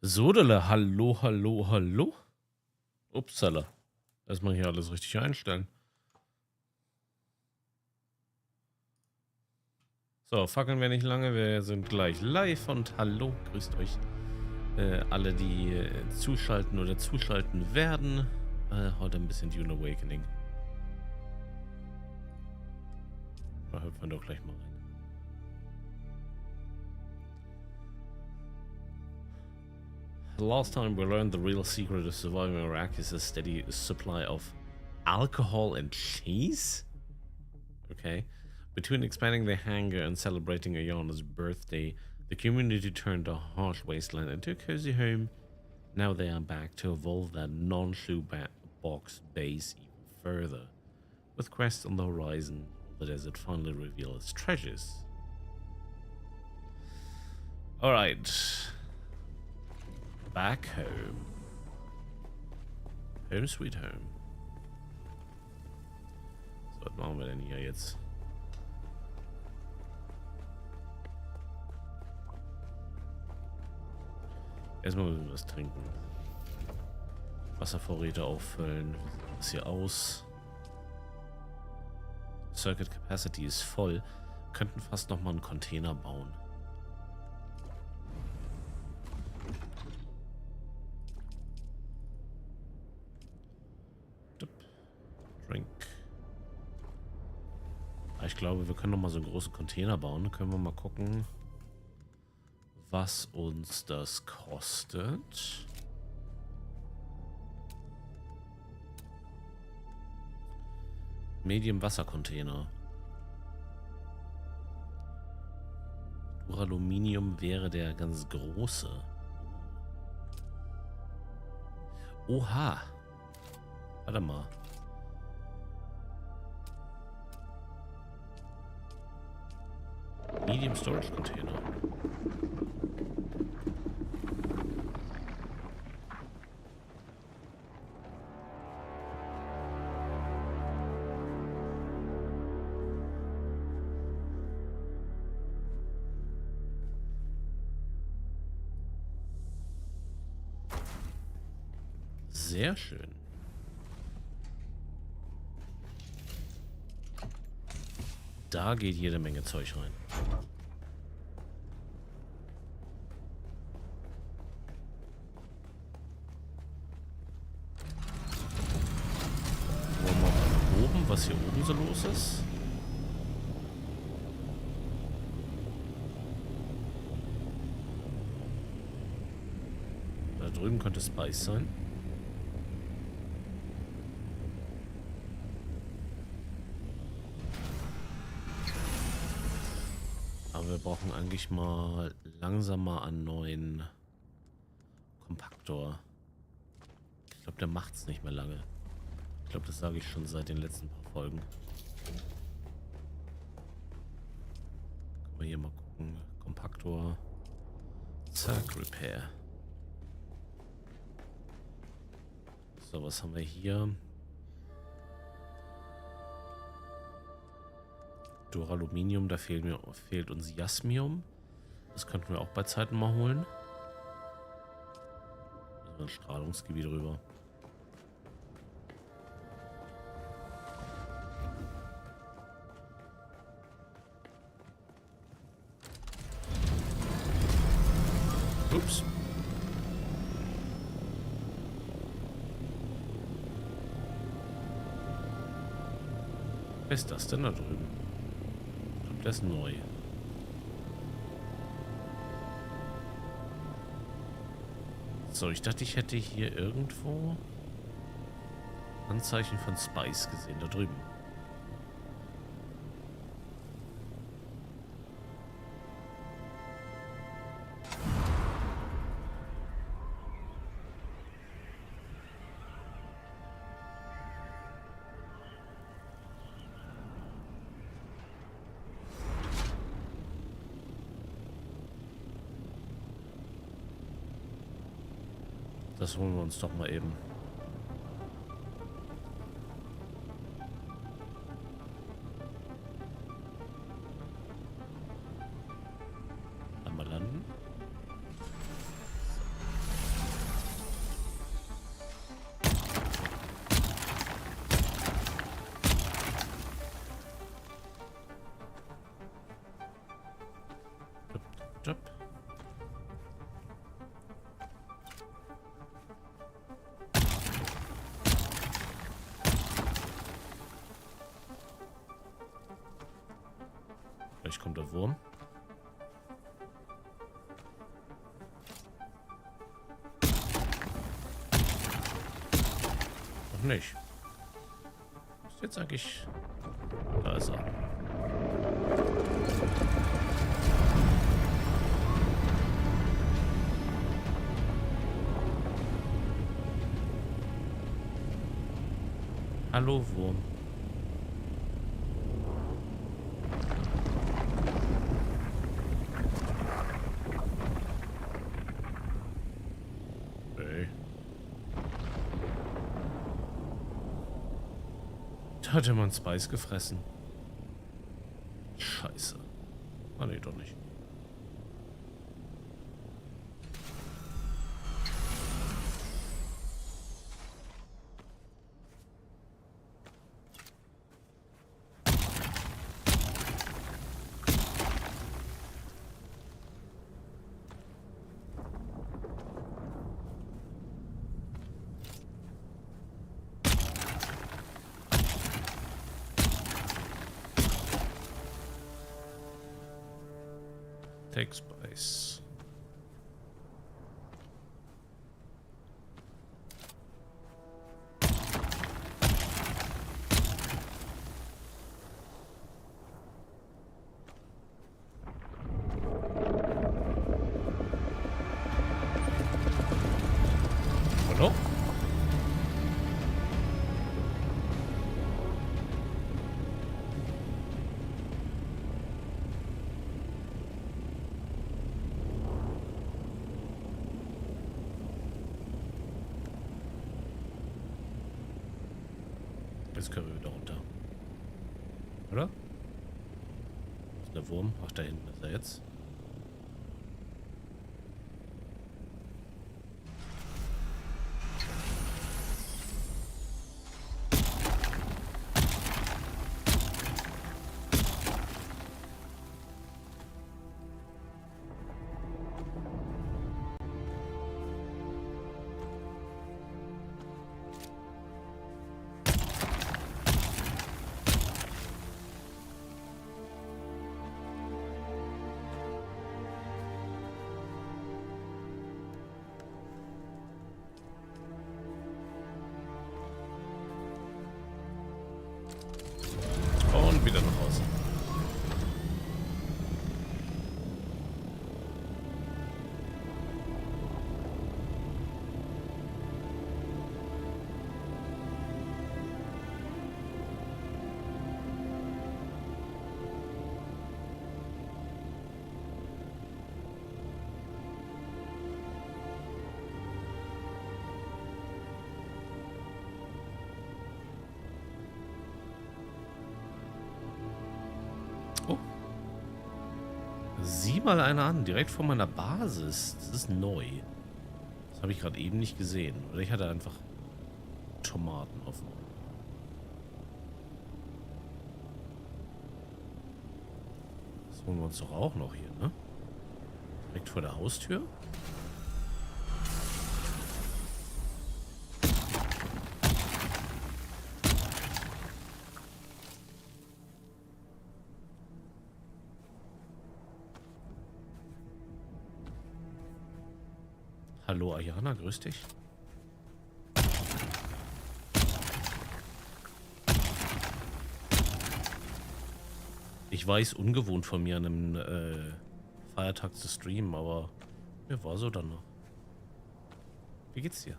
Sodele, hallo, hallo, hallo. Upsala. Erstmal hier alles richtig einstellen. So, fackeln wir nicht lange. Wir sind gleich live und hallo, grüßt euch. Alle, die zuschalten oder zuschalten werden. Heute ein bisschen Dune Awakening. Da hüpfen wir doch gleich mal rein. Last time we learned the real secret of surviving Arrakis is a steady supply of alcohol and cheese? Okay. Between expanding their hangar and celebrating Ayana's birthday, the community turned a harsh wasteland into a cozy home. Now they are back to evolve that non-shoebox base even further. With quests on the horizon, the desert finally reveals its treasures. Alright. Back home. Home sweet home. So, was machen wir denn hier jetzt? Erstmal müssen wir was trinken. Wasservorräte auffüllen. Wie sieht das hier aus? Circuit Capacity ist voll. Wir könnten fast noch mal einen Container bauen. Drink. Ich glaube, wir können noch mal so einen großen Container bauen. Können wir mal gucken, was uns das kostet. Medium Wassercontainer. Duraluminium wäre der ganz große. Oha. Warte mal. Medium Storage Container. Sehr schön. Da geht jede Menge Zeug rein. Wollen wir mal oben, was hier oben so los ist? Da drüben könnte Spice sein. Wir brauchen eigentlich mal langsam mal einen neuen Kompaktor. Ich glaube, der macht es nicht mehr lange. Ich glaube, das sage ich schon seit den letzten paar Folgen. Können wir hier mal gucken. Kompaktor. Zack, Repair. So, was haben wir hier? Duraluminium, da fehlt uns Jasmium. Das könnten wir auch bei Zeiten mal holen. Also ein Strahlungsgebiet rüber. Ups. Was ist das denn da drüben? Das ist neu. So, ich dachte, ich hätte hier irgendwo Anzeichen von Spice gesehen, da drüben. Das holen wir uns doch mal eben. Einmal landen. Gleich kommt der Wurm. Noch nicht. Ist jetzt eigentlich... Da ist er. Hallo Wurm. Hey. Da hat jemand Spice gefressen. Scheiße. Ah nee, doch nicht. Take Spice. Hallo? Jetzt können wir wieder runter. Oder? Ist der Wurm? Ach, da hinten ist er jetzt. Und wieder nach Hause. Oh. Sieh mal einer an, direkt vor meiner Basis. Das ist neu. Das habe ich gerade eben nicht gesehen. Oder ich hatte einfach Tomaten offen. Das holen wir uns doch auch noch hier, ne? Direkt vor der Haustür. Hallo Ayana, grüß dich. Ich weiß, ungewohnt von mir an einem Feiertag zu streamen, aber mir war so dann noch. Wie geht's dir?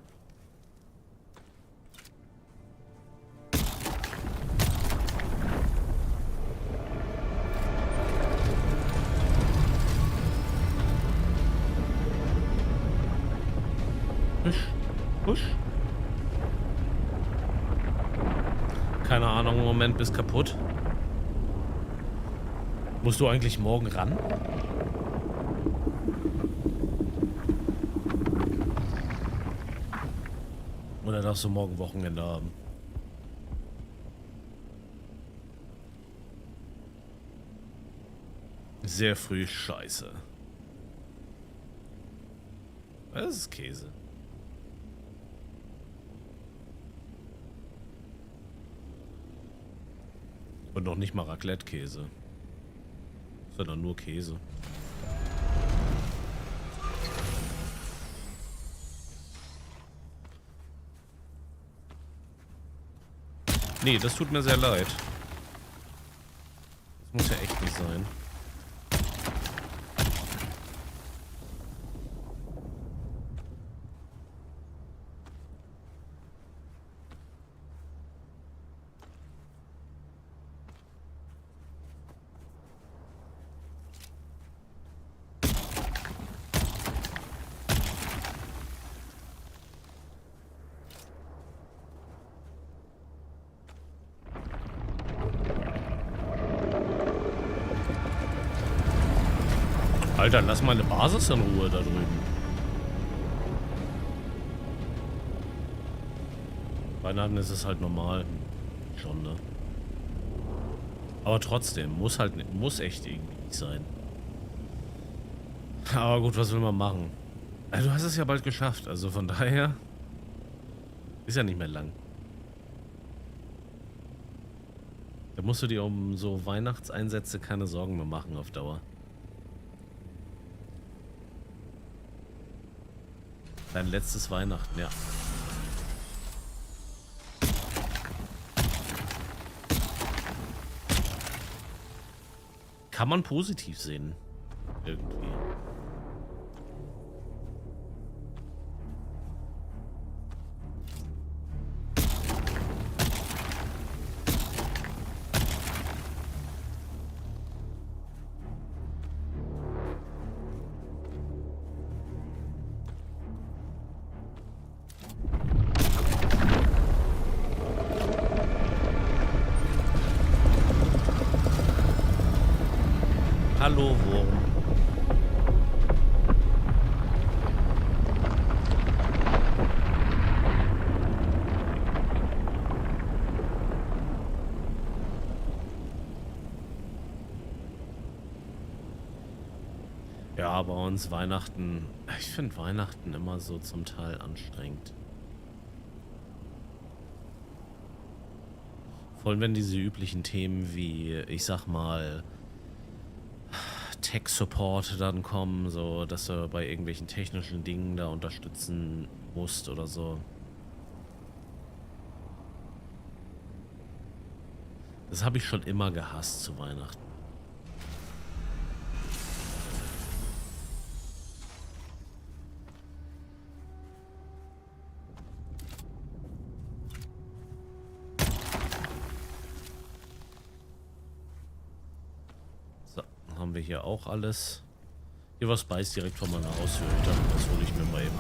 Husch, husch. Keine Ahnung, im Moment bist kaputt. Musst du eigentlich morgen ran? Oder darfst du morgen Wochenende haben? Sehr früh, scheiße. Das ist Käse. Und noch nicht mal Raclette-Käse. Ist ja dann nur Käse. Nee, das tut mir sehr leid. Das muss ja echt nicht sein. Alter, lass meine Basis in Ruhe da drüben. Weihnachten ist es halt normal. Schon, ne? Aber trotzdem, muss echt irgendwie nicht sein. Aber gut, was will man machen? Du hast es ja bald geschafft, also von daher ist ja nicht mehr lang. Da musst du dir um so Weihnachtseinsätze keine Sorgen mehr machen auf Dauer. Dein letztes Weihnachten, ja. Kann man positiv sehen. Irgendwie. Hallo, Wurm. Ja, bei uns Weihnachten. Ich finde Weihnachten immer so zum Teil anstrengend. Vor allem, wenn diese üblichen Themen wie, ich sag mal, Tech-Support dann kommen, so dass du bei irgendwelchen technischen Dingen da unterstützen musst oder so. Das habe ich schon immer gehasst zu Weihnachten. Haben wir hier auch alles. Hier war Spice direkt vor meiner Haustür. Ich dachte, das hole ich mir mal eben.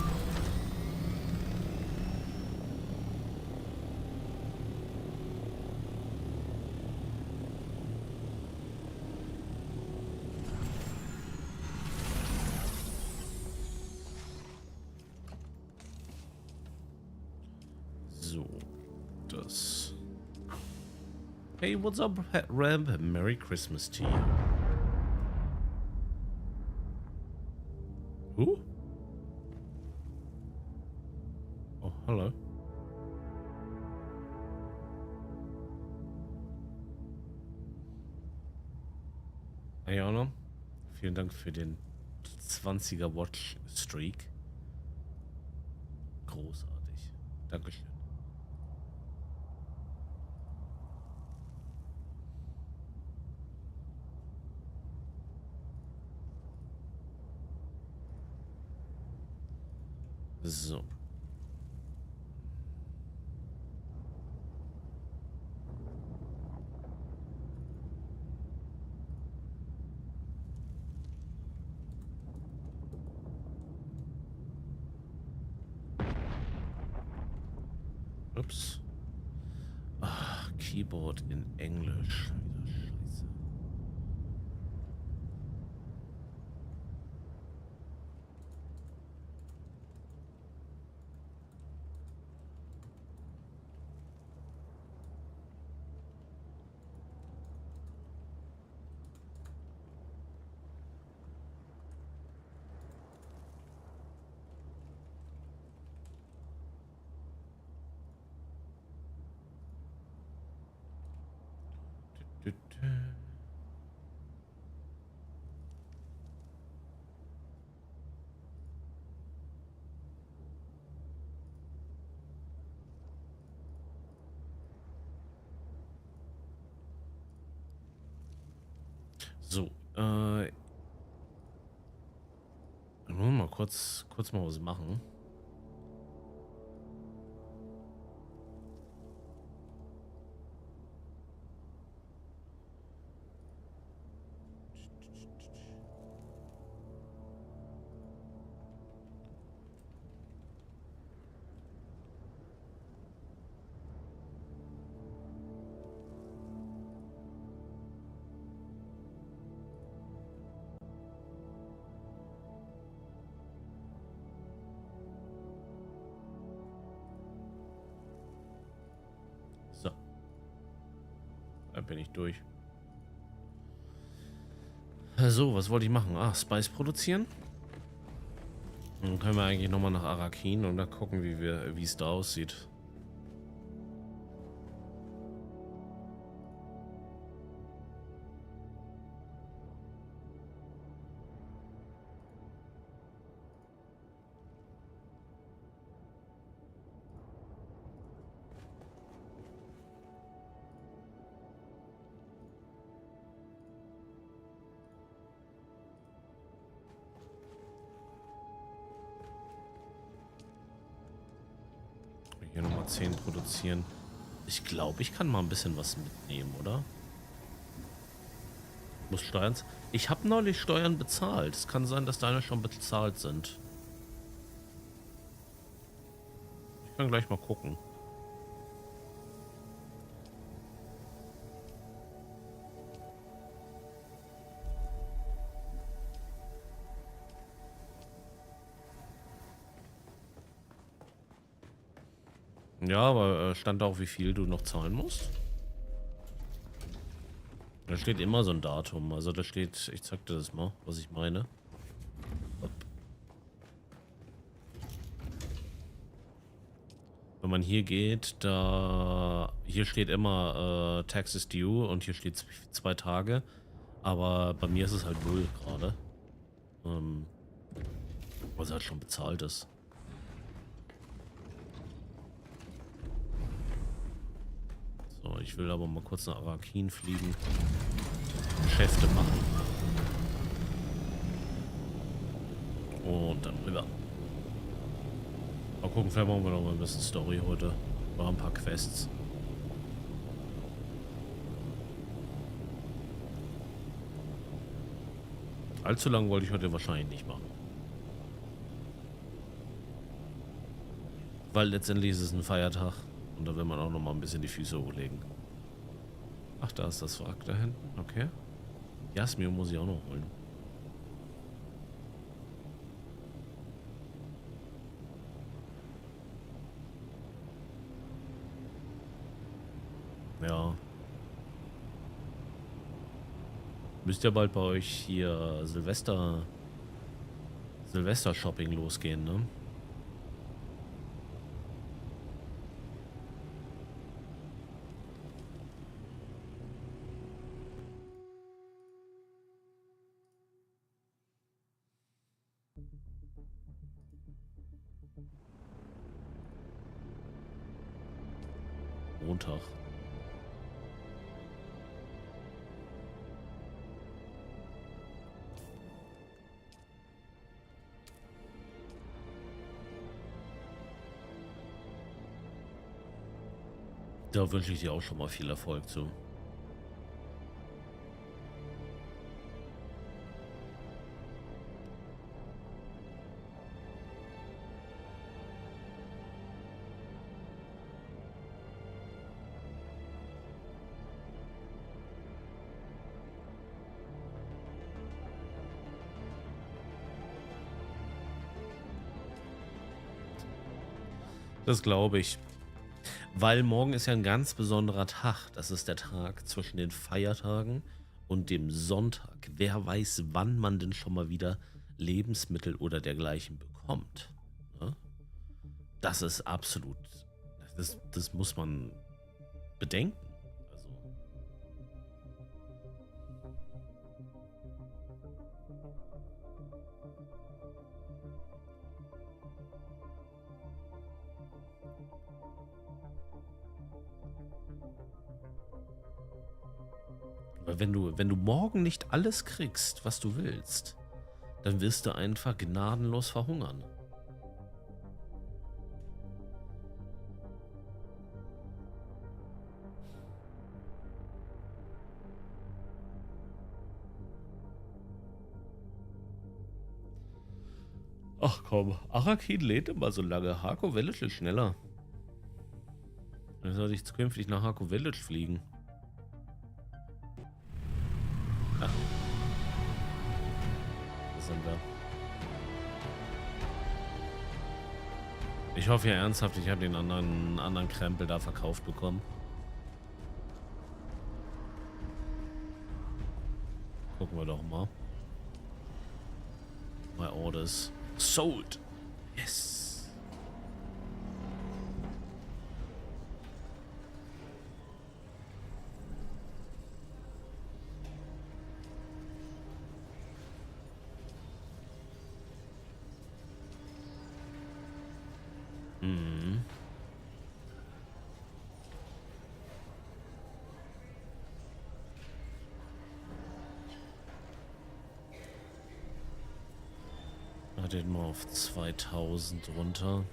So, das. Hey, what's up, Ramp? Merry Christmas to you. Who? Oh, hallo. Ayana, vielen Dank für den 20er Watch Streak. Großartig. Dankeschön. So. Ups. Ach, Keyboard in Englisch. Wieder scheiße. So, mal kurz mal was machen. So, da bin ich durch. So, was wollte ich machen? Ah, Spice produzieren. Dann können wir eigentlich nochmal nach Arrakis und dann gucken, wie es da aussieht. Hier nochmal 10 produzieren. Ich glaube, ich kann mal ein bisschen was mitnehmen, oder? Muss Steuern. Ich habe neulich Steuern bezahlt. Es kann sein, dass deine schon bezahlt sind. Ich kann gleich mal gucken. Ja, aber stand da auch, wie viel du noch zahlen musst? Da steht immer so ein Datum. Also da steht, ich zeig dir das mal, was ich meine. Hopp. Wenn man hier geht, hier steht immer Taxes due und hier steht 2 Tage. Aber bei mir ist es halt 0 gerade. Was halt schon bezahlt ist. So, ich will aber mal kurz nach Arrakis fliegen. Geschäfte machen. Und dann rüber. Mal gucken, vielleicht machen wir noch mal ein bisschen Story heute. War ein paar Quests. Allzu lang wollte ich heute wahrscheinlich nicht machen. Weil letztendlich ist es ein Feiertag. Und da will man auch noch mal ein bisschen die Füße hochlegen. Ach, da ist das Wrack da hinten. Okay. Jasmin muss ich auch noch holen. Ja. Müsst ja bald bei euch hier Silvester-Shopping losgehen, ne? Montag. Da wünsche ich dir auch schon mal viel Erfolg zu. Das glaube ich. Weil morgen ist ja ein ganz besonderer Tag. Das ist der Tag zwischen den Feiertagen und dem Sonntag. Wer weiß, wann man denn schon mal wieder Lebensmittel oder dergleichen bekommt. Ne? Das ist absolut. Das muss man bedenken. Also, Weil wenn du morgen nicht alles kriegst, was du willst, dann wirst du einfach gnadenlos verhungern. Ach komm, Arrakis lädt immer so lange. Harko Village ist schneller. Dann sollte ich zukünftig nach Harko Village fliegen. Ah. Was sind wir? Ich hoffe ja ernsthaft, ich habe den anderen Krempel da verkauft bekommen. Gucken wir doch mal. My orders. Sold. Yes. Mhm. Den mal auf 2000 runter.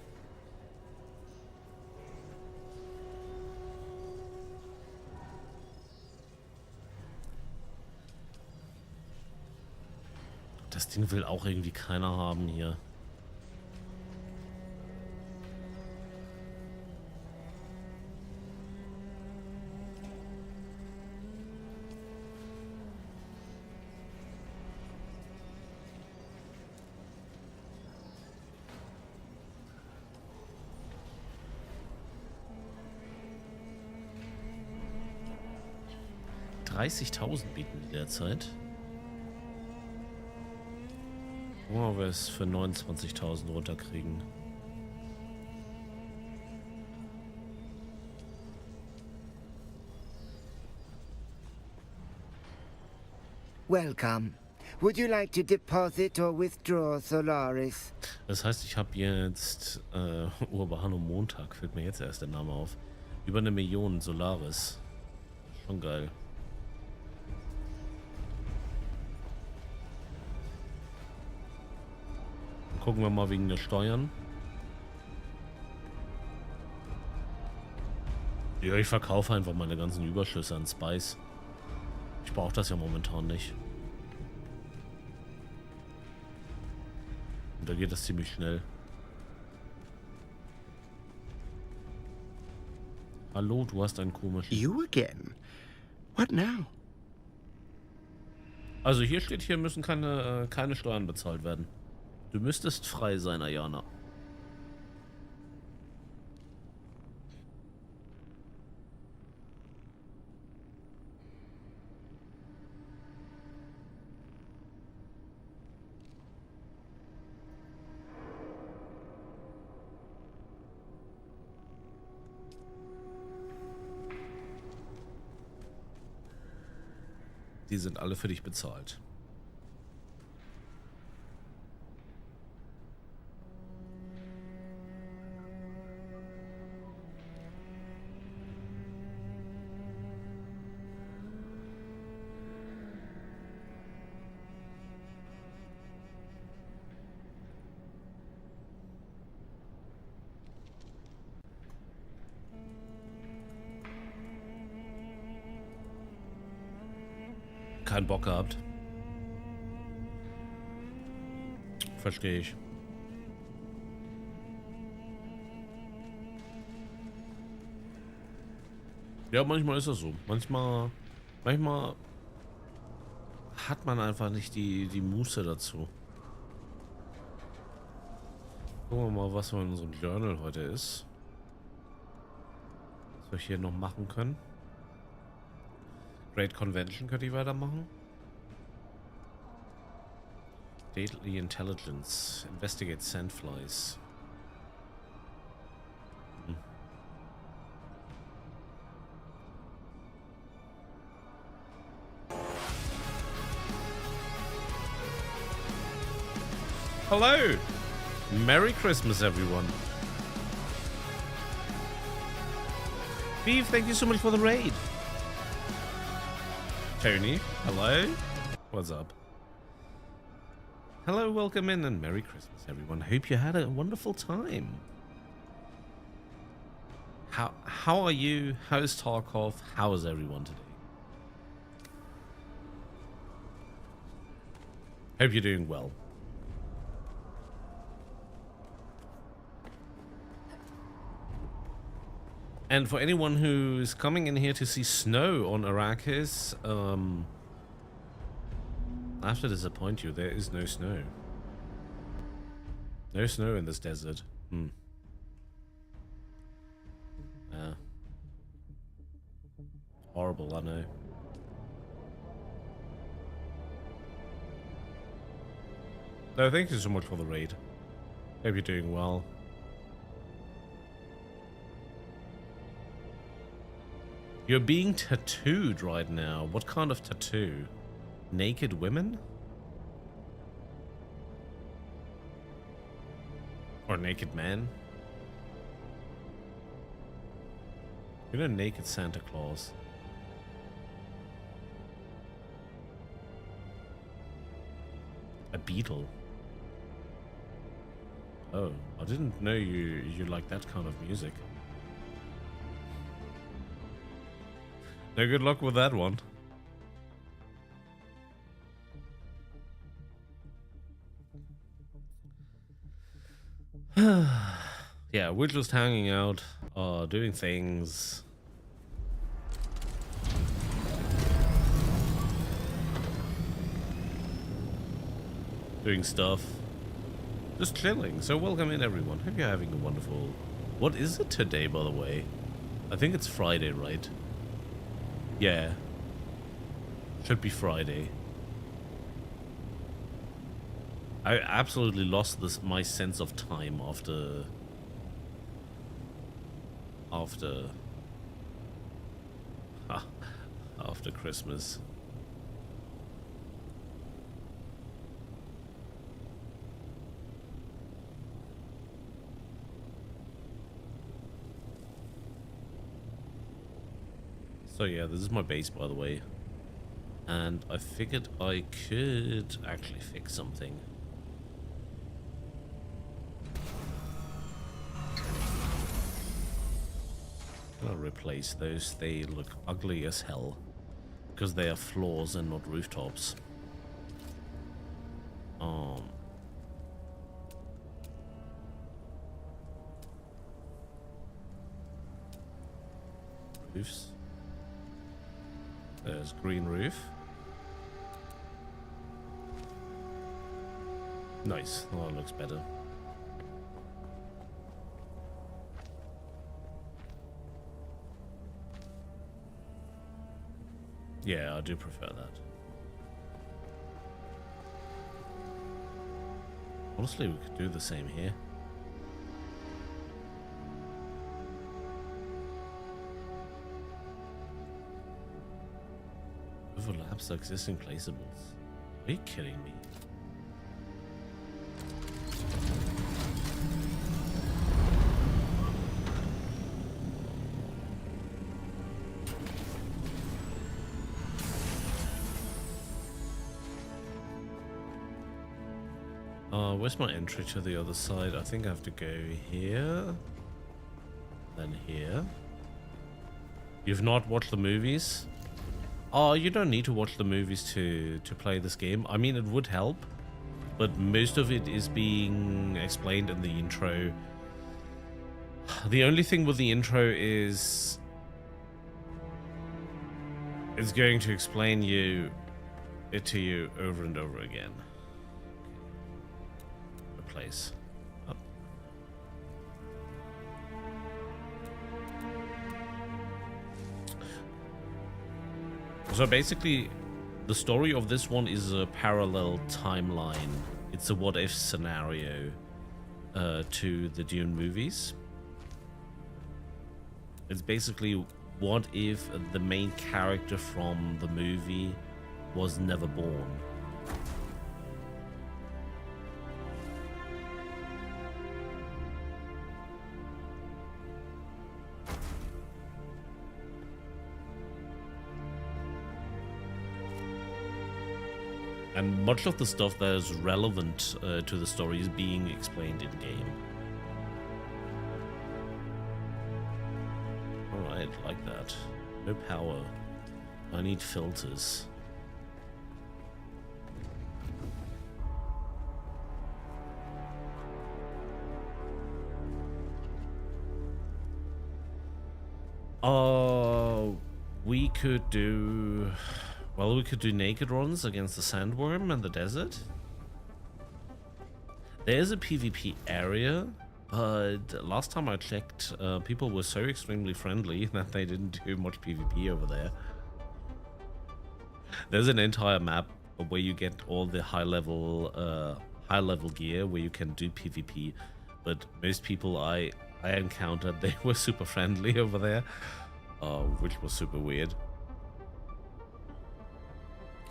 Das Ding will auch irgendwie keiner haben hier. $30.000 bieten die derzeit. Gucken wir mal, ob wir es für 29.000 runterkriegen. Welcome. Would you like to deposit or withdraw Solaris? Das heißt, ich habe jetzt Urban Montag, fällt mir jetzt erst der Name auf. Über 1 Million Solaris. Schon geil. Gucken wir mal wegen der Steuern. Ja, ich verkaufe einfach meine ganzen Überschüsse an Spice. Ich brauche das ja momentan nicht. Und da geht das ziemlich schnell. Hallo, du hast einen komischen... You again? What now? Also hier steht, hier müssen keine Steuern bezahlt werden. Du müsstest frei sein, Ayana. Die sind alle für dich bezahlt. Keinen Bock gehabt. Verstehe ich. Ja, manchmal ist das so. Manchmal hat man einfach nicht die Muße dazu. Gucken wir mal, was in unserem Journal heute ist. Was wir hier noch machen können. Great Convention könnte ich weitermachen. Deadly Intelligence. Investigate Sandflies. Hello! Merry Christmas, everyone. Beef, thank you so much for the raid. Tony, hello. What's up? Hello, welcome in, and Merry Christmas, everyone. Hope you had a wonderful time. How are you? How's Tarkov? How is everyone today? Hope you're doing well. And for anyone who's coming in here to see snow on Arrakis, I have to disappoint you, there is no snow. No snow in this desert. Yeah. Horrible, I know. No, thank you so much for the raid. Hope you're doing well. You're being tattooed right now. What kind of tattoo? Naked women? Or naked men? You know, naked Santa Claus. A beetle. Oh, I didn't know you like that kind of music. No good luck with that one. Yeah, we're just hanging out, doing things. Doing stuff. Just chilling. So welcome in, everyone. Hope you're having a wonderful... What is it today, by the way? I think it's Friday, right? Yeah. Should be Friday. I absolutely lost my sense of time after Christmas. So yeah, this is my base, by the way, and I figured I could actually fix something. I'll replace those. They look ugly as hell because they are floors and not rooftops. Roofs. There's green roof. Nice. Oh, it looks better. Yeah, I do prefer that. Honestly, we could do the same here. Overlaps the existing placeables. Are you kidding me? Where's my entry to the other side? I think I have to go here. Then here. You've not watched the movies? Oh, you don't need to watch the movies to play this game. I mean, it would help, but most of it is being explained in the intro. The only thing with the intro is it's going to explain it to you over and over again. Replace. Up. So basically, the story of this one is a parallel timeline. It's a what-if scenario to the Dune movies. It's basically, what if the main character from the movie was never born? And much of the stuff that is relevant to the story is being explained in game. Alright, like that. No power. I need filters. We could do... Well, we could do naked runs against the sandworm in the desert. There's a PvP area, but last time I checked, people were so extremely friendly that they didn't do much PvP over there. There's an entire map where you get all the high level gear where you can do PvP, but most people I encountered, they were super friendly over there, which was super weird.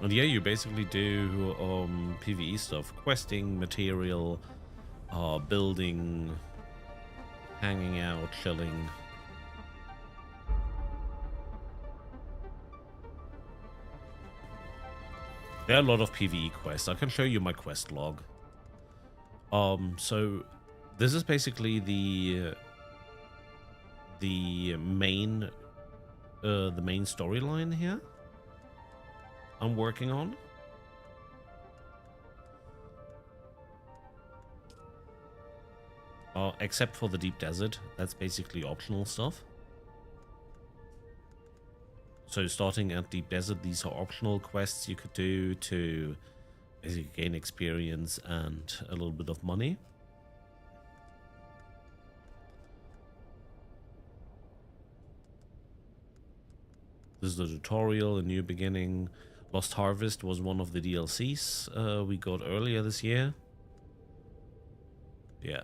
And yeah, you basically do PvE stuff, questing, material, building, hanging out, chilling. There are a lot of PvE quests. I can show you my quest log. So this is basically the main storyline here I'm working on. Except for the deep desert, that's basically optional stuff. So starting at deep desert, these are optional quests you could do to basically gain experience and a little bit of money. This is the tutorial, a new beginning. Lost Harvest was one of the DLCs we got earlier this year. Yeah.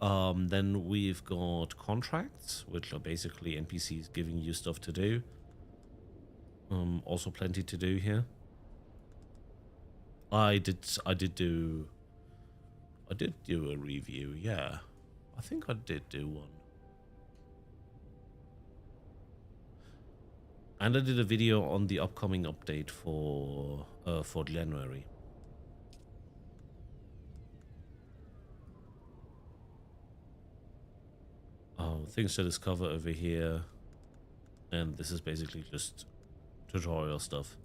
Then we've got contracts, which are basically NPCs giving you stuff to do. Also plenty to do here. I did do a review, yeah. I think I did do one. And I did a video on the upcoming update for January. Things to discover over here, and this is basically just tutorial stuff.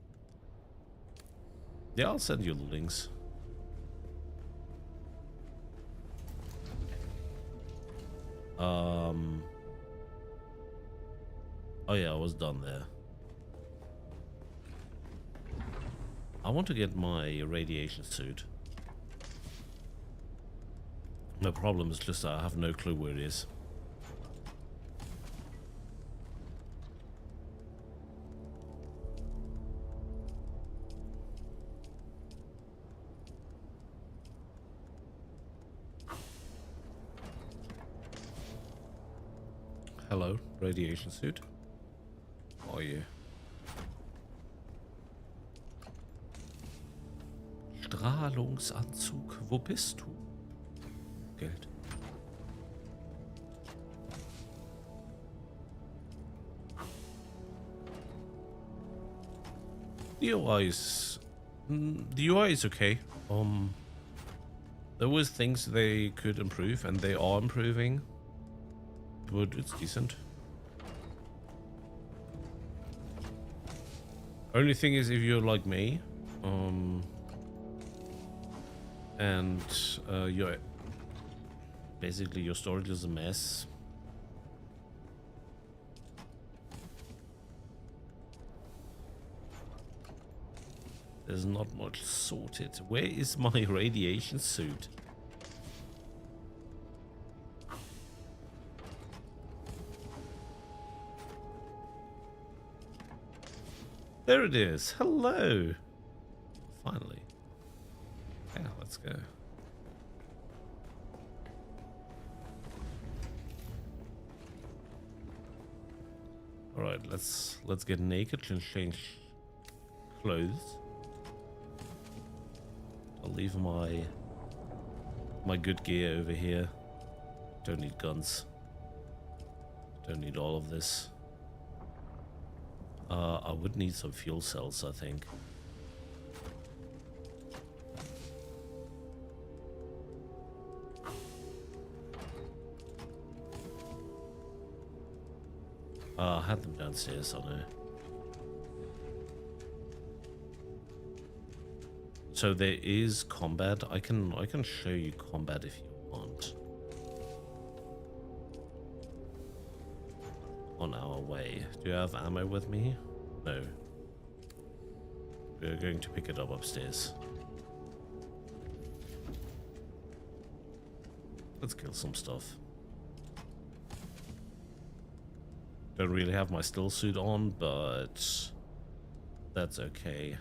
Yeah, I'll send you the links. Oh yeah, I was done there. I want to get my radiation suit. The problem is just I have no clue where it is. Hello, radiation suit. How are you? Strahlungsanzug, wo bist du? Geld. The UI is okay. There was things they could improve, and they are improving, but it's decent. Only thing is, if you're like me, and you're basically your storage is a mess. There's not much sorted. Where is my radiation suit? There it is. Hello. Finally. Yeah, let's go. All right, let's get naked and change clothes. I'll leave my good gear over here. Don't need guns. Don't need all of this. I would need some fuel cells, I think. I had them downstairs, I know. So there is combat. I can show you combat if you want. On our way. Do you have ammo with me? No. We're going to pick it up upstairs. Let's kill some stuff. Don't really have my still suit on, but that's okay.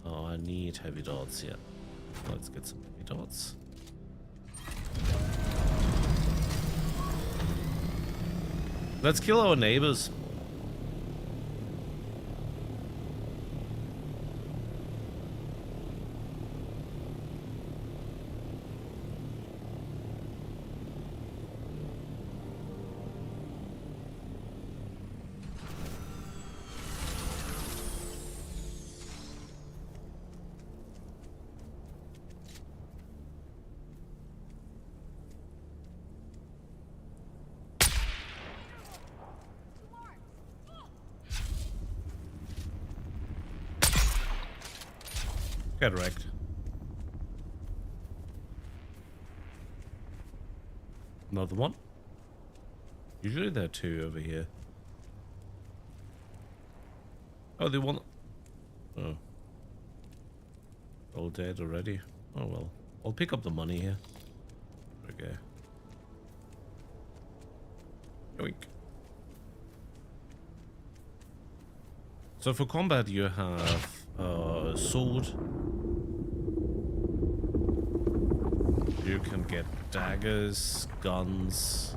Oh, I need heavy dots, yeah. Let's get some heavy dots. Let's kill our neighbors. Get wrecked. Another one. Usually there are two over here. Oh, they want. Oh. All dead already. Oh well. I'll pick up the money here. Okay. Yoink. So for combat you have sword. You can get daggers, guns.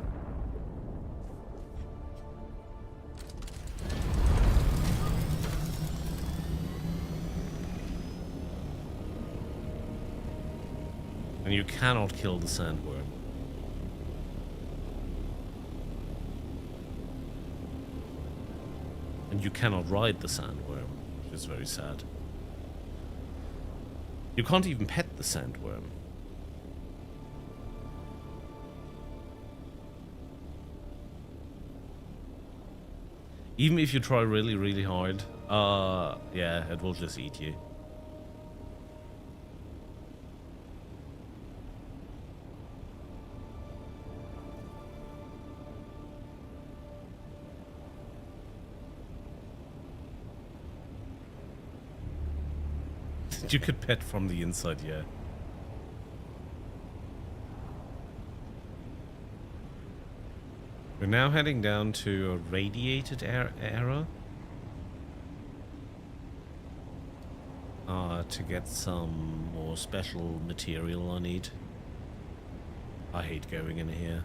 And you cannot kill the sandworm. And you cannot ride the sandworm, which is very sad. You can't even pet the sandworm. Even if you try really, really hard, yeah, it will just eat you. You could pet from the inside, yeah. We're now heading down to a radiated area. To get some more special material I need. I hate going in here.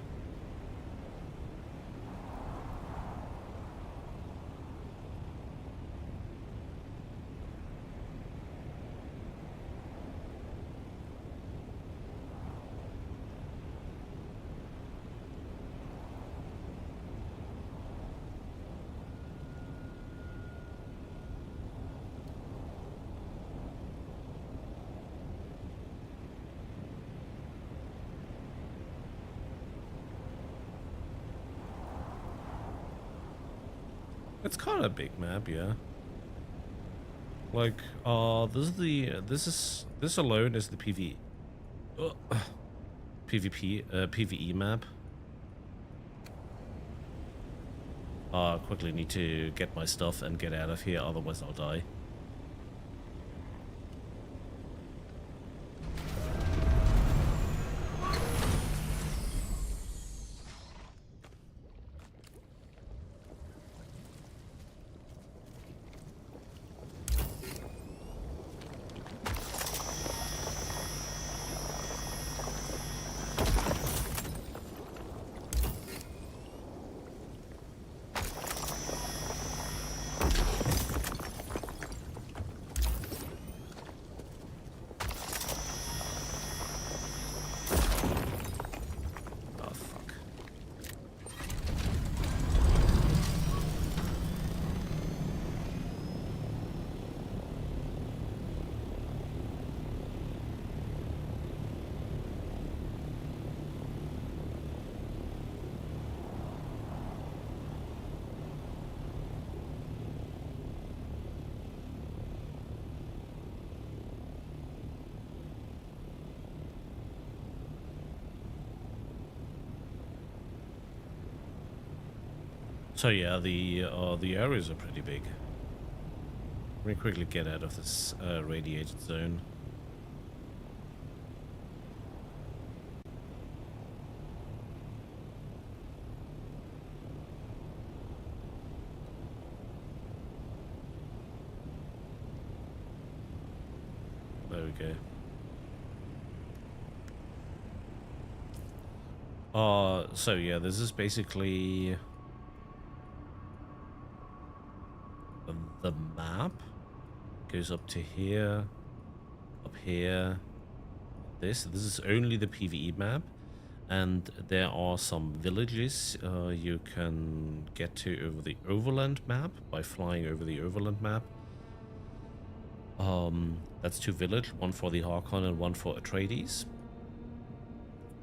It's kind of a big map, yeah. Like, this alone is the PvE map. Quickly need to get my stuff and get out of here, otherwise I'll die. So yeah, the areas are pretty big. Let me quickly get out of this radiated zone. There we go. So yeah, this is basically the map. Goes up to here, up here. This is only the PvE map, and there are some villages you can get to over the overland map by flying over the overland map. That's 2 villages, one for the Harkon and one for Atreides.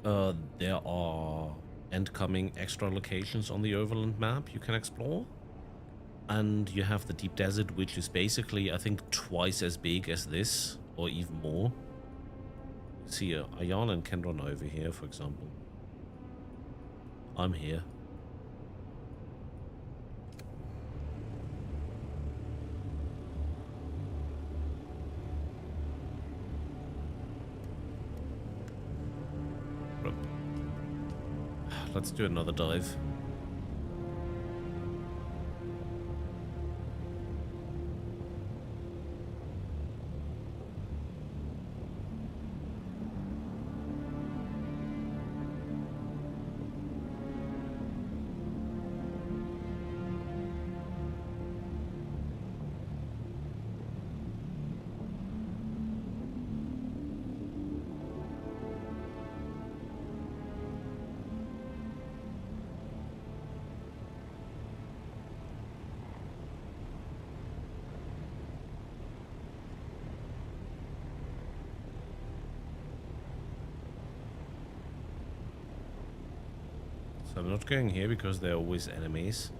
There are incoming extra locations on the overland map you can explore. And you have the deep desert, which is basically, I think, twice as big as this, or even more. See, Ayan and can run over here, for example. I'm here. Let's do another dive. So I'm not going here because there are always enemies.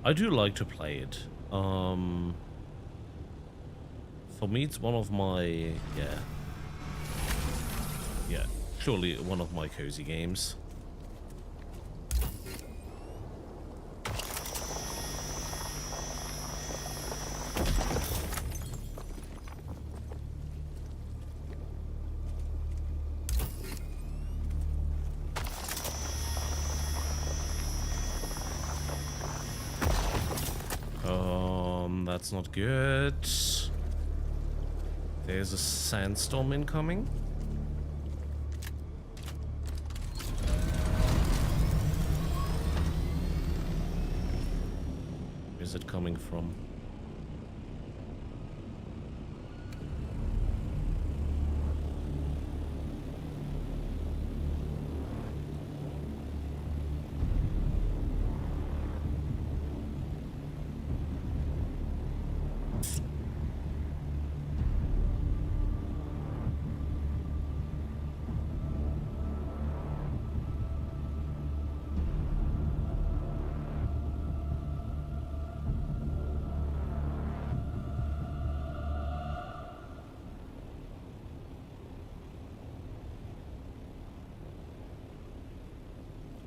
I do like to play it. For me, it's one of my, surely one of my cozy games. That's not good. There's a sandstorm incoming. Where's it coming from?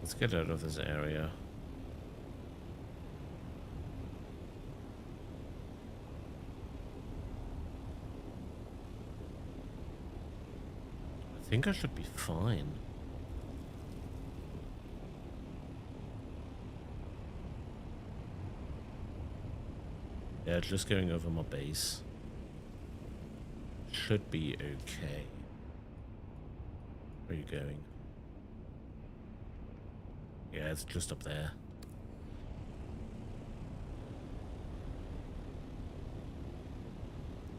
Let's get out of this area. I think I should be fine. Yeah, just going over my base. Should be okay. Where are you going? Yeah, it's just up there.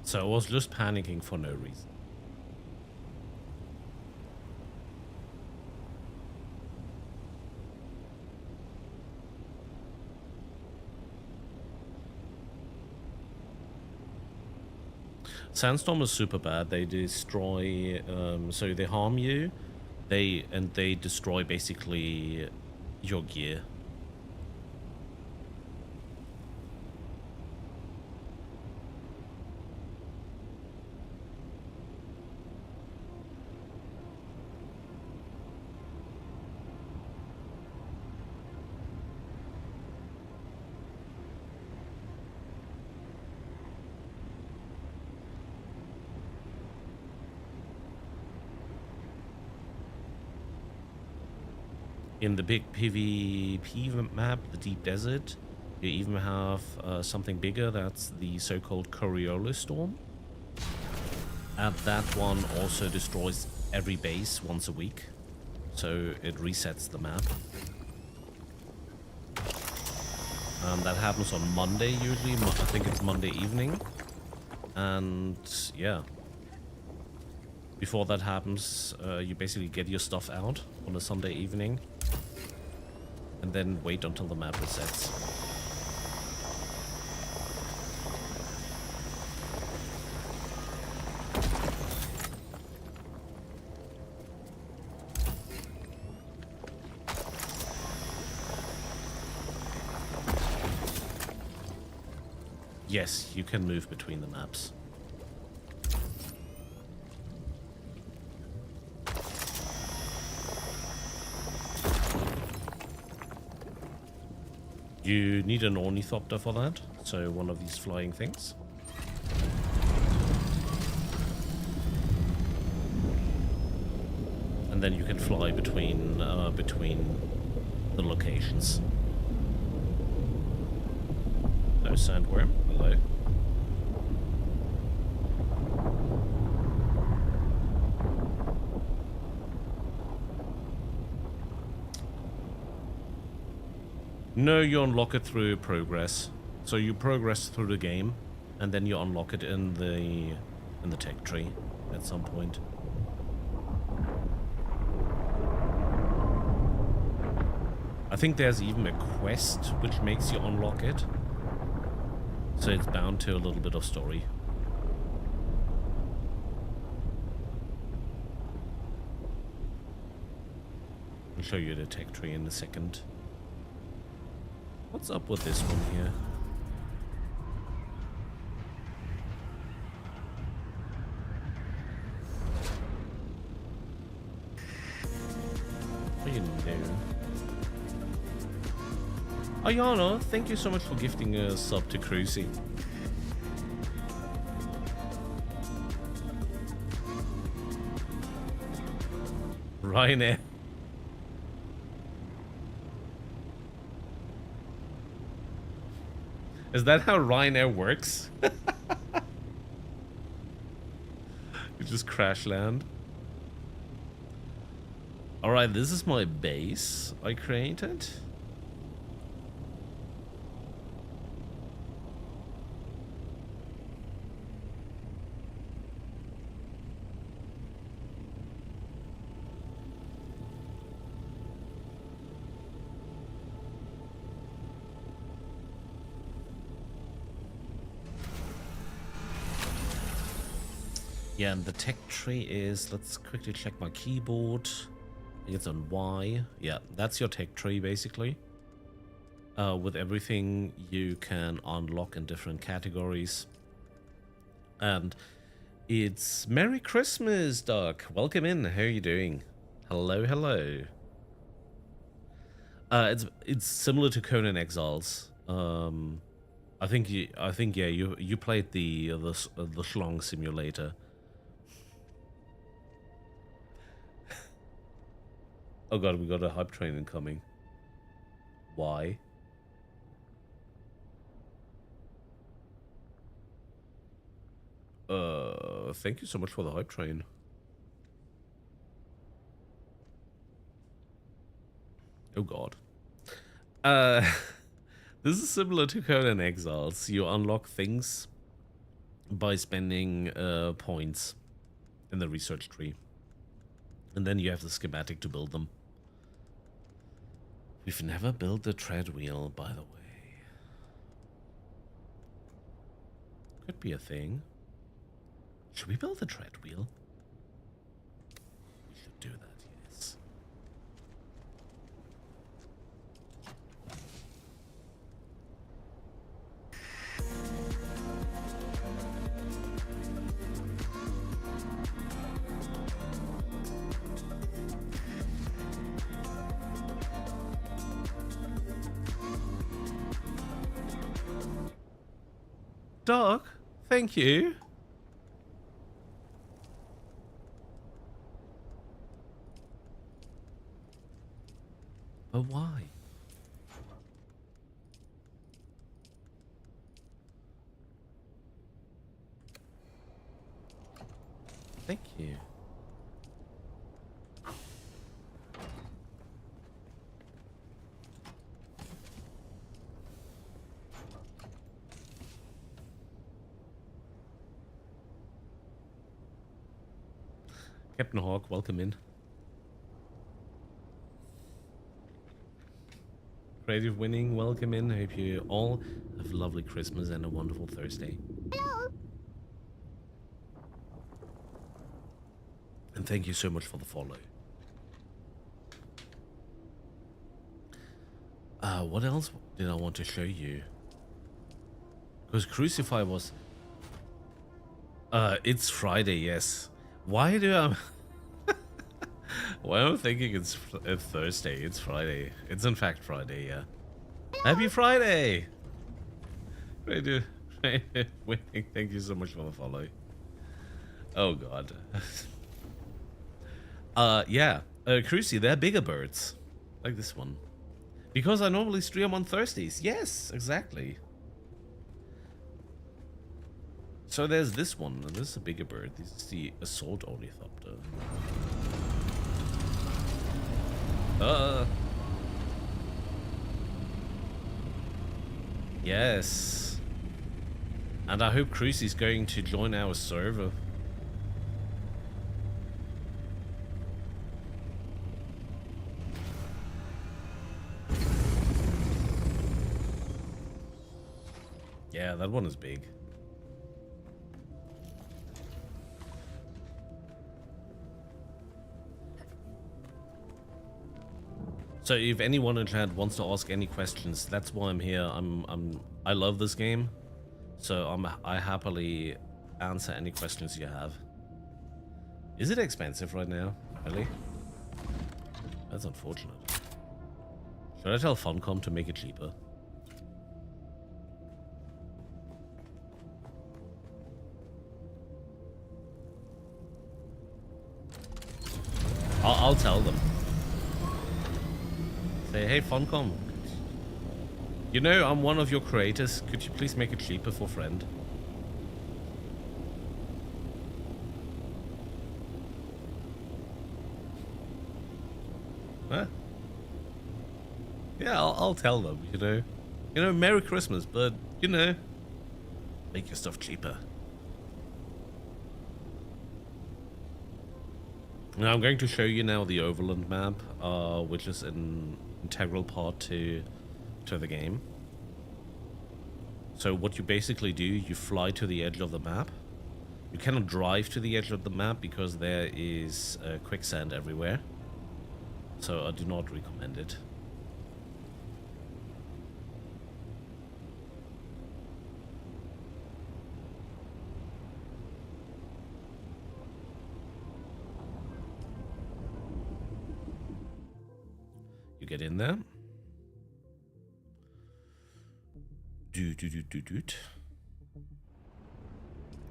So I was just panicking for no reason. Sandstorm is super bad. They destroy, so they harm you. They destroy basically your gear. In the big PvP map, the Deep Desert, you even have something bigger. That's the so-called Coriolis Storm. And that one also destroys every base once a week. So it resets the map. That happens on Monday usually. I think it's Monday evening. And yeah. Before that happens, you basically get your stuff out on a Sunday evening. And then wait until the map resets. Yes, you can move between the maps. You need an ornithopter for that, so one of these flying things. And then you can fly between the locations. No sandworm. Hello. No, you unlock it through progress. So you progress through the game, and then you unlock it in the tech tree at some point. I think there's even a quest which makes you unlock it. So it's bound to a little bit of story. I'll show you the tech tree in a second. What's up with this one here? What do you do? Ayana, thank you so much for gifting a sub to Cruisy. Ryanair. Is that how Ryanair works? You just crash land. Alright, this is my base I created. Yeah, and the tech tree is, let's quickly check my keyboard. I think it's on Y. Yeah, that's your tech tree basically. With everything you can unlock in different categories. And it's Merry Christmas, Doc. Welcome in. How are you doing? Hello, hello. It's similar to Conan Exiles. I think yeah, you played the Schlong simulator. Oh god, we got a hype train incoming. Why? Thank you so much for the hype train. Oh god. This is similar to Conan Exiles. You unlock things by spending points in the research tree. And then you have the schematic to build them. We've never built the tread wheel, by the way. Could be a thing. Should we build the tread wheel? We should do that, yes. Doc, thank you. But why? Thank you. Captain Hawk, welcome in. Creative Winning, welcome in. Hope you all have a lovely Christmas and a wonderful Thursday. Hello. And thank you so much for the follow. What else did I want to show you? Because Crucify was... it's Friday, yes. Why do I... Why am I thinking it's Thursday? It's Friday. It's in fact Friday, yeah. Happy Friday! Thank you so much for the follow. Oh god. Yeah. Cruci, they're bigger birds. Like this one. Because I normally stream on Thursdays. Yes, exactly. So there's this one, and this is a bigger bird. This is the assault ornithopter. Yes. And I hope Cruci's going to join our server. Yeah, that one is big. So if anyone in chat wants to ask any questions, that's why I'm here. I love this game, so I happily answer any questions you have. Is it expensive right now? Really? That's unfortunate. Should I tell Funcom to make it cheaper? I'll tell them. Say, hey Funcom, you know I'm one of your creators. Could you please make it cheaper for friend? Huh? Yeah, I'll tell them. You know, Merry Christmas, but you know, make your stuff cheaper. Now I'm going to show you now the Overland map, which is an integral part to the game. So what you basically do, you fly to the edge of the map. You cannot drive to the edge of the map because there is quicksand everywhere. So I do not recommend it. Get in there.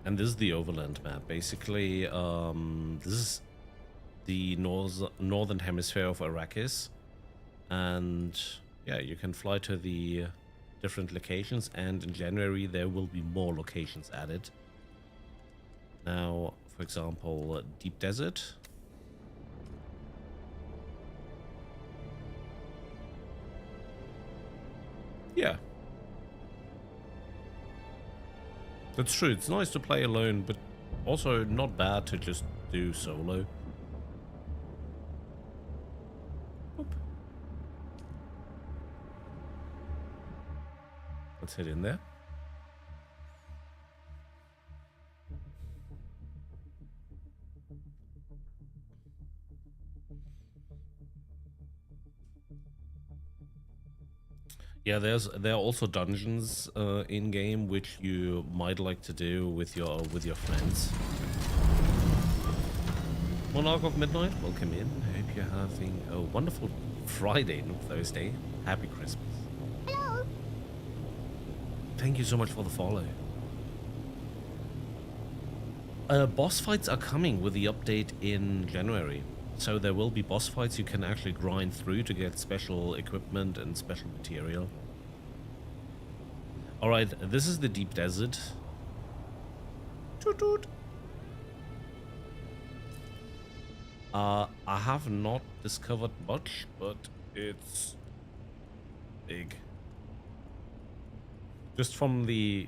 And this is the overland map. Basically, this is the northern hemisphere of Arrakis, and yeah, you can fly to the different locations. And in January, there will be more locations added. Now, for example, Deep Desert. Yeah. That's true. It's nice to play alone, but also not bad to just do solo. Oop. Let's head in there. Yeah, there are also dungeons in game which you might like to do with your friends. Monarch of Midnight, welcome in. Hope you're having a wonderful Friday, not Thursday. Happy Christmas. Hello. Thank you so much for the follow. Boss fights are coming with the update in January, So there will be boss fights you can actually grind through to get special equipment and special material. Alright, this is the deep desert. Toot toot. I have not discovered much, but it's big. Just from the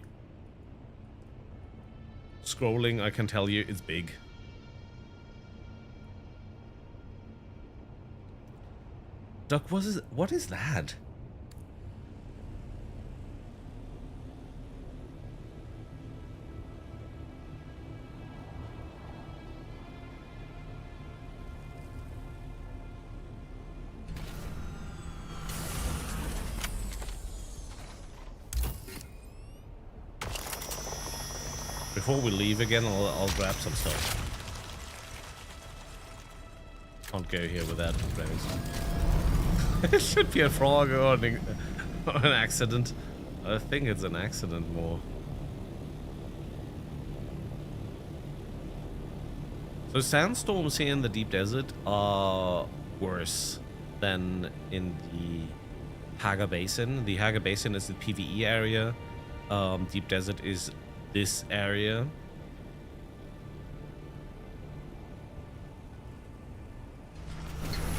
scrolling, I can tell you it's big. Duck, what is that? Before we leave again, I'll grab some stuff. Can't go here without grabbing some. It should be a frog or an accident. I think it's an accident more. So sandstorms here in the deep desert are worse than in the Haga Basin. The Haga Basin is the PvE area. Deep desert is this area.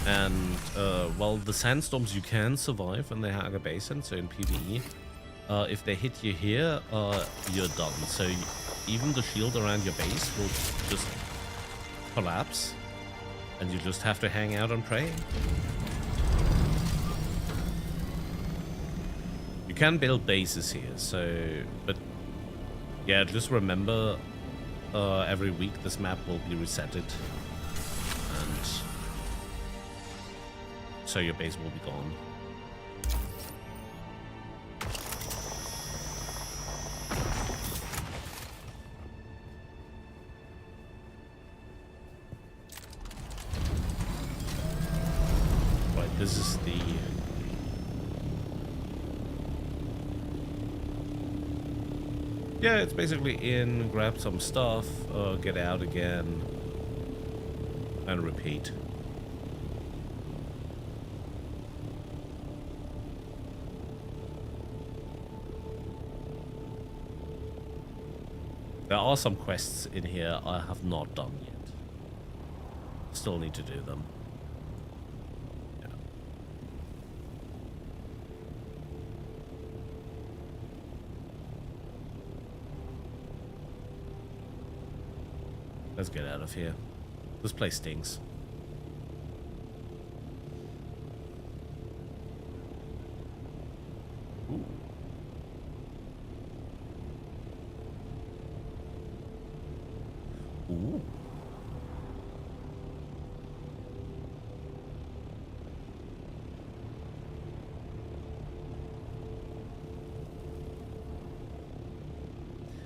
And well, the sandstorms you can survive in the Haga Basin, so in PvE. If they hit you here, you're done. So even the shield around your base will just collapse, and you just have to hang out and pray. You can build bases here, so but yeah, just remember every week this map will be resetted, and so your base will be gone. Right, this is the yeah, it's basically in, grab some stuff, get out again, and repeat. There are some quests in here I have not done yet. Still need to do them. Yeah. Let's get out of here. This place stinks. Ooh. Ooh.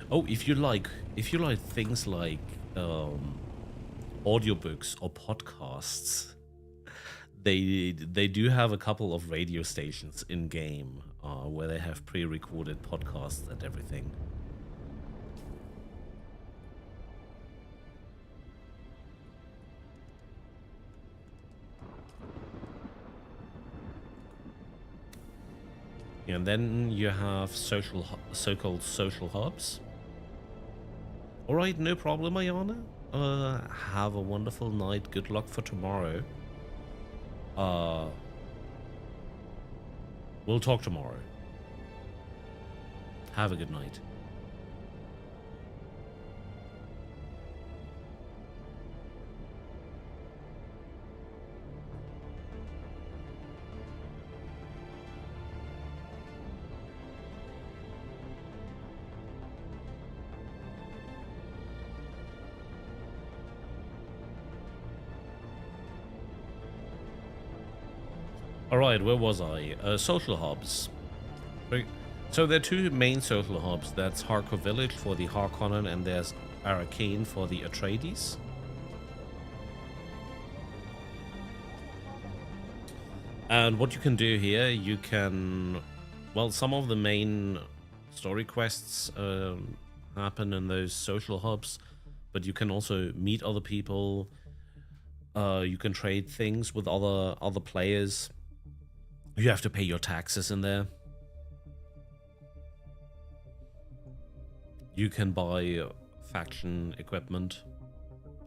Oh, if you like things like audiobooks or podcasts, they do have a couple of radio stations in game where they have pre-recorded podcasts and everything. And then you have so-called social hubs. All right, no problem, Ayana. Have a wonderful night. Good luck for tomorrow. We'll talk tomorrow. Have a good night. Alright, where was I? Social hubs. So there are two main social hubs. That's Harkov Village for the Harkonnen, and there's Arrakis for the Atreides. And what you can do here, you can... Well, some of the main story quests happen in those social hubs, but you can also meet other people. You can trade things with other players. You have to pay your taxes in there. You can buy faction equipment.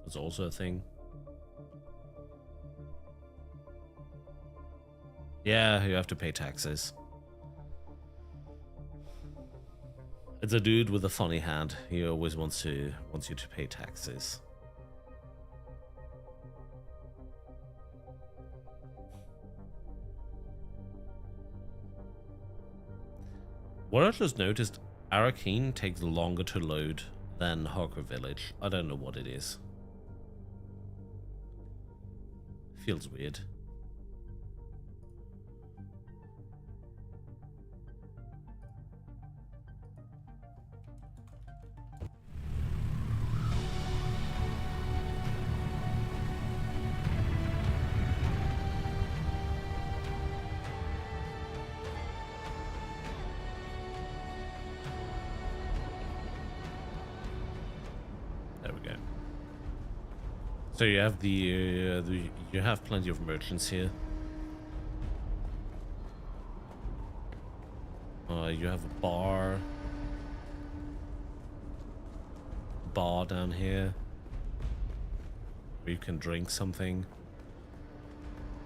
That's also a thing. Yeah, you have to pay taxes. It's a dude with a funny hat. He always wants you to pay taxes. What I just noticed, Arrakis takes longer to load than Hawker Village. I don't know what it is. Feels weird. So you have you have plenty of merchants here. You have a bar down here where you can drink something.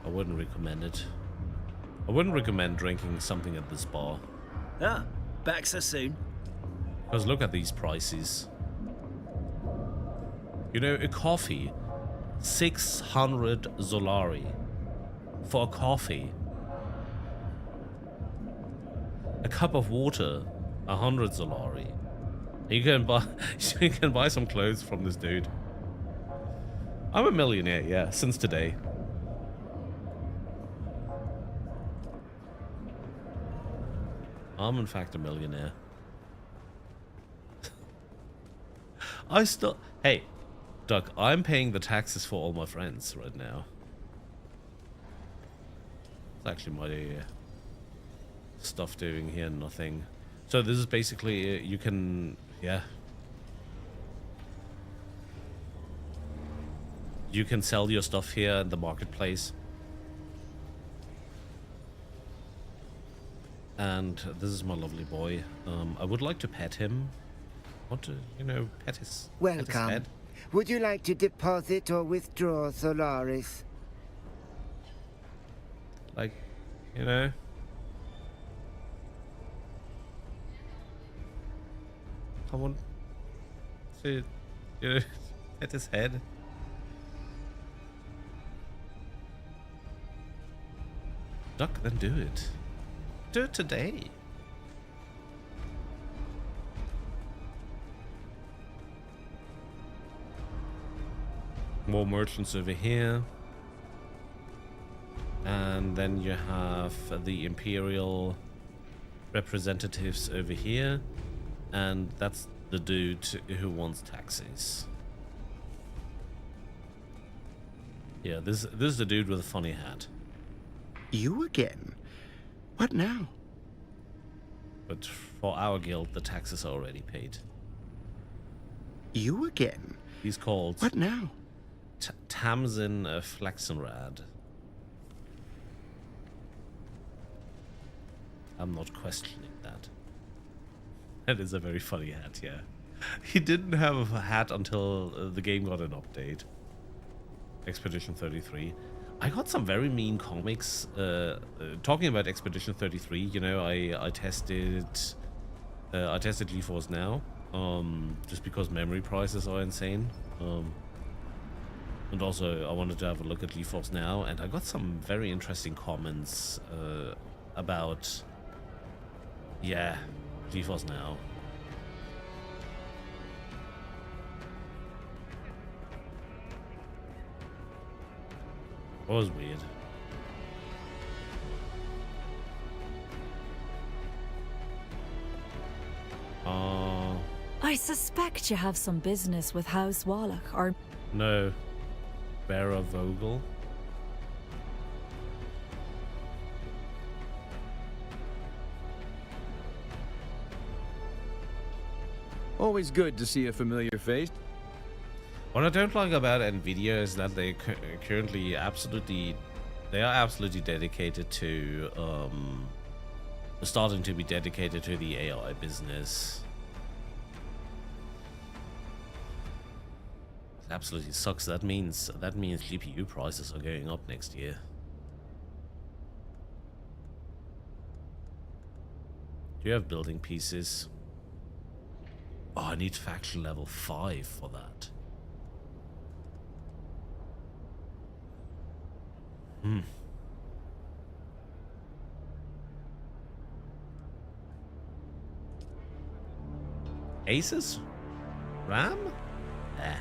I wouldn't recommend it. I wouldn't recommend drinking something at this bar. Ah, back so soon. Because look at these prices. You know, a coffee. 600 Zolari for a coffee. A cup of water, 100 Zolari. You can buy some clothes from this dude. I'm a millionaire, yeah, since today. I'm in fact a millionaire. Hey, Doug, I'm paying the taxes for all my friends right now. It's actually my stuff doing here nothing. So this is basically, you can, yeah. You can sell your stuff here in the marketplace. And this is my lovely boy. I would like to pet him. Want to, pet his Welcome. head. Would you like to deposit or withdraw Solaris? Like, I want to, pet his head. Duck, then do it. Do it today. More merchants over here. And then you have the Imperial representatives over here. And that's the dude who wants taxes. Yeah, this is the dude with a funny hat. You again? What now? But for our guild, the taxes are already paid. You again? He's called... What now? Tamsin Flaxenrad. I'm not questioning that. That is a very funny hat, yeah. He didn't have a hat until the game got an update. Expedition 33. I got some very mean comics. Talking about Expedition 33, I tested GeForce Now, just because memory prices are insane. And also, I wanted to have a look at GeForce Now, and I got some very interesting comments about, yeah, GeForce Now. It was weird. I suspect you have some business with House Wallach, or... No. Vera Vogel. Always good to see a familiar face. What I don't like about Nvidia is that they currently they are absolutely dedicated to starting to be dedicated to the AI business. It absolutely sucks. That means GPU prices are going up next year. Do you have building pieces? Oh, I need faction level 5 for that. Aces? Ram? Eh.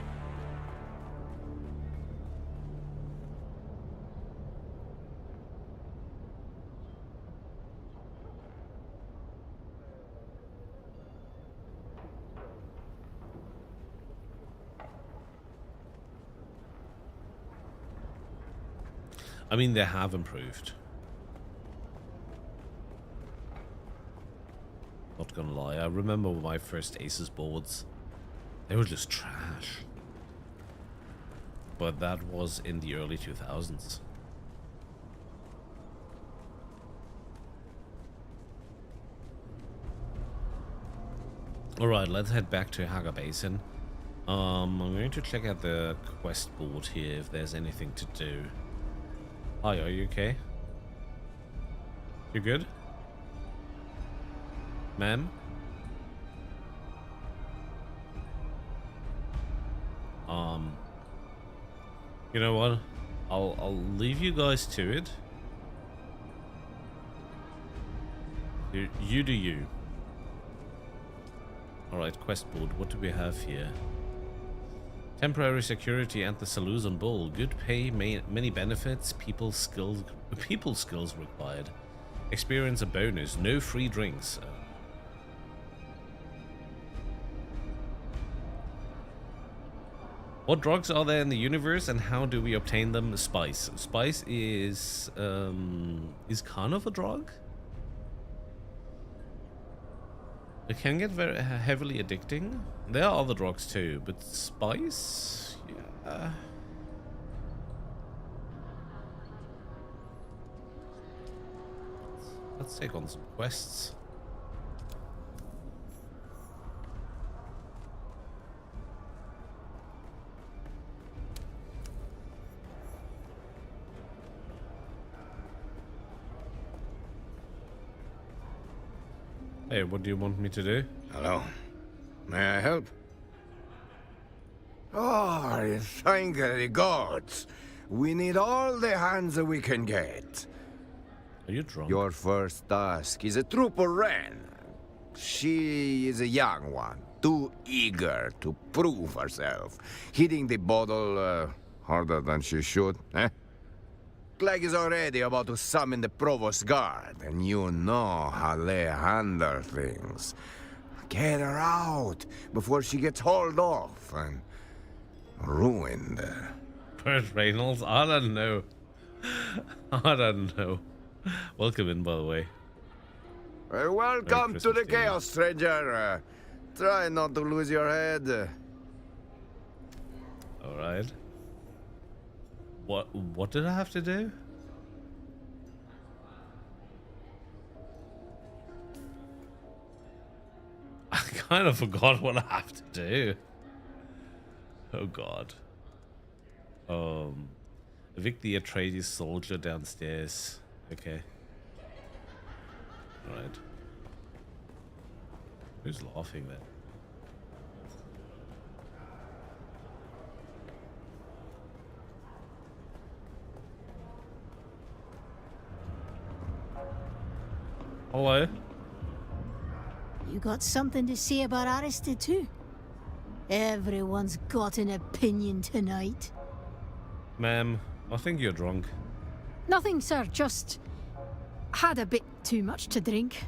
I mean, they have improved. Not gonna lie, I remember my first Aces boards. They were just trash. But that was in the early 2000s. Alright, let's head back to Haga Basin. I'm going to check out the quest board here if there's anything to do. Hi, are you okay? You good? Ma'am? You know what? I'll leave you guys to it. You do you. Alright, quest board. What do we have here? Temporary security and the Saluzan Bowl. Good pay, many benefits, people skills required. Experience a bonus. No free drinks. What drugs are there in the universe and how do we obtain them? Spice. Spice is kind of a drug. It can get very heavily addicting. There are other drugs too, but spice, yeah. Let's take on some quests. Hey, what do you want me to do? Hello. May I help? Oh, thank the gods. We need all the hands that we can get. Are you drunk? Your first task is a trooper Wren. She is a young one, too eager to prove herself, hitting the bottle harder than she should, eh? Clegg is already about to summon the Provost Guard, and you know how they handle things. Get her out before she gets hauled off and ruined. Burt Reynolds? I don't know. I don't know. Welcome in, by the way. Welcome to the chaos, stranger. Try not to lose your head. Alright. What did I have to do? I kind of forgot what I have to do. Oh god. Evict the Atreides soldier downstairs. Okay. Alright. Who's laughing there? Hello? You got something to say about Aristide too? Everyone's got an opinion tonight. Ma'am, I think you're drunk. Nothing, sir, just had a bit too much to drink.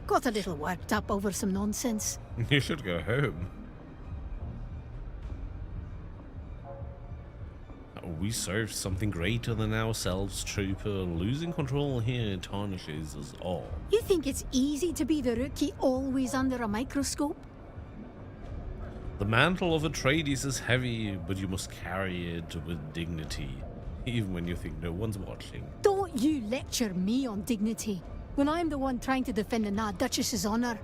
Got a little worked up over some nonsense. You should go home. We served something greater than ourselves, trooper. Losing control here tarnishes us all. You think it's easy to be the rookie always under a microscope? The mantle of Atreides is heavy, but you must carry it with dignity, even when you think no one's watching. Don't you lecture me on dignity when I'm the one trying to defend the Duchess's honor.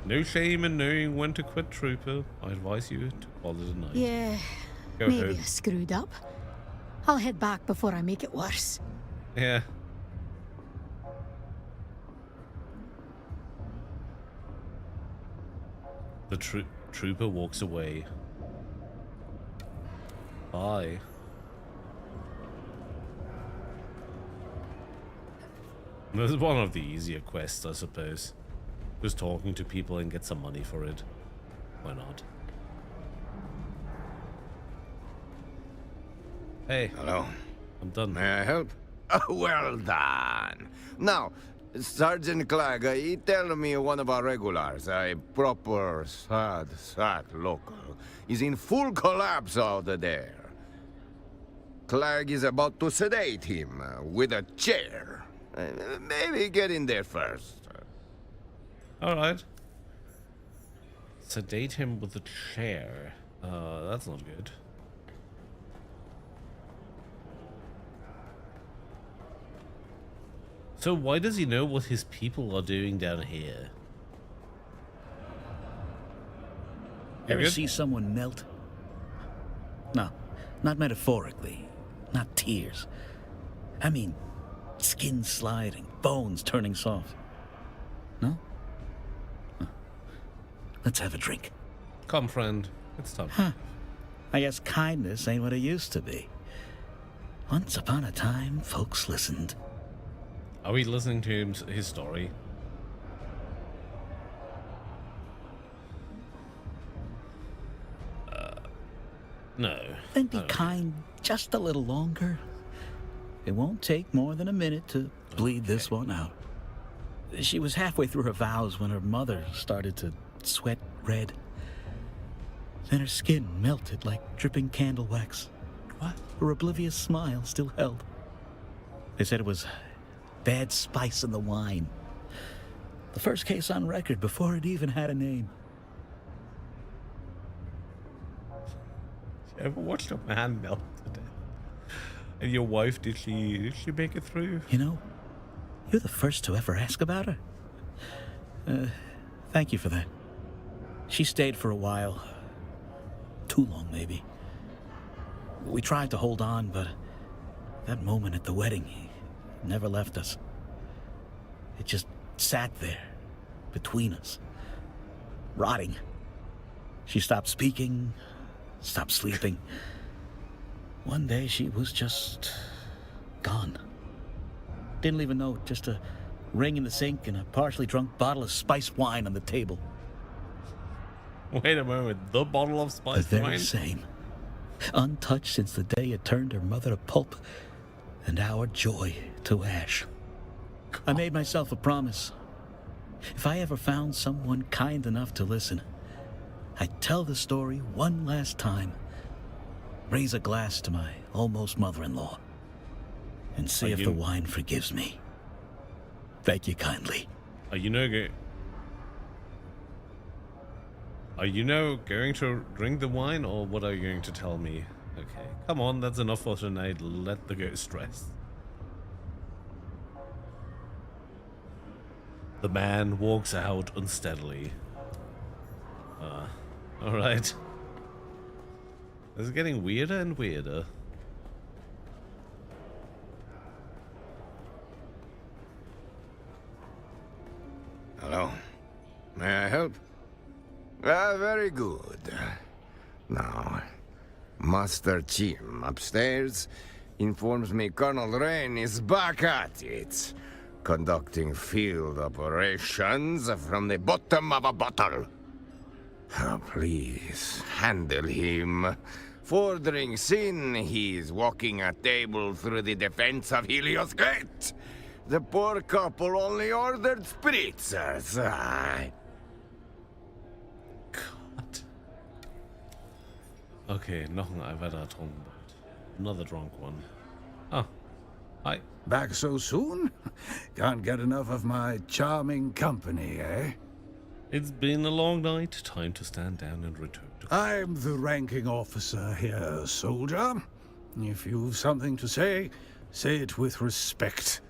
No shame in knowing when to quit, Trooper. I advise you to call it a night. Yeah, Go maybe home. I screwed up. I'll head back before I make it worse. Yeah. The trooper walks away. Bye. This is one of the easier quests, I suppose. Just talking to people and get some money for it. Why not? Hey. Hello. I'm done. May I help? Well done. Now, Sergeant Clegg, he tell me one of our regulars, a proper sad local, is in full collapse out there. Clegg is about to sedate him with a chair. Maybe get in there first. Alright. Sedate him with a chair. That's not good. So why does he know what his people are doing down here? Ever good? see someone melt? No, not metaphorically. Not tears. I mean, skin sliding, bones turning soft. No? Huh. Let's have a drink. Come, friend. It's time. Huh. I guess kindness ain't what it used to be. Once upon a time, folks listened. Are we listening to his story? No. Then be kind just a little longer. It won't take more than a minute to bleed this one out. She was halfway through her vows when her mother started to sweat red. Then her skin melted like dripping candle wax. What? Her oblivious smile still held. They said it was bad spice in the wine. The first case on record before it even had a name. You ever watched a man melt to death? And your wife, did she make it through? You know, you're the first to ever ask about her. Thank you for that. She stayed for a while. Too long, maybe. We tried to hold on, but that moment at the wedding never left us. It just sat there, between us, rotting. She stopped speaking, stopped sleeping. One day she was just gone. Didn't leave a note, just a ring in the sink and a partially drunk bottle of spiced wine on the table. Wait a moment, the bottle of The spiced very wine? same. Untouched since the day it turned her mother to pulp and our joy to ash. I made myself a promise. If I ever found someone kind enough to listen, I'd tell the story one last time, raise a glass to my almost mother-in-law, and see if the wine forgives me. Thank you kindly. Are you now going to drink the wine, or what are you going to tell me? Okay, come on, that's enough for tonight. Let the ghost rest. The man walks out unsteadily. Alright. This is getting weirder and weirder. Hello. May I help? Ah, very good. Now, Master Chim upstairs informs me Colonel Rain is back at it, conducting field operations from the bottom of a bottle. Oh, please, handle him. Fordering sin, he's walking a table through the defense of Helios Gate. The poor couple only ordered spritzers. God. Okay, noch ein weiterer Trunkenbold. Another drunk one. Oh, hi. Back so soon? Can't get enough of my charming company, eh? It's been a long night. Time to stand down and return to... I'm the ranking officer here, soldier. If you've something to say, say it with respect.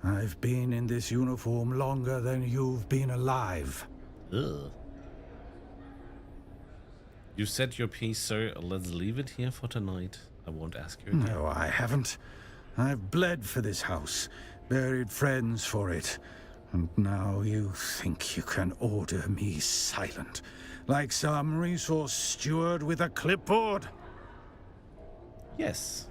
I've been in this uniform longer than you've been alive. Ugh. You said your piece, sir. Let's leave it here for tonight. I won't ask you again. No, I haven't. I've bled for this house, buried friends for it. And now you think you can order me silent, like some resource steward with a clipboard? Yes.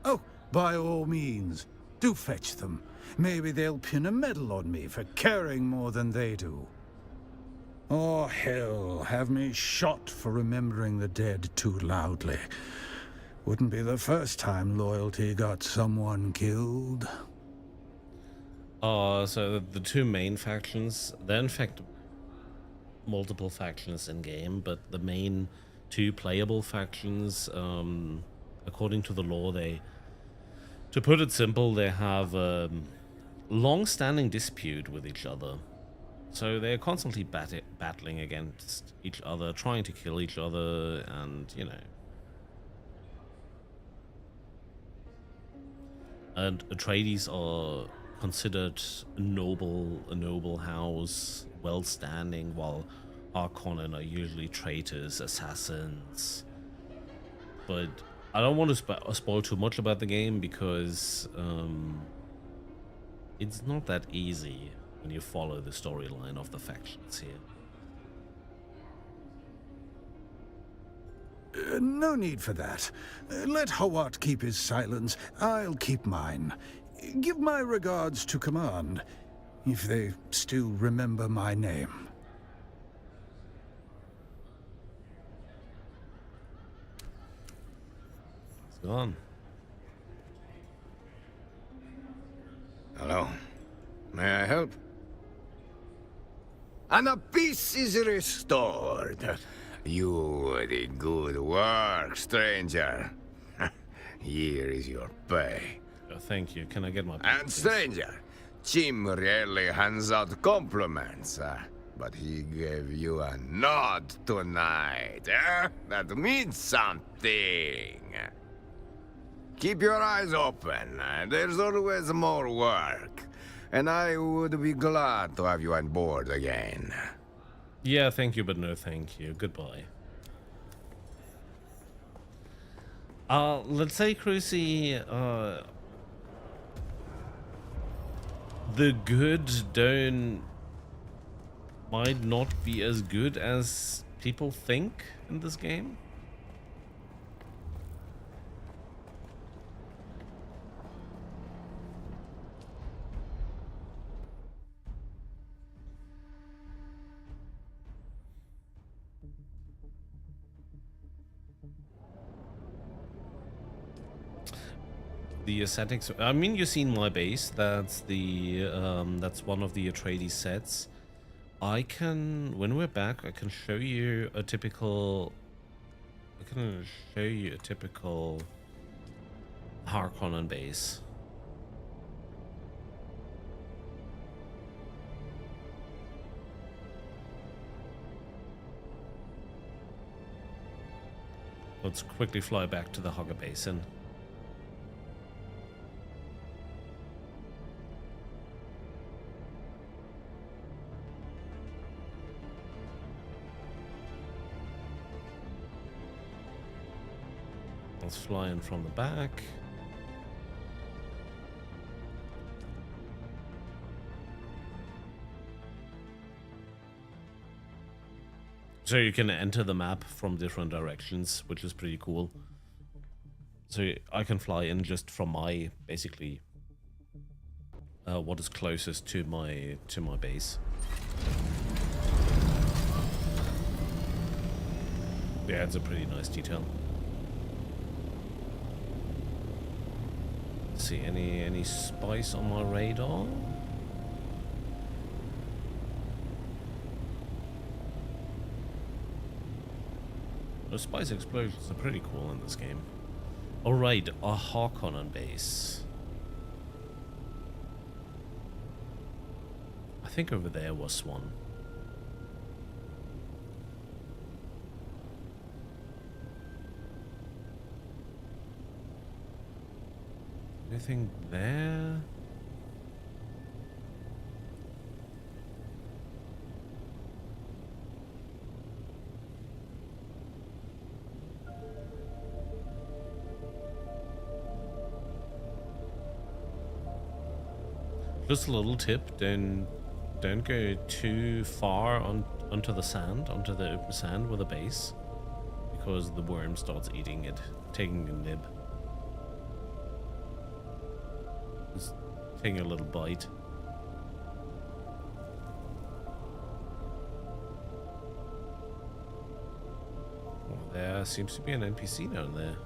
Oh, by all means, do fetch them. Maybe they'll pin a medal on me for caring more than they do. Or hell, have me shot for remembering the dead too loudly. Wouldn't be the first time loyalty got someone killed. So the two main factions, they're in fact multiple factions in game, but the main two playable factions, according to the lore, to put it simple, they have a long-standing dispute with each other. So they're constantly battling against each other, trying to kill each other, and, you know. And Atreides are considered a noble house, well-standing, while Harkonnen are usually traitors, assassins. But I don't want to spoil too much about the game, because it's not that easy when you follow the storyline of the factions here. No need for that. Let Hawat keep his silence. I'll keep mine. Give my regards to command, if they still remember my name. It's gone. Hello. May I help? And the peace is restored. You did good work, stranger. Here is your pay. Thank you. Can I get my... And stranger, Jim rarely hands out compliments, but he gave you a nod tonight. That means something. Keep your eyes open. There's always more work. And I would be glad to have you on board again. Yeah, thank you, but no thank you. Goodbye. Let's say, Crucy, the good might not be as good as people think in this game. The aesthetics, I mean, you've seen my base. That's the that's one of the Atreides sets. I can, when we're back, I can show you a typical Harkonnen base. Let's quickly fly back to the Hogger Basin. Let's fly in from the back. So you can enter the map from different directions, which is pretty cool. So I can fly in just from my, basically, what is closest to my base. Yeah, it's a pretty nice detail. Let's see, any spice on my radar? The spice explosions are pretty cool in this game. Alright, a Harkonnen base. think over there was one. Anything there? Just a little tip, don't go too far onto the sand, onto the open sand with a base, because the worm starts eating it, taking a nib. Just taking a little bite. Oh, there seems to be an NPC down there.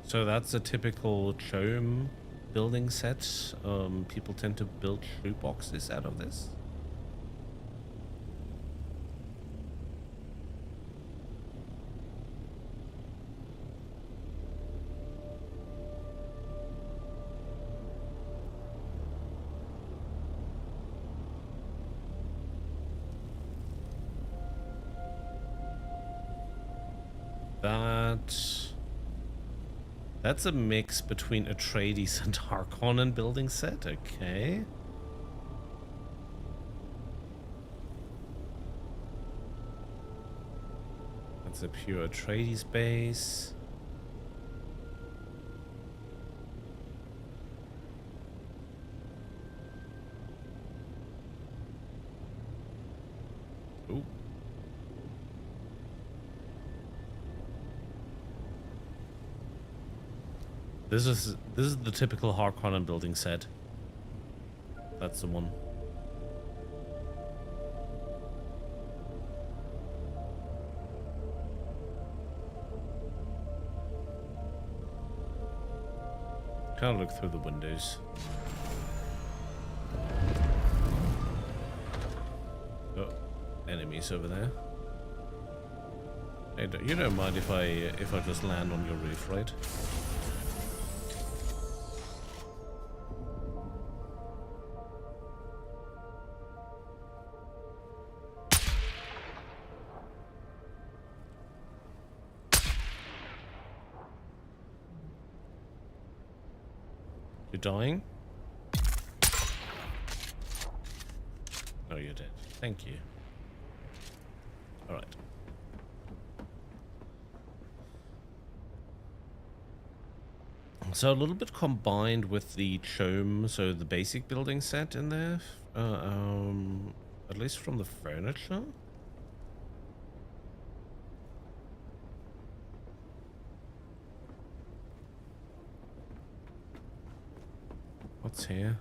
So that's a typical Chome building set. People tend to build shoe boxes out of this. That's a mix between Atreides and Harkonnen building set, okay. That's a pure Atreides base. Ooh. This is the typical Harkonnen building set. That's the one. Kind of look through the windows. Oh, enemies over there. Hey, you don't mind if I just land on your roof, right? You're dying? Oh, you're dead. Thank you. All right. So a little bit combined with the Chome, so the basic building set in there, at least from the furniture. What's here?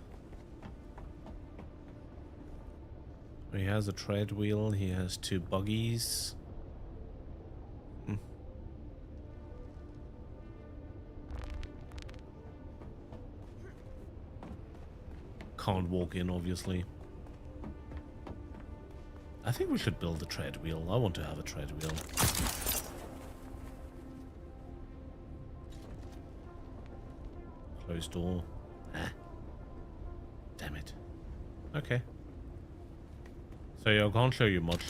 He has a tread wheel, he has 2 buggies. Can't walk in, obviously. I think we should build a tread wheel. I want to have a tread wheel. Closed door. Ah. Damn it. Okay. So yeah, I can't show you much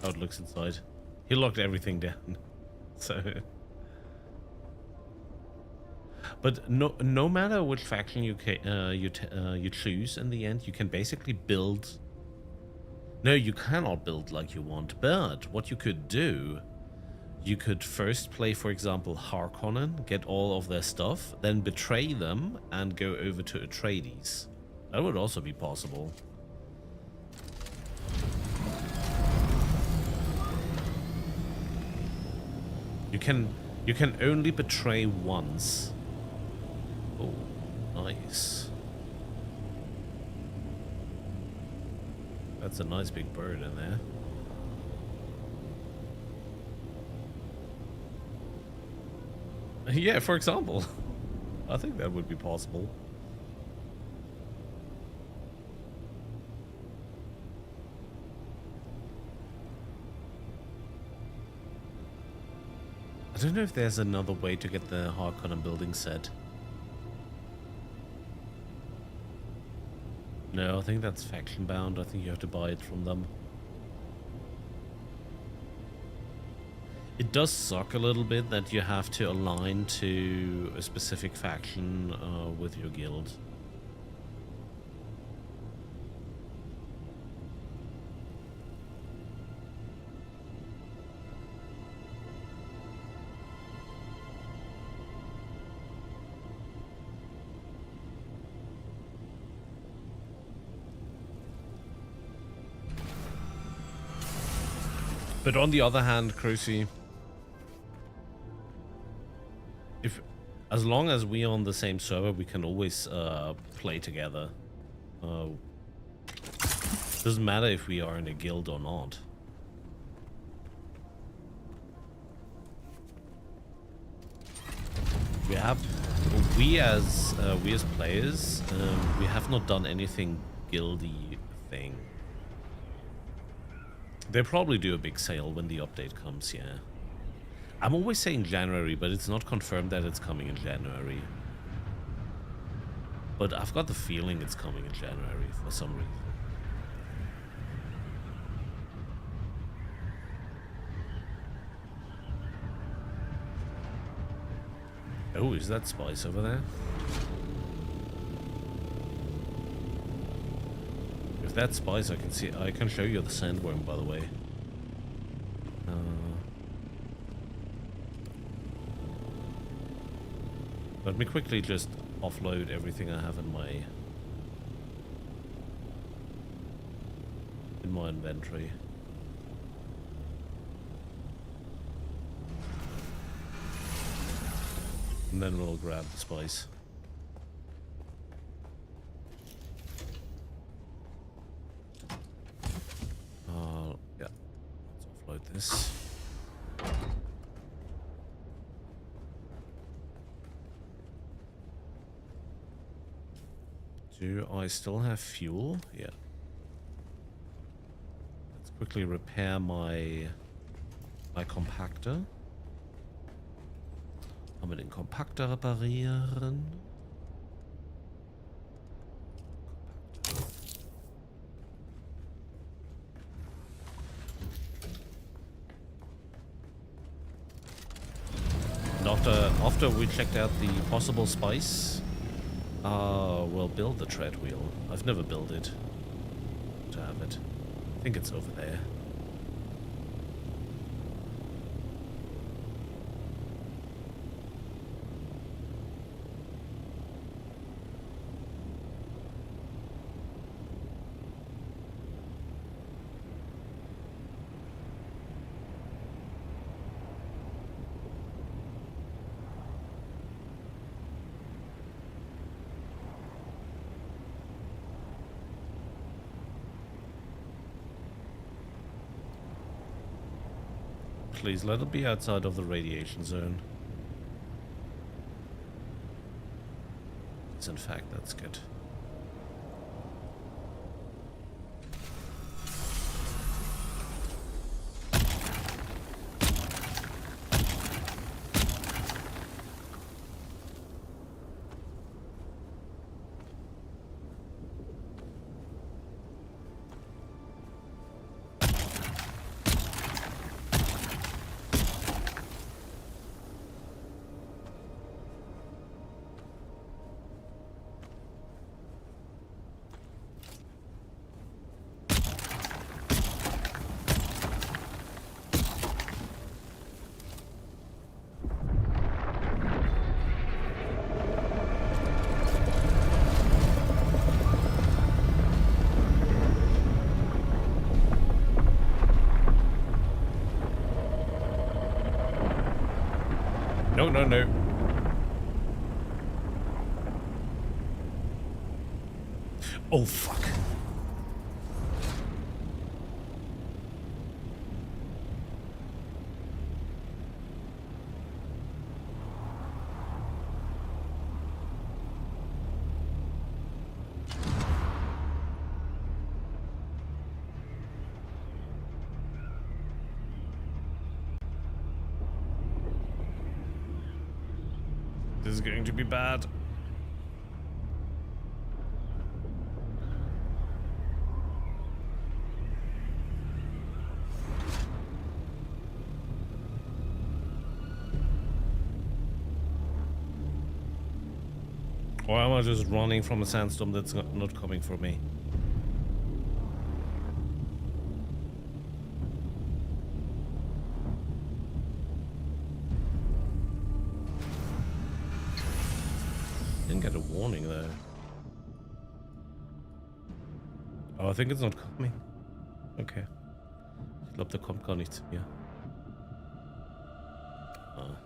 how it looks inside. He locked everything down. So... But no matter which faction you choose in the end, you can basically build... No, you cannot build like you want, but what you could do, you could first play, for example, Harkonnen, get all of their stuff, then betray them and go over to Atreides. That would also be possible. You can only betray once. Oh, nice. That's a nice big bird in there. Yeah, for example. I think that would be possible. don't know if there's another way to get the Harkonnen building set. No, I think that's faction bound. I think you have to buy it from them. It does suck a little bit that you have to align to a specific faction with your guild. But on the other hand, Crucy, as long as we are on the same server, we can always play together. Doesn't matter if we are in a guild or not. We as players, we have not done anything guildy thing. They'll probably do a big sale when the update comes, yeah. I'm always saying January, but it's not confirmed that it's coming in January. But I've got the feeling it's coming in January for some reason. Oh, is that spice over there? If that's spice, I can show you the sandworm, by the way. Let me quickly just offload everything I have in my inventory. And then we'll grab the spice. Yeah, let's offload this. Do I still have fuel? Yeah. Let's quickly repair my compactor. Kann man den Compactor reparieren? And after we checked out the possible spice, we'll build the tread wheel. I've never built it. To have it. I think it's over there. Please let it be outside of the radiation zone. Yes, in fact, that's good. No, no, no. Oh, fuck. This is going to be bad. Or am I just running from a sandstorm that's not coming for me? Didn't get a warning though. Oh, I think it's not coming. Okay. Ich glaube, da kommt gar nichts mehr. Ah.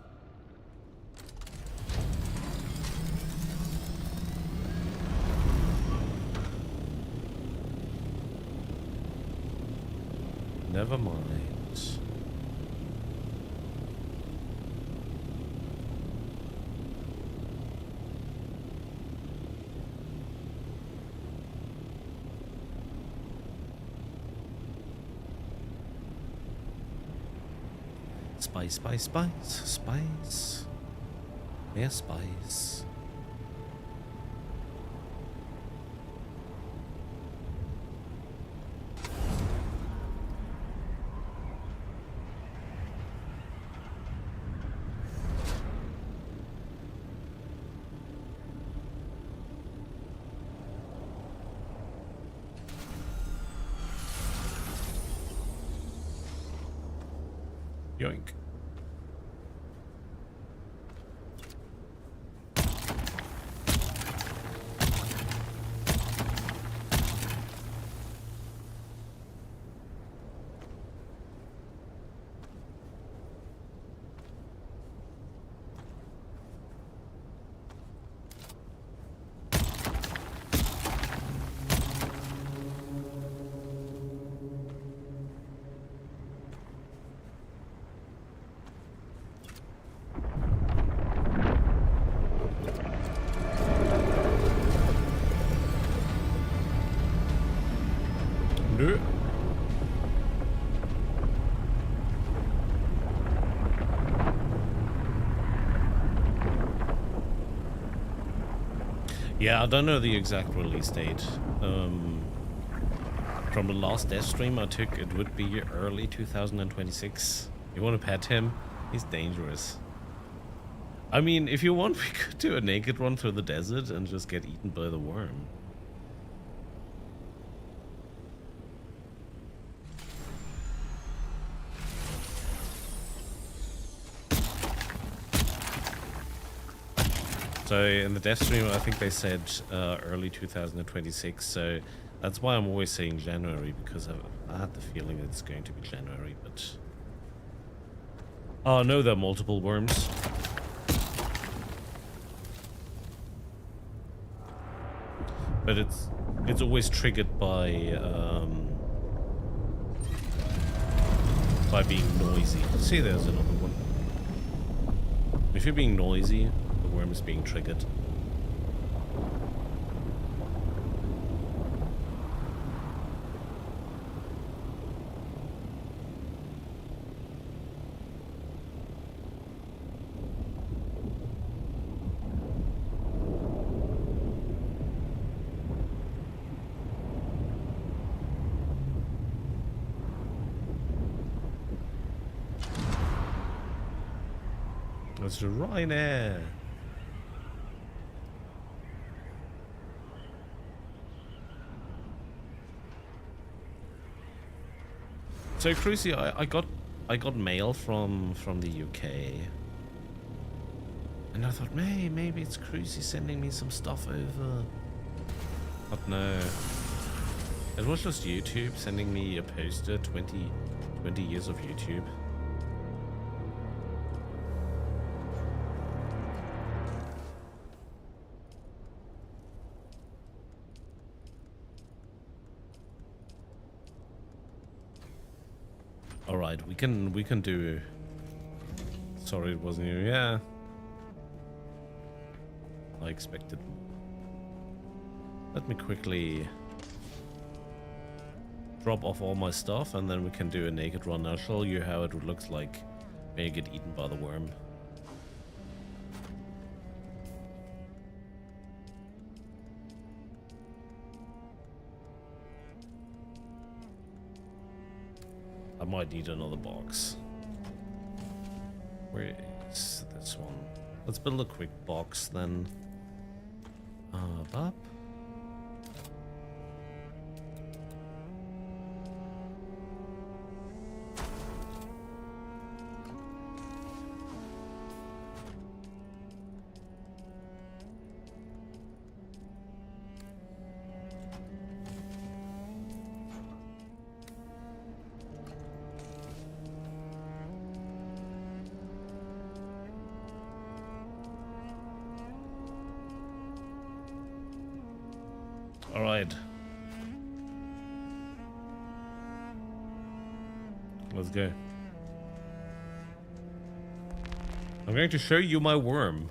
Never mind. Spice, spice, spice, spice. Mehr Spice. Yoink. Nö. Yeah, I don't know the exact release date. From the last death stream I took, it would be early 2026. You want to pet him? He's dangerous. I mean, if you want, we could do a naked run through the desert and just get eaten by the worm. So in the death stream, I think they said early 2026. So that's why I'm always saying January, because I had the feeling it's going to be January. But oh no, there are multiple worms. But it's always triggered by being noisy. See, there's another one. If you're being noisy, the worm is being triggered. That's right there. So Cruzy, I got mail from the UK, and I thought, maybe it's Cruzy sending me some stuff over. But no, it was just YouTube sending me a poster. 20 years of YouTube. All right, we can do. Sorry, it wasn't you. Yeah, I expected. Let me quickly drop off all my stuff, and then we can do a naked run. I'll show you how it looks like when you get eaten by the worm. might need another box. Where is this one? Let's build a quick box then. Up. All right. Let's go. I'm going to show you my worm.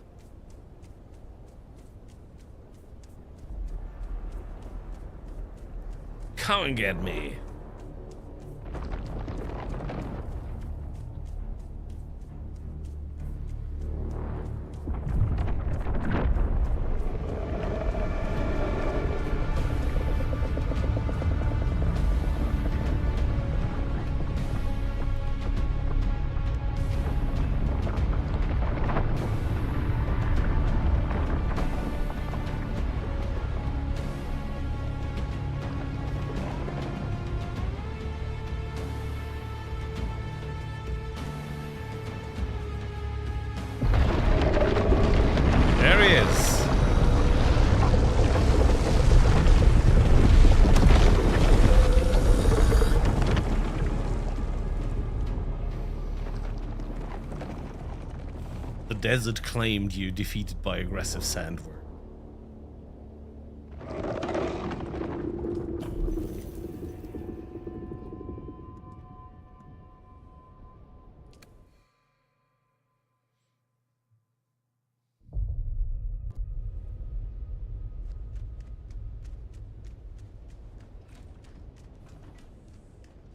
Come and get me. There he is. The desert claimed you, defeated by aggressive sandworm.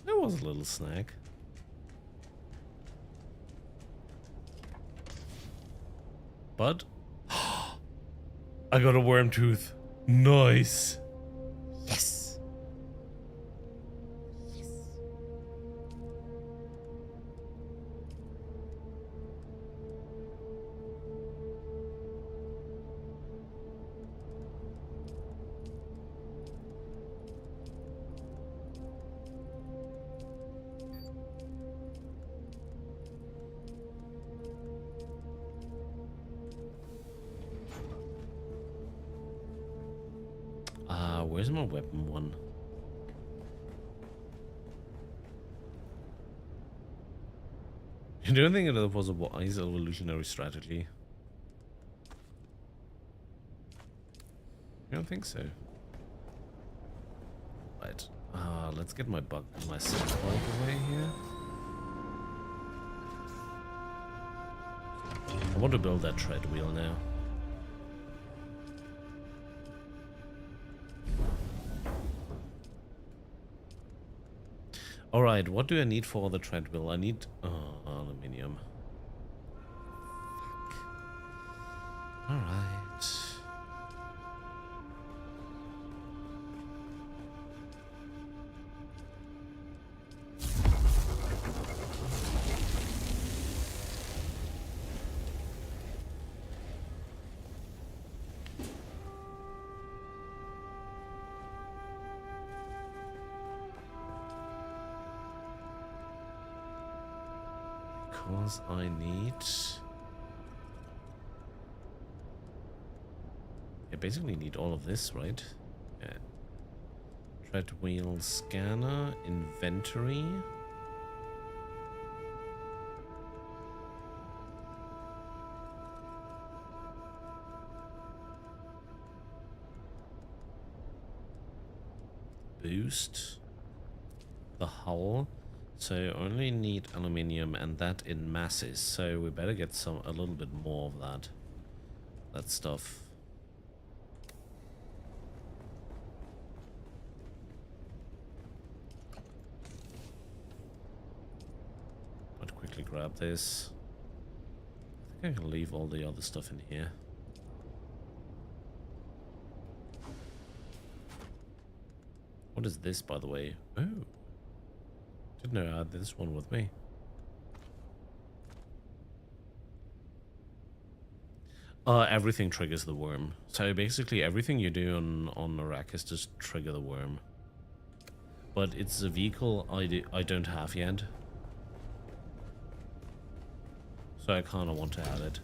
That was a little snack. But I got a worm tooth. Nice. Yes. Yes. Where's my weapon one? You don't think it was a wise evolutionary strategy? I don't think so. Right. Let's get my sand bike away here. I want to build that tread wheel now. Alright, what do I need for the treadmill? I need aluminium. Alright. Because I need... I basically need all of this, right? Yeah. Tread wheel scanner, inventory. Boost. The hull. So only need aluminium, and that in masses. So we better get a little bit more of that stuff. I'd quickly grab this. I think I can leave all the other stuff in here. What is this, by the way? Oh. Didn't know I had this one with me. Everything triggers the worm. So basically everything you do on Arrakis just trigger the worm. But it's a vehicle I don't have yet. So I kind of want to add it.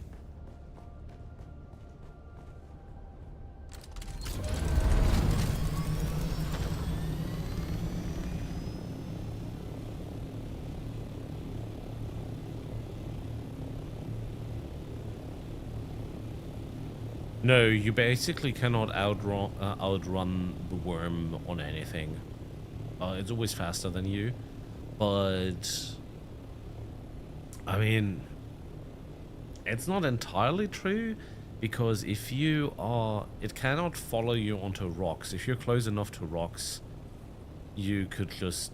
No, you basically cannot outrun the worm on anything. It's always faster than you, but I mean, it's not entirely true, because if you are, it cannot follow you onto rocks. If you're close enough to rocks, you could just,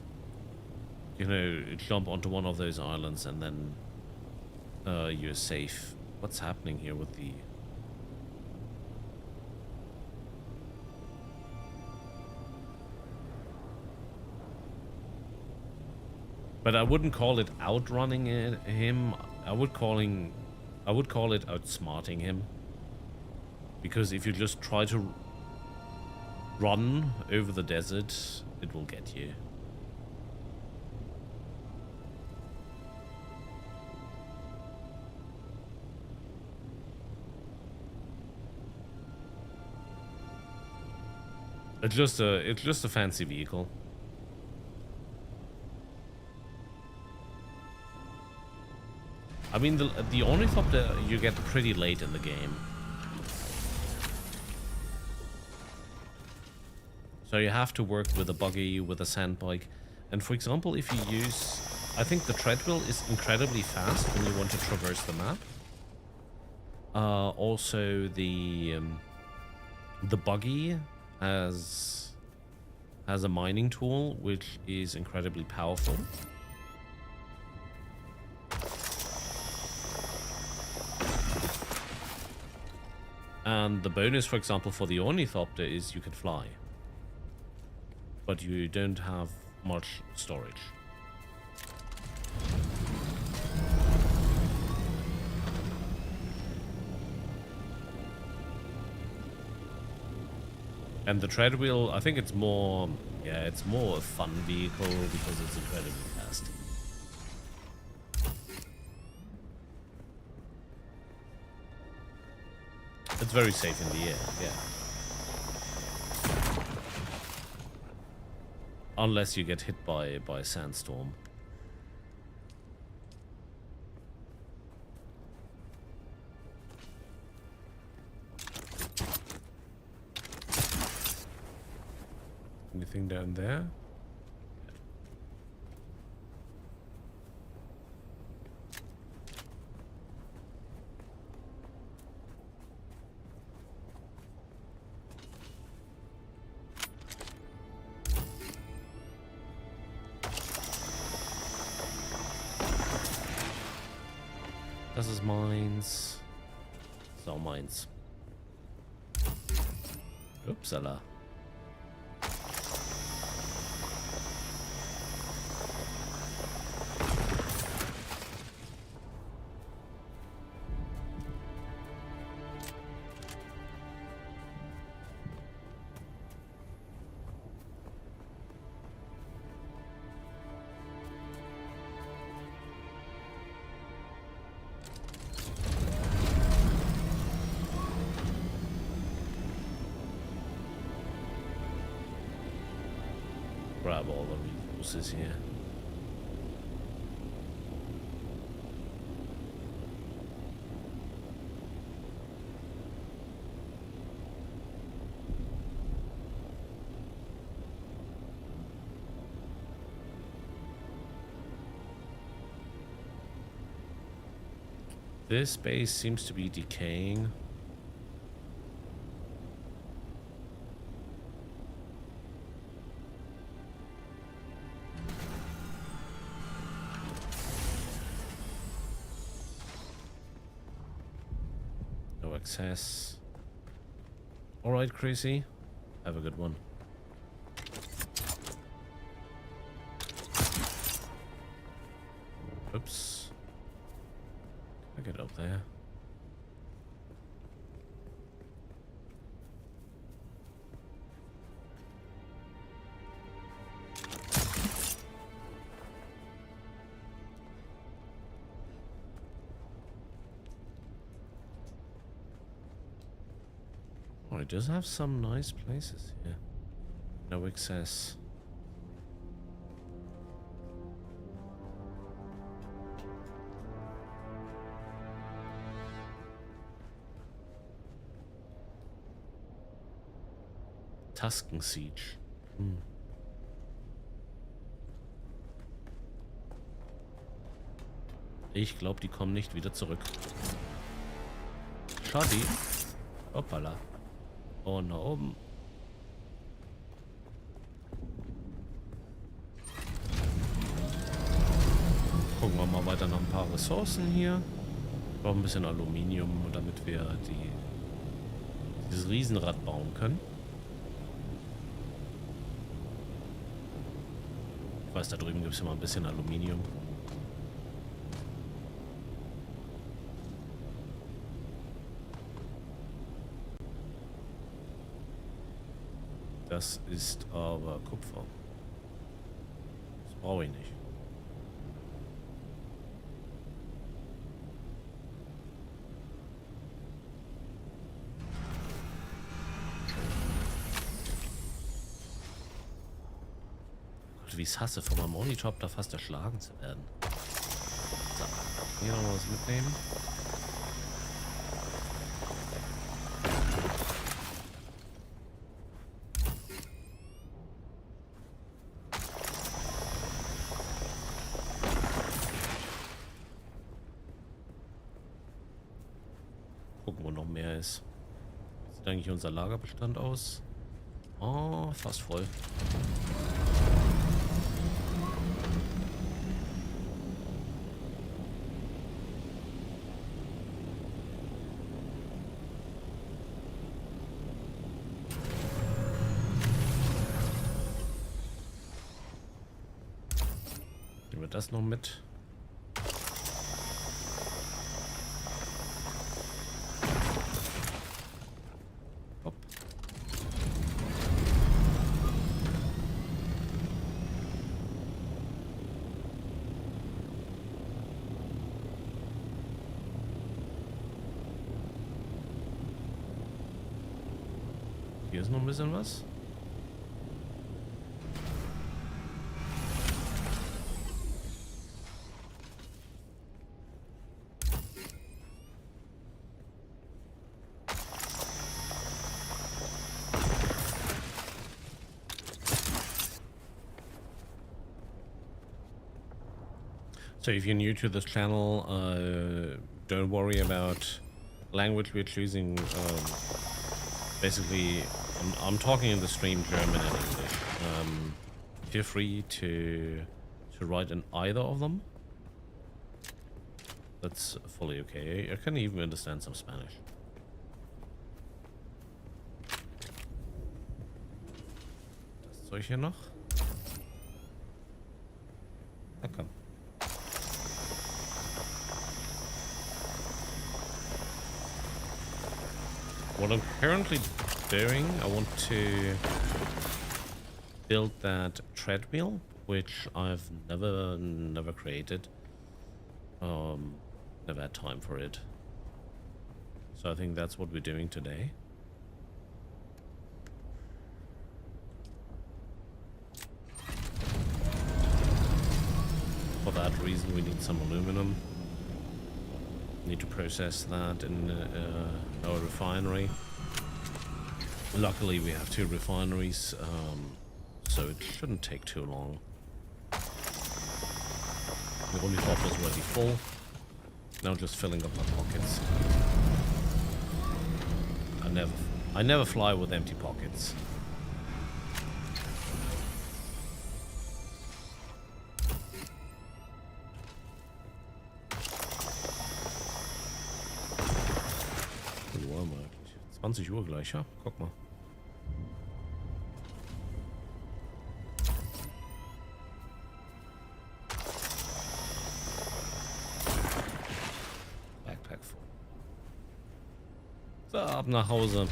you know, jump onto one of those islands and then you're safe. What's happening here with the... But I wouldn't call it outrunning him. I would call it outsmarting him. Because if you just try to run over the desert, it will get you. It's just a fancy vehicle. I mean, the ornithopter you get pretty late in the game. So you have to work with a buggy, with a sand bike. And for example, if you use... I think the treadmill is incredibly fast when you want to traverse the map. Also, the buggy has a mining tool, which is incredibly powerful. And the bonus, for example, for the ornithopter is you can fly. But you don't have much storage. And the treadwheel, I think it's more, yeah, it's more a fun vehicle because it's incredibly fast. It's very safe in the air, yeah. Unless you get hit by a sandstorm. Anything down there? Das ist meins. Das ist auch meins. Upsala. Grab all the resources here. This base seems to be decaying. Access. All right, Crazy. Have a good one. Oh, it does have some nice places here. No excess. Tusken Siege. Hm. Ich glaube, die kommen nicht wieder zurück. Schade. Hoppala. Und nach oben. Gucken wir mal weiter nach ein paar Ressourcen hier. Brauchen ein bisschen Aluminium, damit wir dieses Riesenrad bauen können. Ich weiß, da drüben gibt es immer ein bisschen Aluminium. Das ist aber Kupfer. Das brauche ich nicht. Gott, wie ich es hasse, von meinem Monitor da fast erschlagen zu werden. So, hier noch was mitnehmen. Gucken, wo noch mehr ist. Wie sieht eigentlich unser Lagerbestand aus? Oh, fast voll. Nehmen wir das noch mit. Hier ist noch ein bisschen was. So if you're new to this channel, don't worry about language we're choosing. Basically, I'm talking in the stream German and English. Feel free to write in either of them. That's fully okay. I can even understand some Spanish. Das Zeug hier noch. Na komm. What I'm currently doing, I want to build that treadmill, which I've never created. Never had time for it. So I think that's what we're doing today. For that reason, we need some aluminum. Need to process that in our refinery. Luckily we have 2 refineries, so it shouldn't take too long. The only top is already full. Now just filling up my pockets. I never fly with empty pockets. Wo waren wir eigentlich? 20 Uhr gleich, ja? Guck mal. Backpack voll. So, ab nach Hause.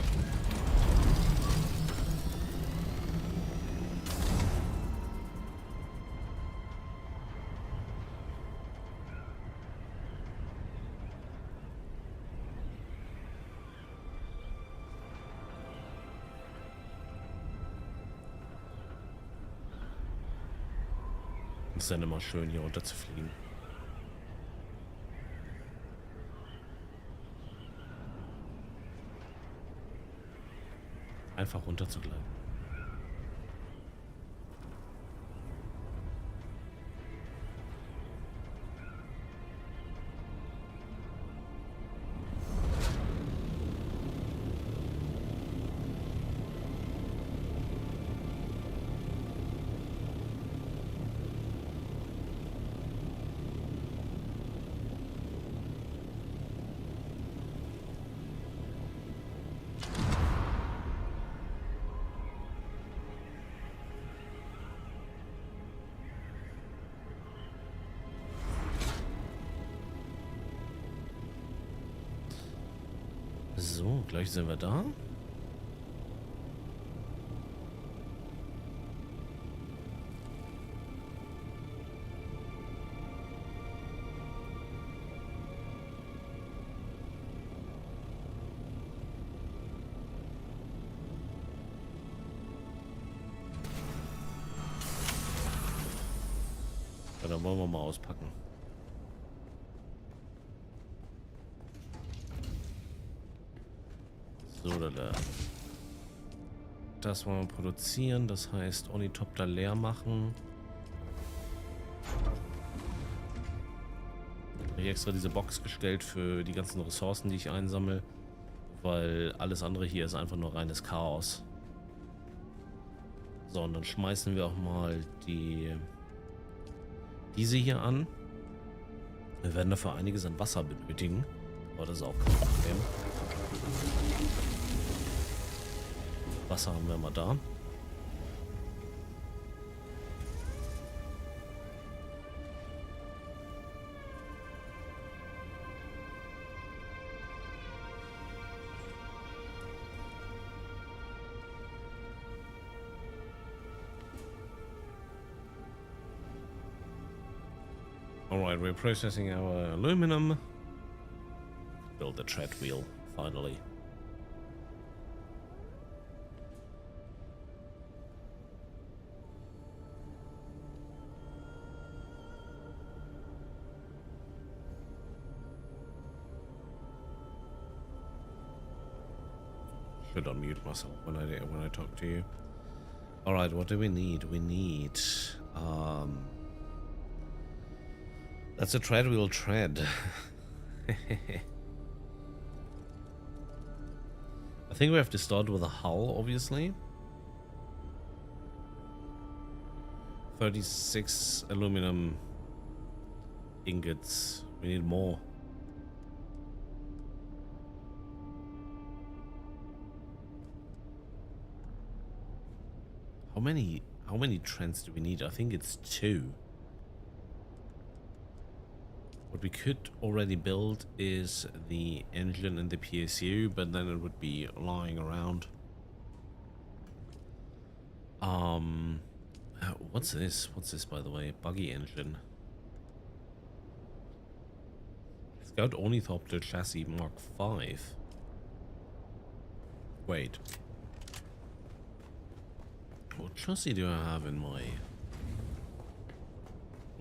Ist dann immer schön, hier runter zu fliegen. Einfach runter zu gleiten. So, gleich sind wir da. Ja, dann wollen wir mal auspacken. So, da. Das wollen wir produzieren, das heißt Ornithopter leer machen. Ich habe extra diese Box gestellt für die ganzen Ressourcen, die ich einsammle, weil alles andere hier ist einfach nur reines Chaos. So, und dann schmeißen wir auch mal diese hier an. Wir werden dafür einiges an Wasser benötigen, aber das ist auch kein Problem. Wasser haben wir mal da. Alright, we're processing our aluminum. Build the tread wheel, finally. Should unmute myself when I talk to you. All right, what do we need? We need that's a tread wheel tread. I think we have to start with a hull, obviously. 36 aluminum ingots. We need more. How many treads do we need? I think it's 2. What we could already build is the engine and the PSU, but then it would be lying around. What's this? What's this, by the way? Buggy engine. Scout Ornithopter chassis Mark 5. Wait. What chassis do I have in my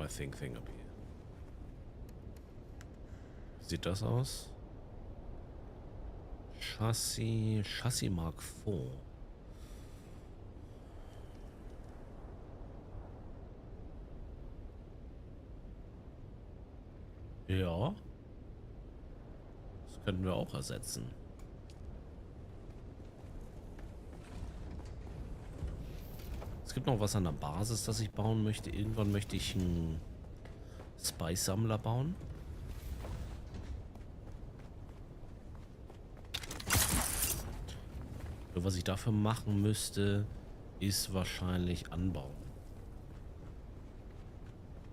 thing up here? Sieht das aus? Chassis Mark 4. Ja. Das könnten wir auch ersetzen. Es gibt noch was an der Basis, das ich bauen möchte. Irgendwann möchte ich einen Spice-Sammler bauen. So, was ich dafür machen müsste, ist wahrscheinlich anbauen.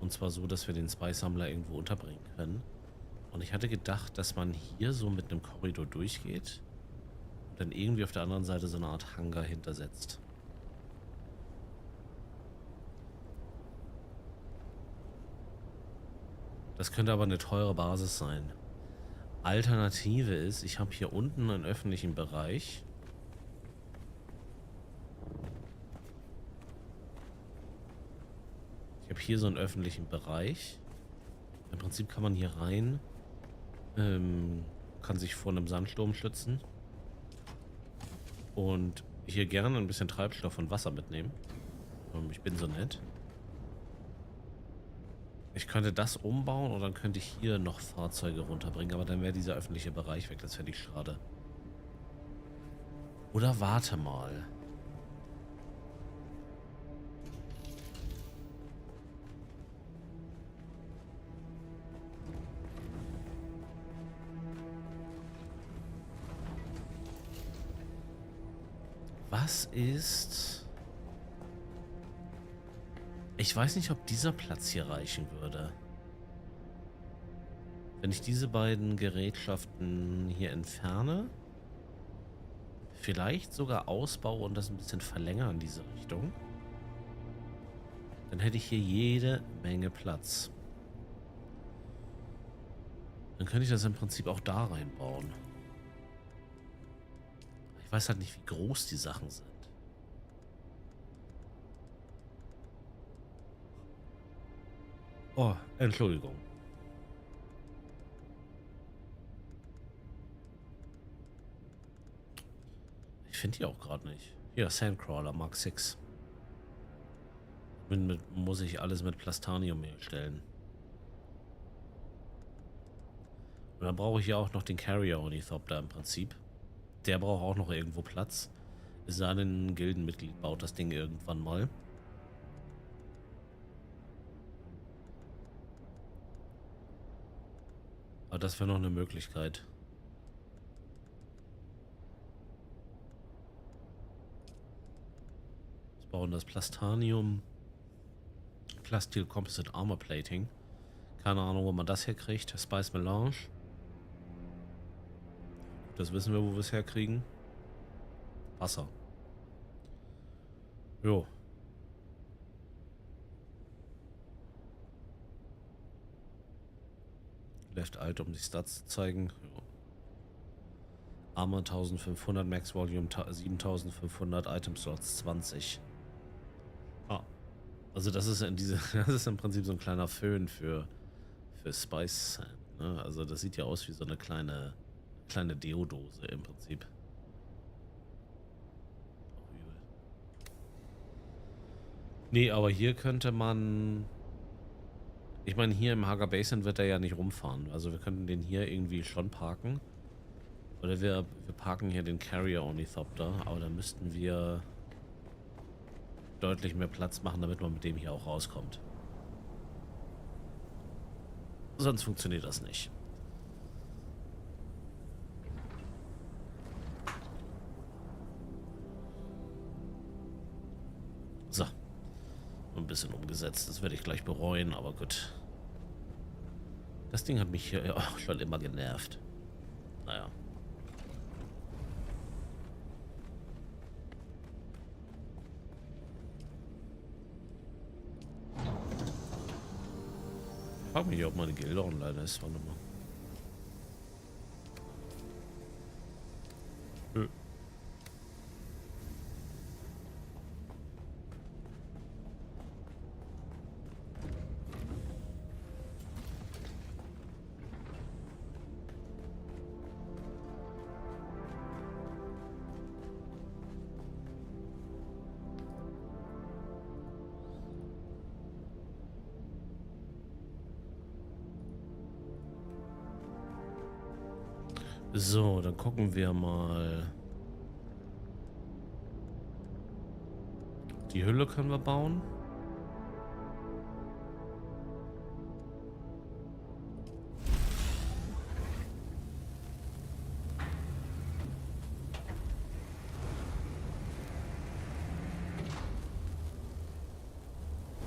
Und zwar so, dass wir den Spice-Sammler irgendwo unterbringen können. Und ich hatte gedacht, dass man hier so mit einem Korridor durchgeht und dann irgendwie auf der anderen Seite so eine Art Hangar hintersetzt. Das könnte aber eine teure Basis sein. Alternative ist, ich habe hier unten einen öffentlichen Bereich. Ich habe habe hier so einen öffentlichen Bereich. Im Prinzip kann man hier rein, kann sich vor einem Sandsturm schützen und hier gerne ein bisschen Treibstoff und Wasser mitnehmen. Ich bin so nett. Ich könnte das umbauen und dann könnte ich hier noch Fahrzeuge runterbringen, aber dann wäre dieser öffentliche Bereich weg. Das fände ich schade. Oder warte mal. Was ist... Ich weiß nicht, ob dieser Platz hier reichen würde. Wenn ich diese beiden Gerätschaften hier entferne, vielleicht sogar ausbaue und das ein bisschen verlängere in diese Richtung, dann hätte ich hier jede Menge Platz. Dann könnte ich das im Prinzip auch da reinbauen. Ich weiß halt nicht, wie groß die Sachen sind. Oh, Entschuldigung. Ich finde die auch gerade nicht. Hier, Sandcrawler Mark 6. Muss ich alles mit Plastaniummehl stellen. Und dann brauche ich ja auch noch den Carrier Ornithopter im Prinzip. Der braucht auch noch irgendwo Platz. Es sei denn, ein Gildenmitglied baut das Ding irgendwann mal. Aber das wäre noch eine Möglichkeit. Wir bauen das Plastanium. Plastil Composite Armor Plating. Keine Ahnung, wo man das herkriegt. Spice Melange. Das wissen wir, wo wir es herkriegen. Wasser. Jo. Left Alt, um die Stats zu zeigen. Jo. Armor 1500, Max Volume 7500, Item Slots 20. Ah. Also das ist das ist im Prinzip so ein kleiner Föhn für Spice Sand, ne? Also das sieht ja aus wie so eine kleine Deodose im Prinzip. Auch übel. Nee, aber hier könnte man... Ich meine, hier im Hager Basin wird er ja nicht rumfahren. Also wir könnten den hier irgendwie schon parken. Oder wir parken hier den Carrier Ornithopter. Aber dann müssten wir deutlich mehr Platz machen, damit man mit dem hier auch rauskommt. Sonst funktioniert das nicht. So. Ein bisschen umgesetzt. Das werde ich gleich bereuen, aber gut. Das Ding hat mich hier auch schon immer genervt. Naja. Ich frage mich, ob meine Gilde online ist. Warte mal. Nö. So, dann gucken wir mal. Die Hülle können wir bauen.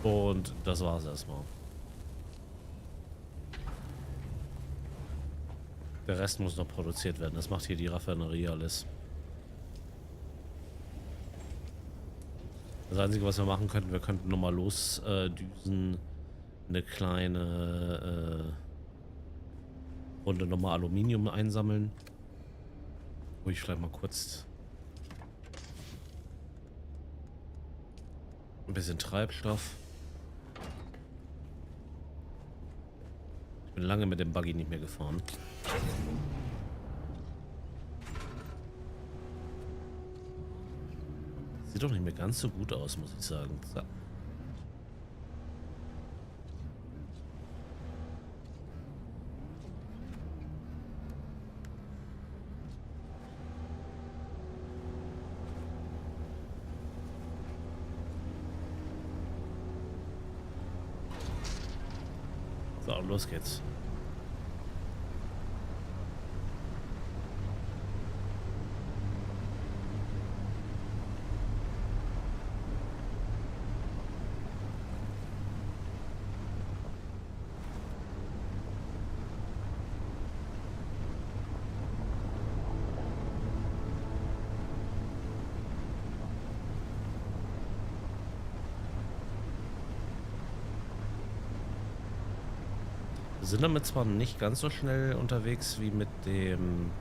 Und das war's erstmal. Der Rest muss noch produziert werden. Das macht hier die Raffinerie alles. Das Einzige, was wir machen könnten, wir könnten nochmal losdüsen, eine kleine Runde nochmal Aluminium einsammeln. Wo ich vielleicht mal kurz ein bisschen Treibstoff. Bin lange mit dem Buggy nicht mehr gefahren. Sieht doch nicht mehr ganz so gut aus, muss ich sagen. So. So, los geht's. Wir sind damit zwar nicht ganz so schnell unterwegs wie mit dem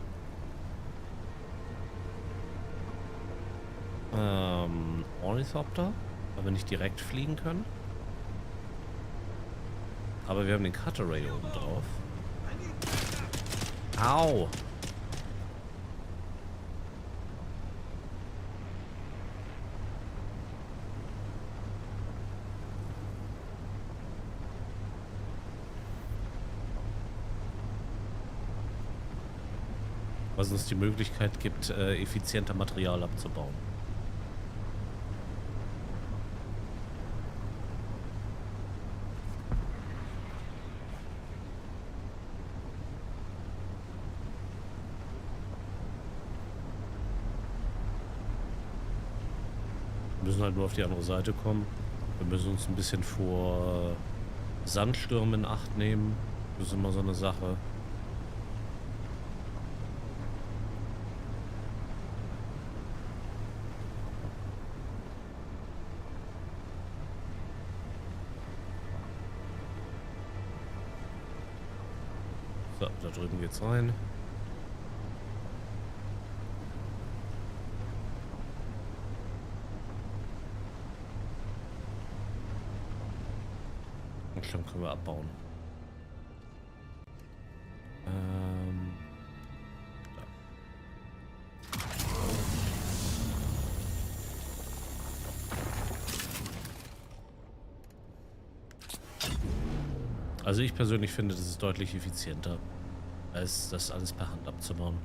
Ornithopter, weil wir nicht direkt fliegen können. Aber wir haben den Cutaway oben drauf. Au! Was uns die Möglichkeit gibt, effizienter Material abzubauen. Wir müssen halt nur auf die andere Seite kommen. Wir müssen uns ein bisschen vor Sandstürmen in Acht nehmen. Das ist immer so eine Sache. So, da drüben geht's rein. Und schon können wir abbauen. Da. Also ich persönlich finde, das ist deutlich effizienter, als das alles per Hand abzubauen.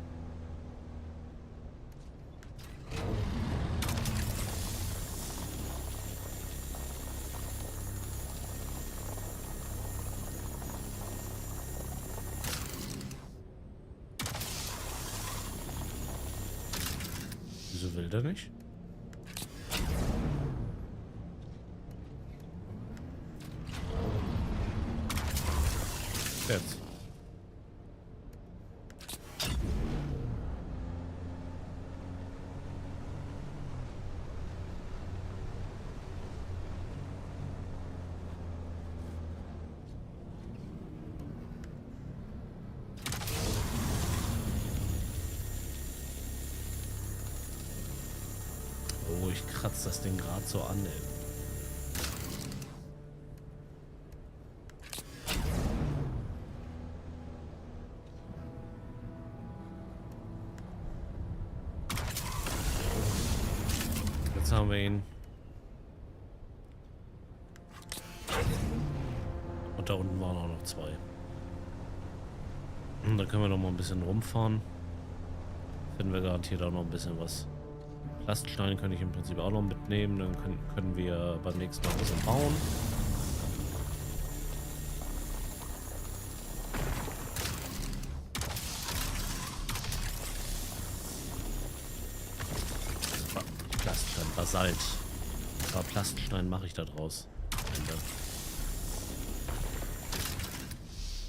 Wieso will der nicht? Jetzt. Oh, ich kratze das Ding gerade so an, ey. Jetzt haben wir ihn. Und da unten waren auch noch zwei. Und da können wir noch mal ein bisschen rumfahren. Finden wir garantiert auch noch ein bisschen was. Laststeine kann ich im Prinzip auch noch mitnehmen. Dann können wir beim nächsten Mal ein bisschen bauen. Plaststein, Basalt. Aber Plaststein mache ich da draus.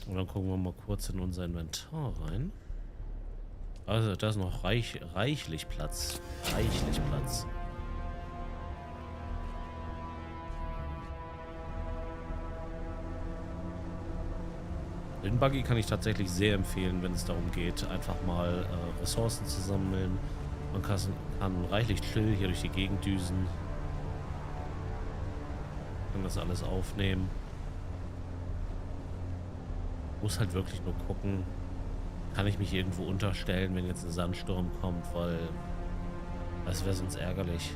Und dann gucken wir mal kurz in unser Inventar rein. Also da ist noch reichlich Platz. Reichlich Platz. Den Buggy kann ich tatsächlich sehr empfehlen, wenn es darum geht, einfach mal Ressourcen zu sammeln. Man kann reichlich chill hier durch die Gegend düsen. Kann das alles aufnehmen. muss halt wirklich nur gucken, kann ich mich irgendwo unterstellen, wenn jetzt ein Sandsturm kommt, weil das wäre sonst ärgerlich.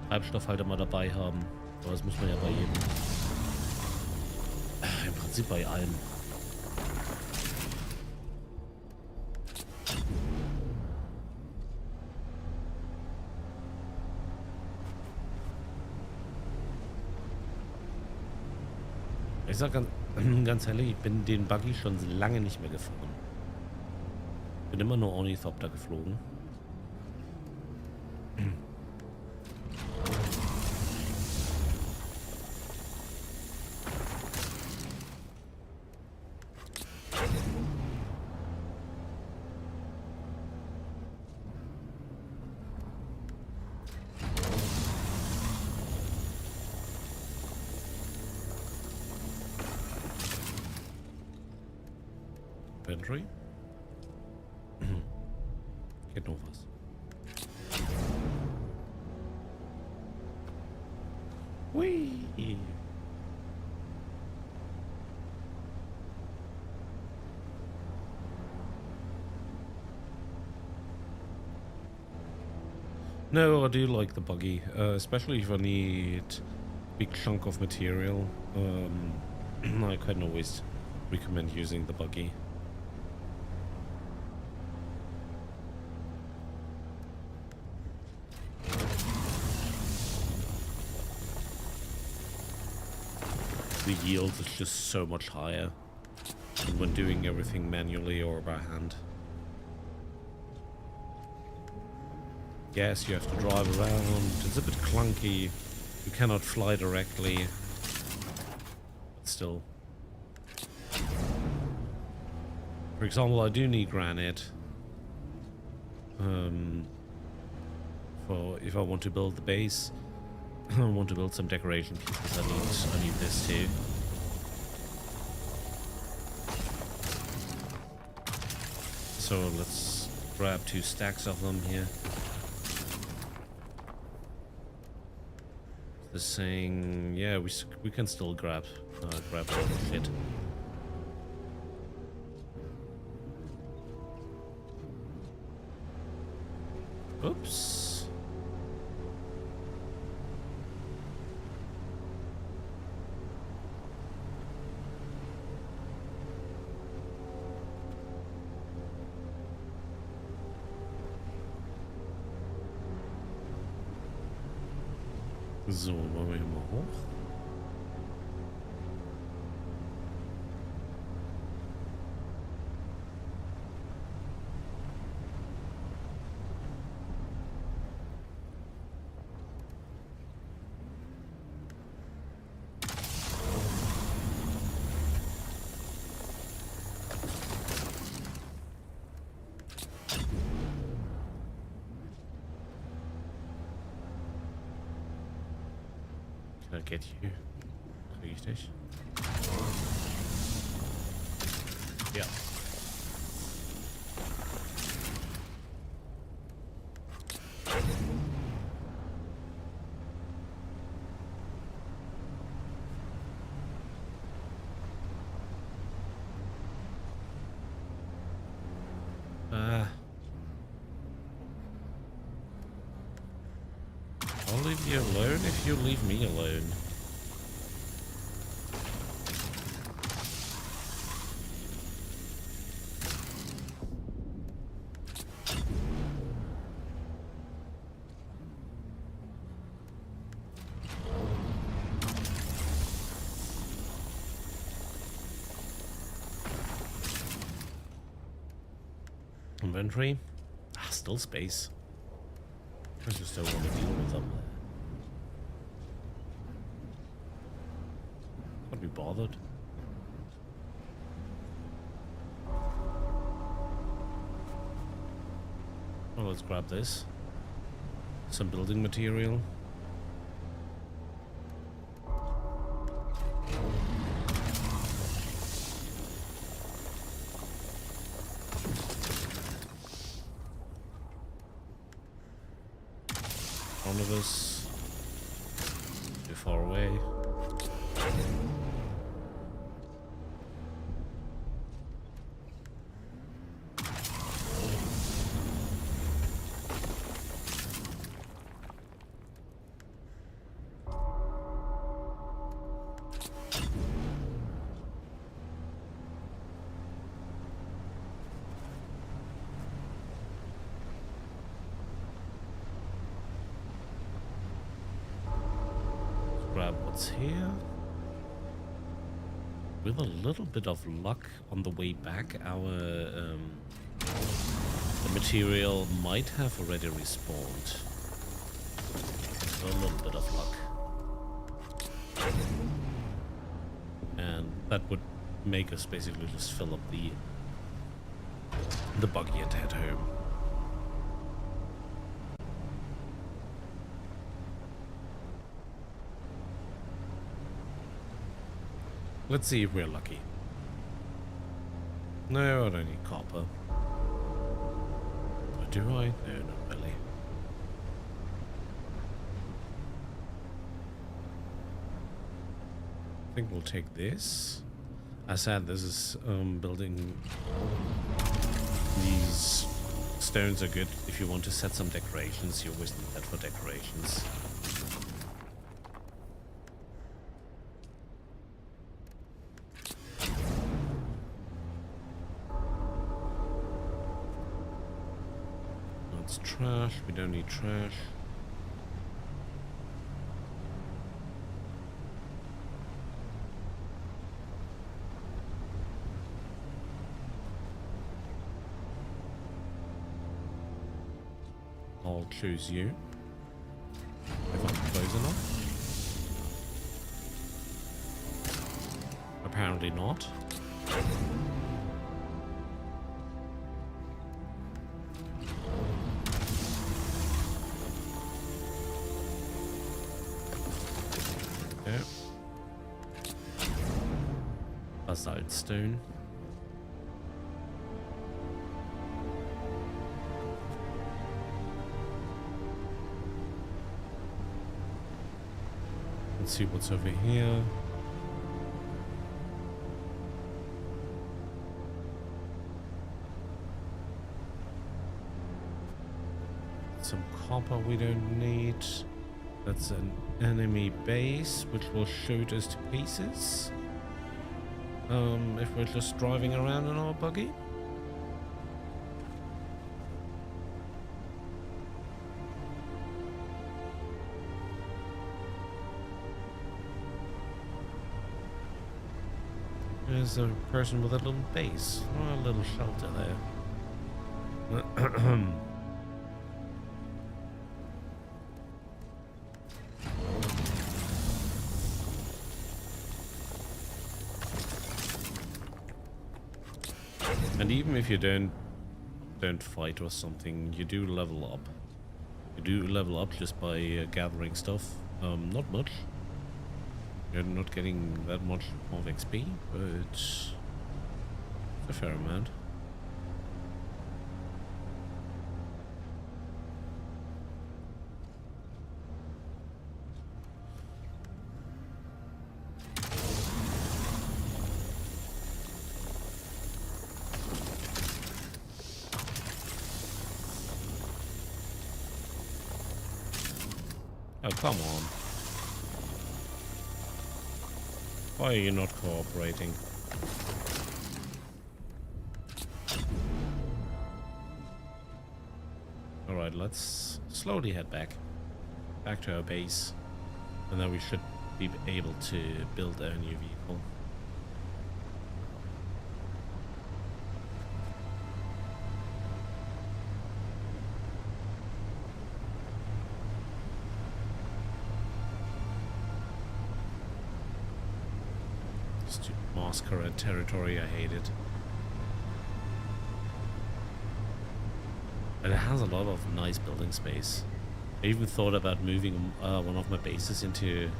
Treibstoff halt immer dabei haben, aber das muss man ja bei jedem. Im Prinzip bei allem. Ich sag ganz ehrlich, ich bin den Buggy schon lange nicht mehr gefahren. Bin immer nur Ornithopter geflogen. Inventory. Geht noch was. Hui. No, I do like the buggy, especially if I need a big chunk of material. I can always recommend using the buggy. The yield is just so much higher than when doing everything manually or by hand. Yes, you have to drive around. It's a bit clunky. You cannot fly directly. But still. For example, I do need granite. For if I want to build the base. I want to build some decoration pieces. I need this too. So let's grab 2 stacks of them here. The saying, yeah, we can still grab all the shit. Oops. So, wollen wir hier mal hoch? Can I get you? Krieg ich dich? Ja. I'll leave you alone if you leave me alone. Inventory. Ah, still space. I just don't want to deal with them. Can't be bothered. Well, let's grab this. Some building material. One of us too far away. what's here? With a little bit of luck on the way back, the material might have already respawned. So a little bit of luck. And that would make us basically just fill up the buggy and head home. Let's see if we're lucky. No, I don't need copper. Or do I? No, not really. I think we'll take this. I said this is building. These stones are good if you want to set some decorations. You always need that for decorations. That's trash. We don't need trash. I'll choose you if I'm close enough. Apparently not. Okay. Basalt stone. Let's see what's over here. Some copper we don't need. That's an enemy base, which will shoot us to pieces. If we're just driving around in our buggy. There's a person with a little base, or a little shelter there. And even if you don't fight or something, you do level up. You do level up just by gathering stuff. Not much. You're not getting that much of XP, but it's a fair amount. Oh, come on. Why are you not cooperating? Alright, let's slowly head back to our base, and then we should be able to build our new vehicle. Masquerade territory, I hate it. But it has a lot of nice building space. I even thought about moving one of my bases into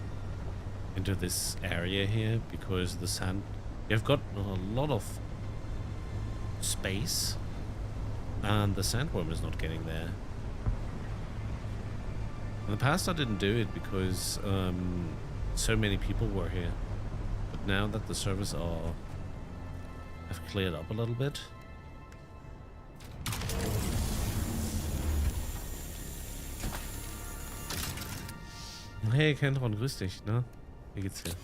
this area here, because the sand, you've got a lot of space and the sandworm is not getting there. In the past I didn't do it because so many people were here. Now that the servers have cleared up a little bit. Hey Kentron, grüß dich, ne? Wie geht's dir?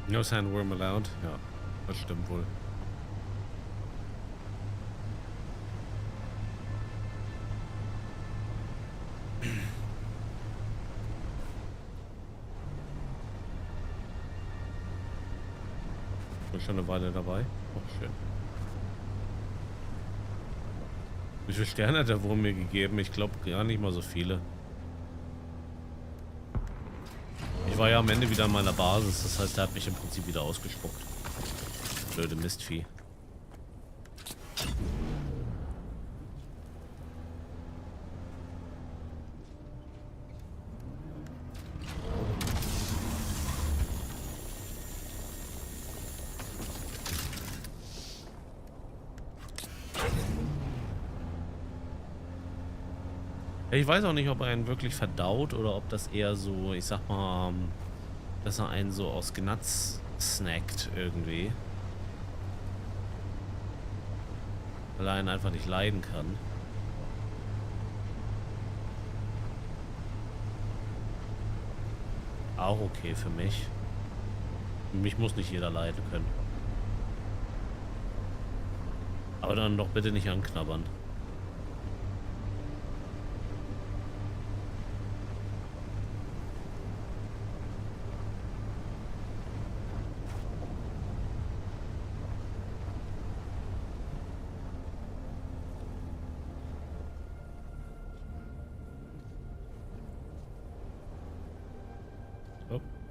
No sandworm allowed? Ja, das stimmt wohl. Bin schon eine Weile dabei. Oh, schön. Wie viele Sterne hat der Wurm mir gegeben? Ich glaube gar nicht mal so viele. Ich war ja am Ende wieder an meiner Basis, das heißt, er hat mich im Prinzip wieder ausgespuckt. Blöde Mistvieh. Ich weiß auch nicht, ob er einen wirklich verdaut oder ob das eher so, ich sag mal, dass er einen so aus Gnatz snackt irgendwie. Weil er einen einfach nicht leiden kann. Auch okay für mich. Mich muss nicht jeder leiden können. Aber dann doch bitte nicht anknabbern.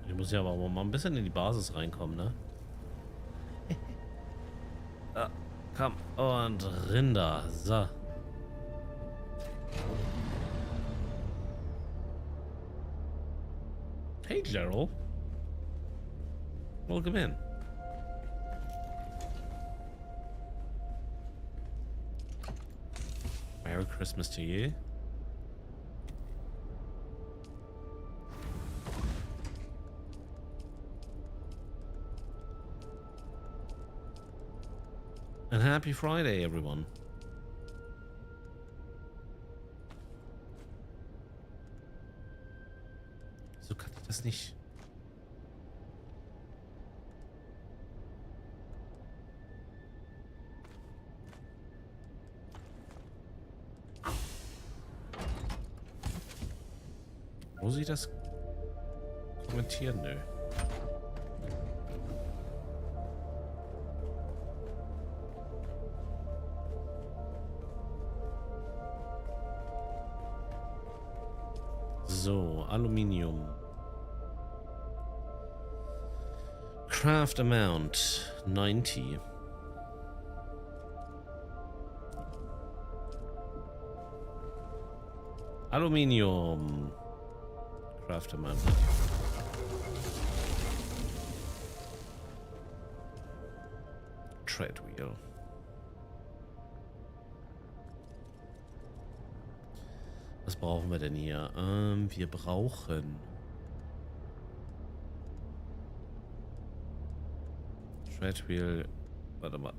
Ich muss ja aber auch mal ein bisschen in die Basis reinkommen, ne? Ah, komm, und Rinder. So. Hey, Gerald. Welcome in. Merry Christmas to you. And happy Friday, everyone. So kann ich das nicht. Muss ich das kommentieren? Nö. So, Aluminium. Craft amount 90. Aluminium. Craft amount. Trade wheel. Was brauchen wir denn hier? Wir brauchen Trade Wheel. Warte mal.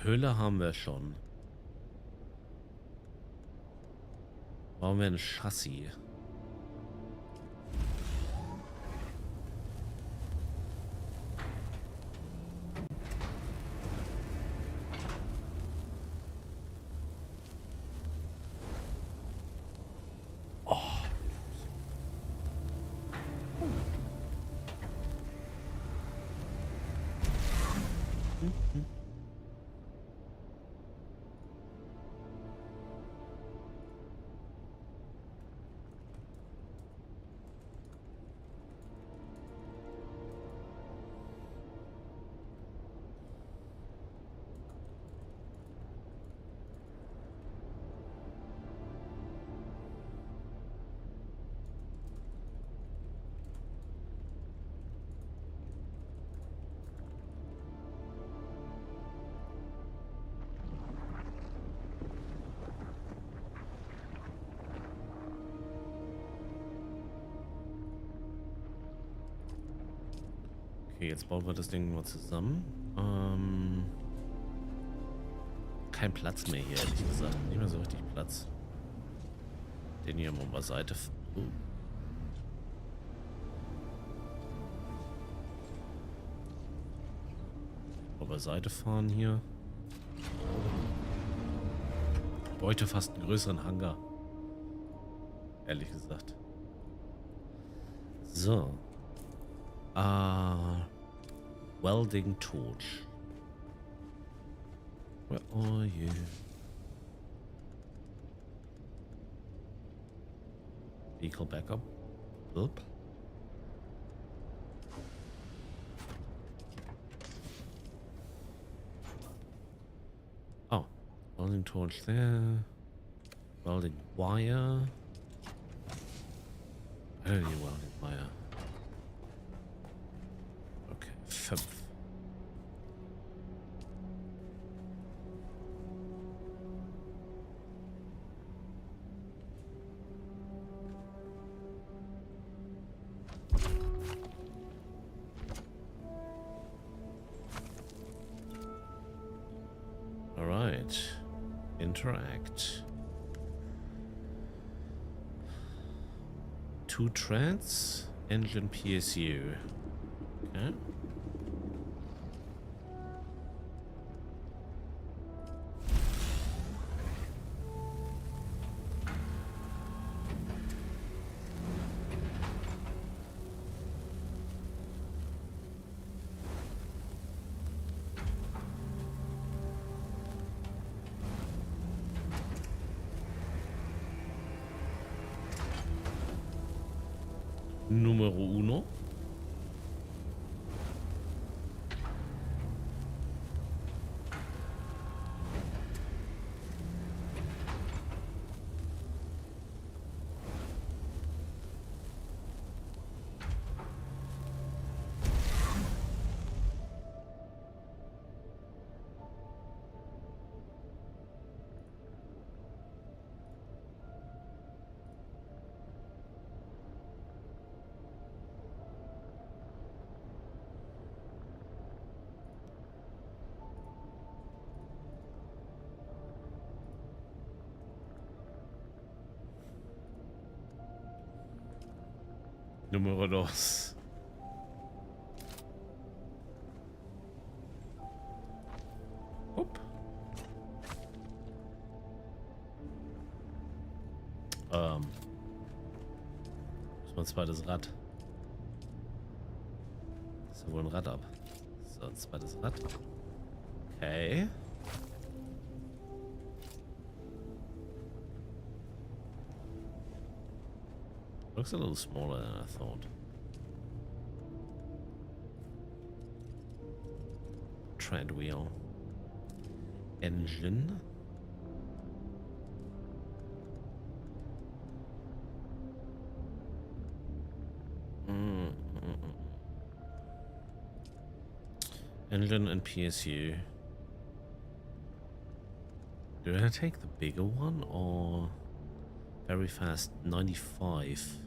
Hülle haben wir schon. Brauchen wir ein Chassis? Okay, jetzt bauen wir das Ding mal zusammen. Kein Platz mehr hier, ehrlich gesagt. Nicht mehr so richtig Platz. Den hier mal beiseite. Mal beiseite fahren hier. Heute fast einen größeren Hangar. Ehrlich gesagt. So. Welding torch. Where are you? Vehicle backup. Oop. Oh, welding torch there. Welding wire. I don't need welding wire. Okay, fifth. All right, interact. 2 treads, engine PSU. Okay. Numero uno. Número 2. Hopp. Ist mal ein zweites Rad. Ist ja wohl ein Rad ab. So, ein zweites Rad. Okay. Looks a little smaller than I thought. Tread wheel. Engine. Engine and PSU. Do I take the bigger one or very fast 95?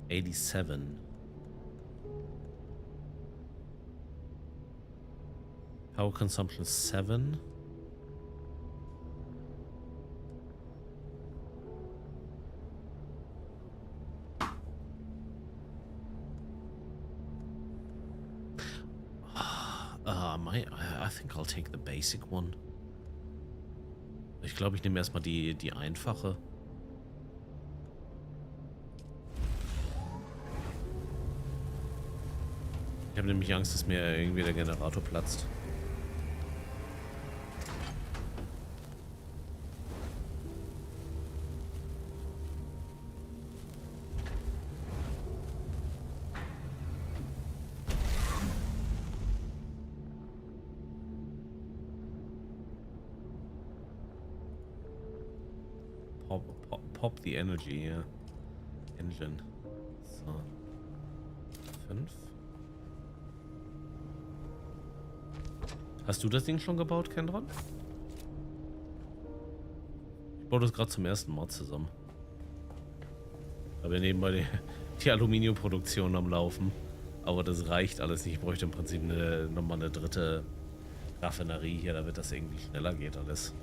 87. Power consumption 7. I think I'll take the basic one. Ich glaube, ich nehme erstmal die einfache. Ich habe nämlich Angst, dass mir irgendwie der Generator platzt. Pop the energy, ja. Engine. So. 5. Hast du das Ding schon gebaut, Kendron? Ich baue das gerade zum ersten Mal zusammen. Aber nebenbei die Aluminiumproduktion am Laufen. Aber das reicht alles nicht. Ich bräuchte im Prinzip nochmal eine dritte Raffinerie hier, damit das irgendwie schneller geht alles.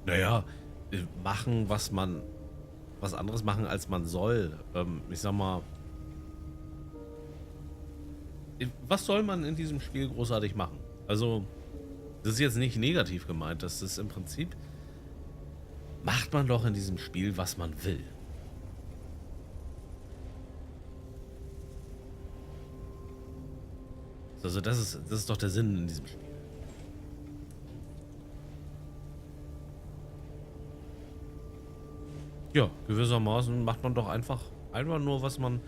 Naja, machen, was man was anderes machen, als man soll. Ich sag mal, was soll man in diesem Spiel großartig machen? Also, das ist jetzt nicht negativ gemeint, das ist im Prinzip, macht man doch in diesem Spiel, was man will. Also das ist doch der Sinn in diesem Spiel. Ja, gewissermaßen macht man doch einfach nur, was man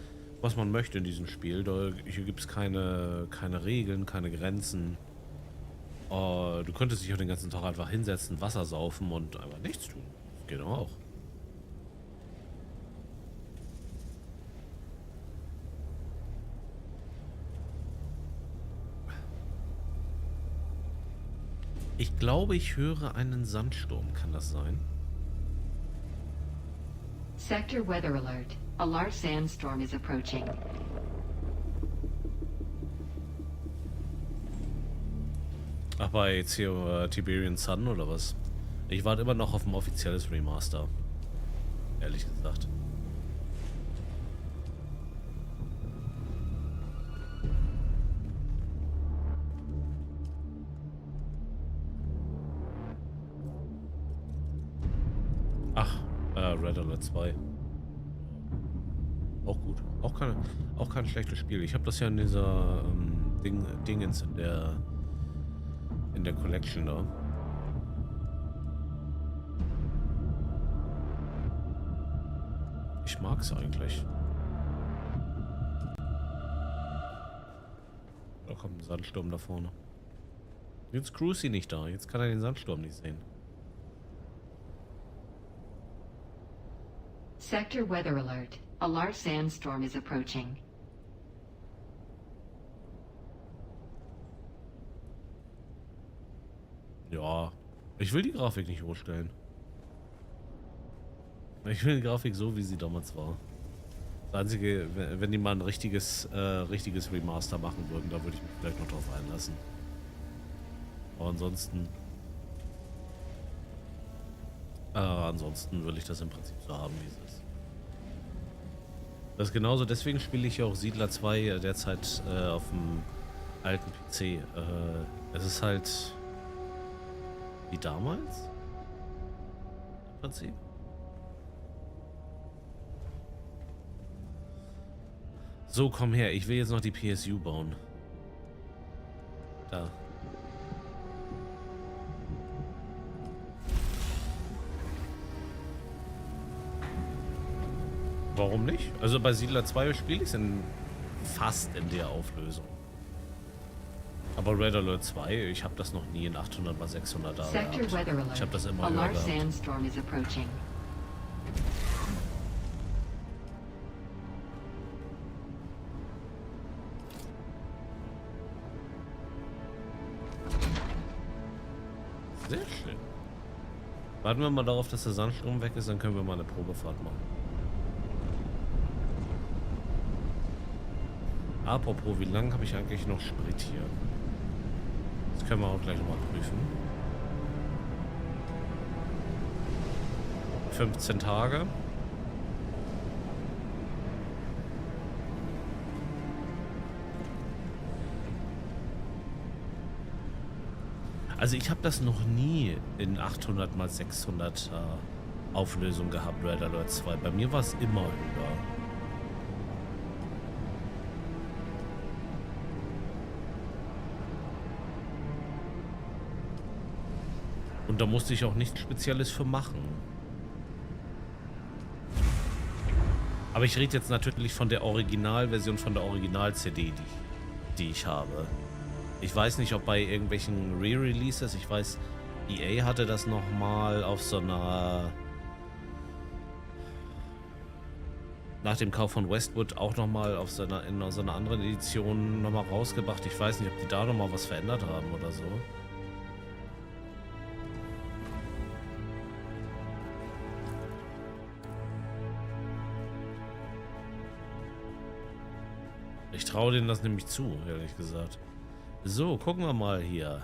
möchte in diesem Spiel. Hier gibt es keine Regeln, keine Grenzen. Du könntest dich auch den ganzen Tag einfach hinsetzen, Wasser saufen und einfach nichts tun. Das geht auch. Ich glaube, ich höre einen Sandsturm. Kann das sein? Sector Weather Alert. A large sandstorm is approaching. Ach, bei jetzt hier Tiberian Sun oder was? Ich warte immer noch auf ein offizielles Remaster. Ehrlich gesagt. Ach, Red Alert 2. Auch gut. Auch kein schlechtes Spiel. Ich habe das ja in dieser Dingens in der Collection da. Ich mag's eigentlich. Da kommt ein Sandsturm da vorne. Jetzt Crucy nicht da. Jetzt kann er den Sandsturm nicht sehen. Sector Weather Alert. A large sandstorm is approaching. Ja, ich will die Grafik nicht hochstellen. Ich will die Grafik so, wie sie damals war. Das Einzige, wenn die mal ein richtiges Remaster machen würden, da würde ich mich vielleicht noch drauf einlassen. Aber ansonsten will ich das im Prinzip so haben, wie es ist. Das ist genauso, deswegen spiele ich ja auch Siedler 2 derzeit auf dem alten PC. Es ist halt wie damals? Im Prinzip. So, komm her. Ich will jetzt noch die PSU bauen. Da. Warum nicht? Also bei Siedler 2 spiele ich es fast in der Auflösung. Aber Red Alert 2, ich habe das noch nie in 800x600 da gehabt. Ich habe das immer A höher large gehabt. sandstorm is approaching. Sehr schön. Warten wir mal darauf, dass der Sandsturm weg ist, dann können wir mal eine Probefahrt machen. Apropos, wie lange habe ich eigentlich noch Sprit hier? Das können wir auch gleich nochmal prüfen. 15 Tage. Also ich habe das noch nie in 800x600 Auflösung gehabt, Red Alert 2. Bei mir war es immer höher. Und da musste ich auch nichts Spezielles für machen. Aber ich rede jetzt natürlich von der Originalversion, von der Original-CD, die ich habe. Ich weiß nicht, ob bei irgendwelchen Re-Releases, ich weiß, EA hatte das nochmal auf so einer... Nach dem Kauf von Westwood auch nochmal in so einer anderen Edition nochmal rausgebracht. Ich weiß nicht, ob die da nochmal was verändert haben oder so. Ich traue denen das nämlich zu, ehrlich gesagt. So, gucken wir mal hier.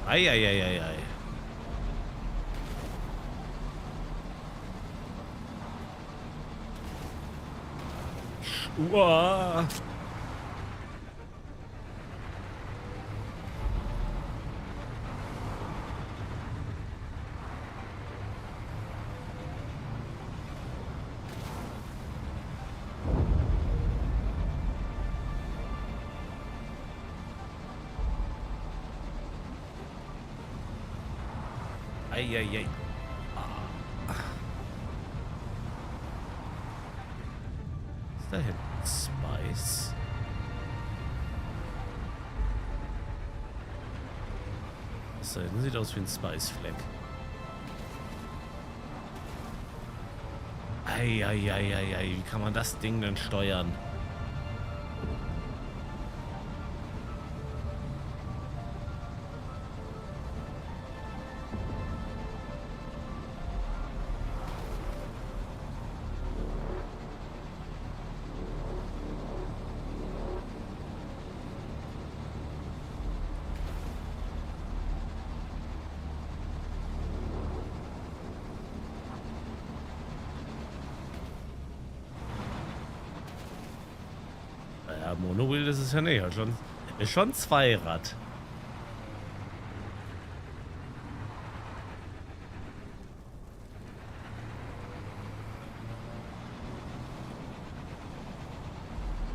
Eieieiei. Uah. Eieiei. Ist da hinten Spice? Das da hinten sieht aus wie ein Spice-Fleck. Eieieiei, wie kann man das Ding denn steuern? Ja, Monowheel ist es ja nicht. Ist schon Zweirad.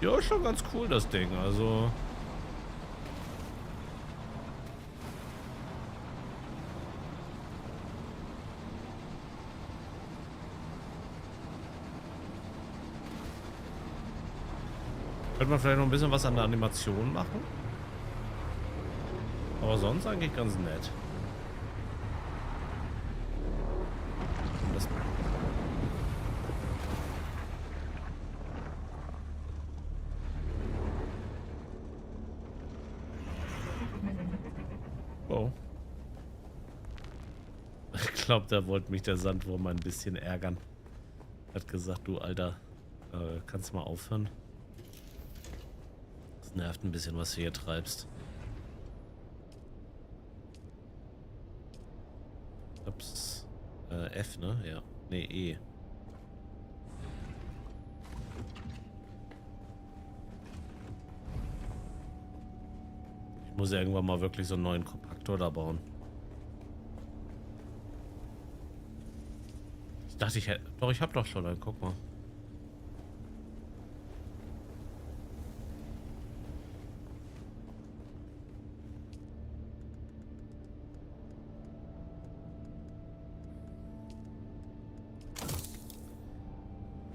Ja, ist schon ganz cool, das Ding. Also. Könnte man vielleicht noch ein bisschen was an der Animation machen. Aber sonst eigentlich ganz nett. Das oh. Ich glaube, da wollte mich der Sandwurm ein bisschen ärgern. Hat gesagt, du Alter, kannst du mal aufhören? Nervt ein bisschen, was du hier treibst. Ups. F, ne? Ja. Ne, E. Ich muss ja irgendwann mal wirklich so einen neuen Kompaktor da bauen. Ich dachte, ich hätte... Doch, ich habe doch schon einen. Guck mal.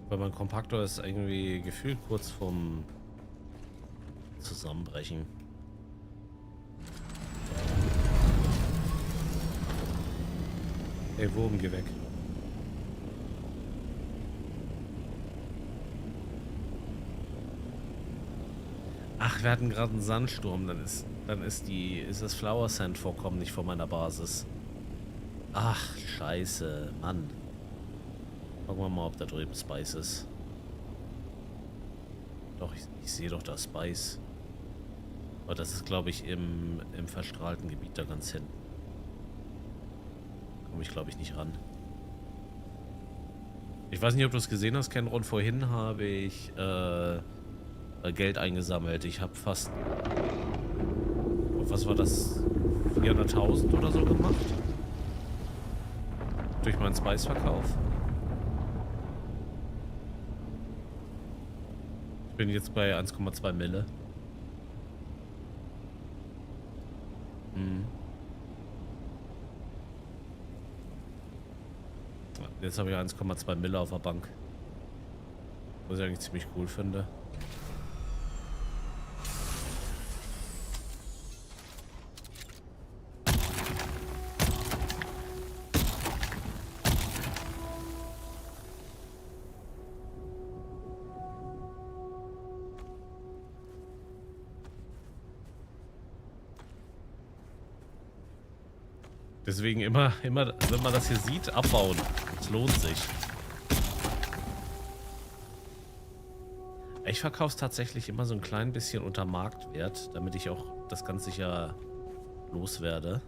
Weil mein Kompaktor ist irgendwie gefühlt kurz vorm Zusammenbrechen. Ey, Wurm, geh weg. Ach, wir hatten gerade einen Sandsturm, dann ist das Flower Sand Vorkommen nicht vor meiner Basis. Ach, scheiße, Mann. Gucken wir mal, ob da drüben Spice ist. Doch, ich sehe doch da Spice. Aber das ist, glaube ich, im verstrahlten Gebiet da ganz hinten. Komme ich, glaube ich, nicht ran. Ich weiß nicht, ob du es gesehen hast, Kenron. Vorhin habe ich Geld eingesammelt. Ich habe fast... Was war das? 400.000 oder so gemacht. Durch meinen Spice-Verkauf. Ich bin jetzt bei 1,2 Mille. Jetzt habe ich 1,2 Mille auf der Bank. Was ich eigentlich ziemlich cool finde. Deswegen immer, wenn man das hier sieht, abbauen. Es lohnt sich. Ich verkaufe es tatsächlich immer so ein klein bisschen unter Marktwert, damit ich auch das ganz sicher loswerde.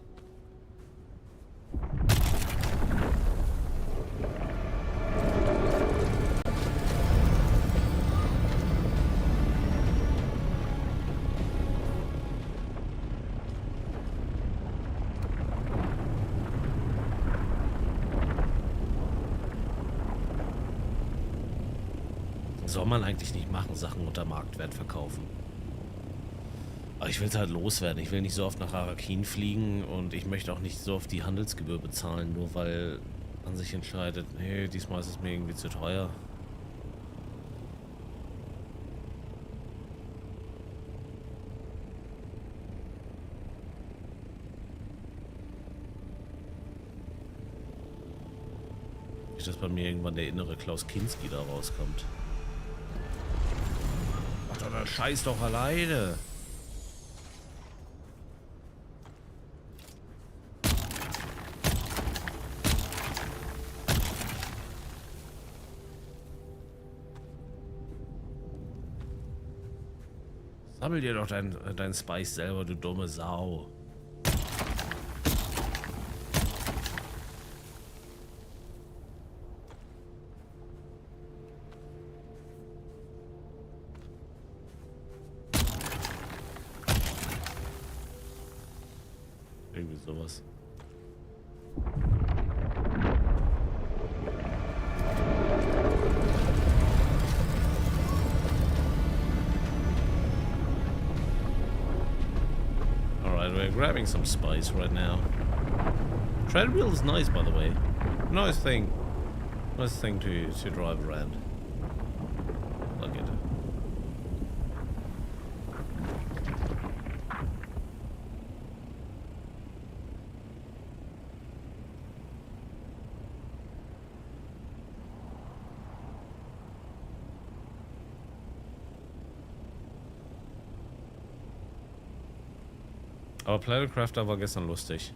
Soll man eigentlich nicht machen, Sachen unter Marktwert verkaufen. Aber ich will es halt loswerden. Ich will nicht so oft nach Arrakis fliegen und ich möchte auch nicht so oft die Handelsgebühr bezahlen, nur weil man sich entscheidet, nee, diesmal ist es mir irgendwie zu teuer. Nicht, dass bei mir irgendwann der innere Klaus Kinski da rauskommt. Mach doch den Scheiß doch alleine. Sammel dir doch dein Spice selber, du dumme Sau. Irgendwie sowas. Alright, we're grabbing some spice right now. Tread wheel is nice, by the way. Nice thing to drive around. Look at it. Aber Planet Crafter war gestern lustig.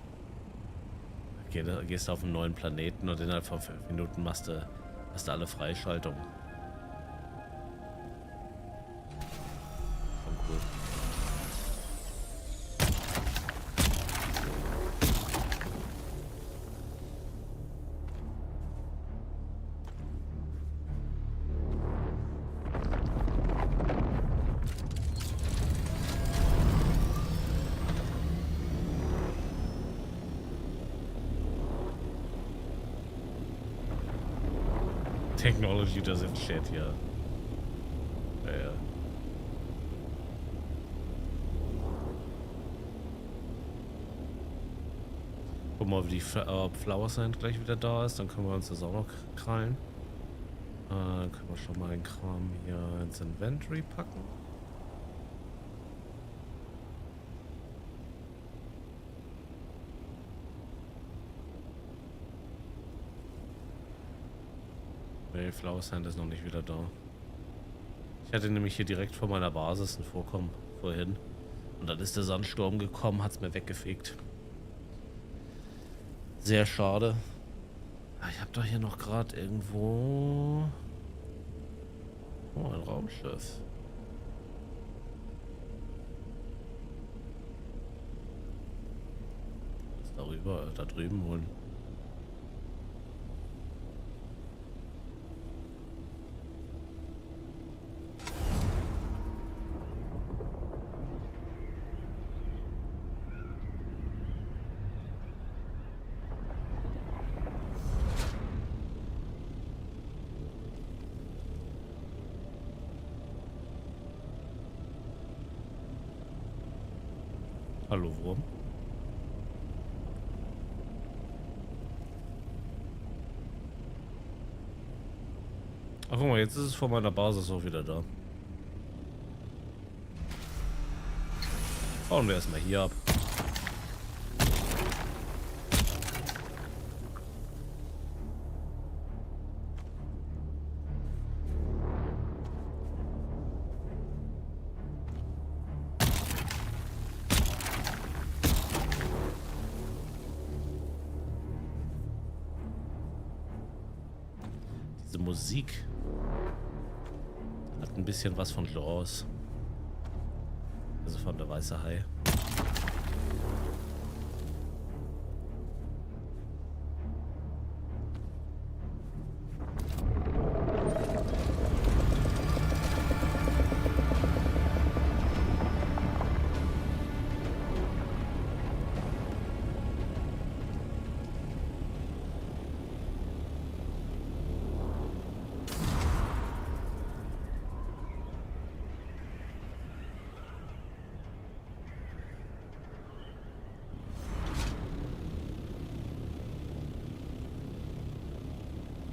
Gehst auf einen neuen Planeten und innerhalb von 5 Minuten hast du alle Freischaltungen. Schon cool. Technology doesn't shit, ja. Ja. Guck mal, ob die Flower Sand gleich wieder da ist, dann können wir uns das auch noch krallen. Dann können wir schon mal den Kram hier ins Inventory packen. Nee, Flower Sand ist noch nicht wieder da. Ich hatte nämlich hier direkt vor meiner Basis ein Vorkommen vorhin. Und dann ist der Sandsturm gekommen, hat es mir weggefegt. Sehr schade. Ich habe doch hier noch gerade irgendwo... Oh, ein Raumschiff. Da drüben holen. Hallo, Wurm. Ach, guck mal, jetzt ist es vor meiner Basis auch wieder da. Bauen wir erstmal hier ab. Musik hat ein bisschen was von Jaws. Also von der weiße Hai.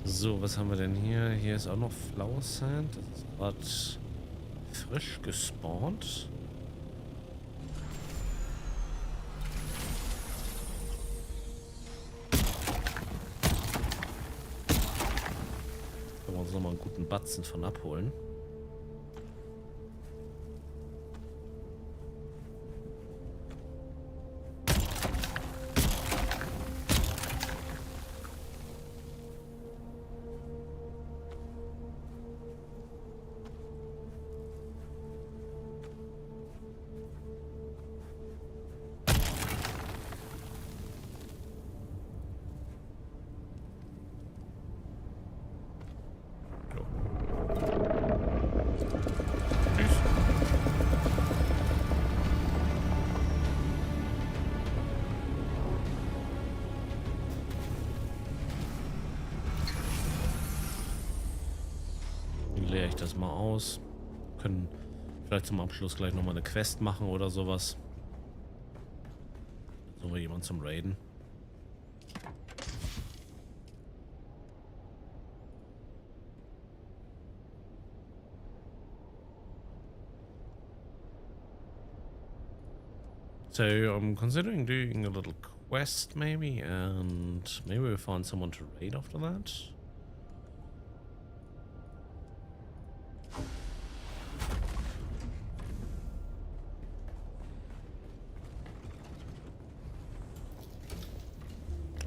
So, was haben wir denn hier? Hier ist auch noch Flower Sand. Das ist gerade frisch gespawnt. Können wir uns nochmal einen guten Batzen von abholen. Leere ich das mal aus. Können vielleicht zum Abschluss gleich nochmal eine Quest machen oder sowas. Suchen wir jemanden zum Raiden. So I'm considering doing a little quest maybe, and maybe we'll find someone to raid after that.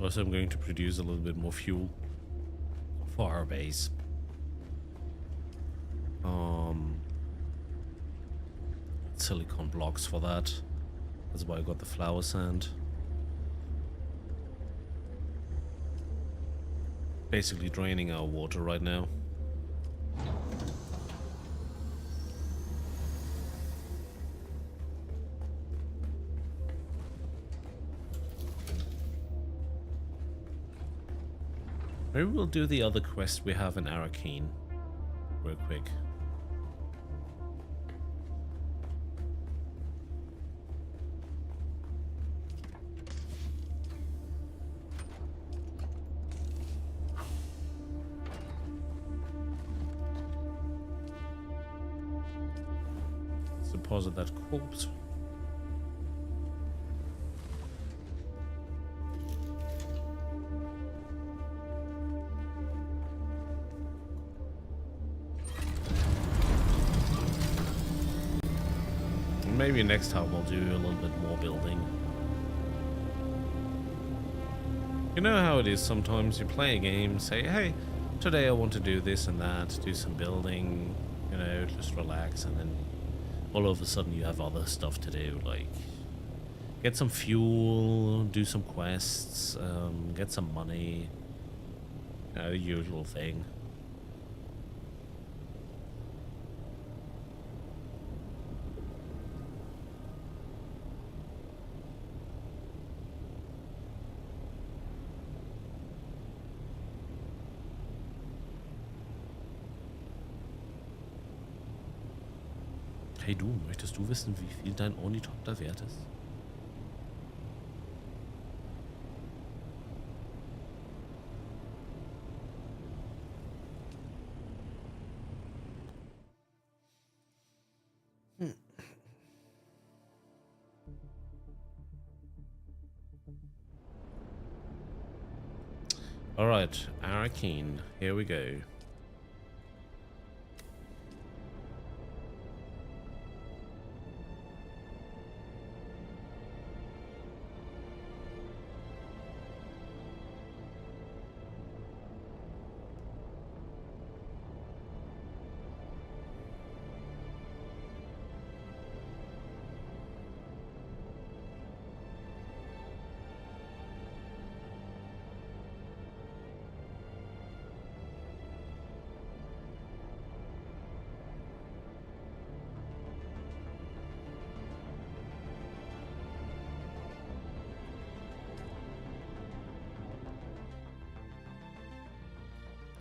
Also, I'm going to produce a little bit more fuel for our base. Silicon blocks for that. That's why I got the flower sand. Basically draining our water right now. Maybe we'll do the other quest we have in Arrakis real quick. Deposit that corpse. Maybe next time we'll do a little bit more building. You know how it is sometimes you play a game, say, hey, today I want to do this and that, do some building, you know, just relax, and then all of a sudden you have other stuff to do, like get some fuel, do some quests, get some money, you know, the usual thing. Hey du, möchtest du wissen, wie viel dein Ornithopter wert ist? All right, Arrakis, here we go.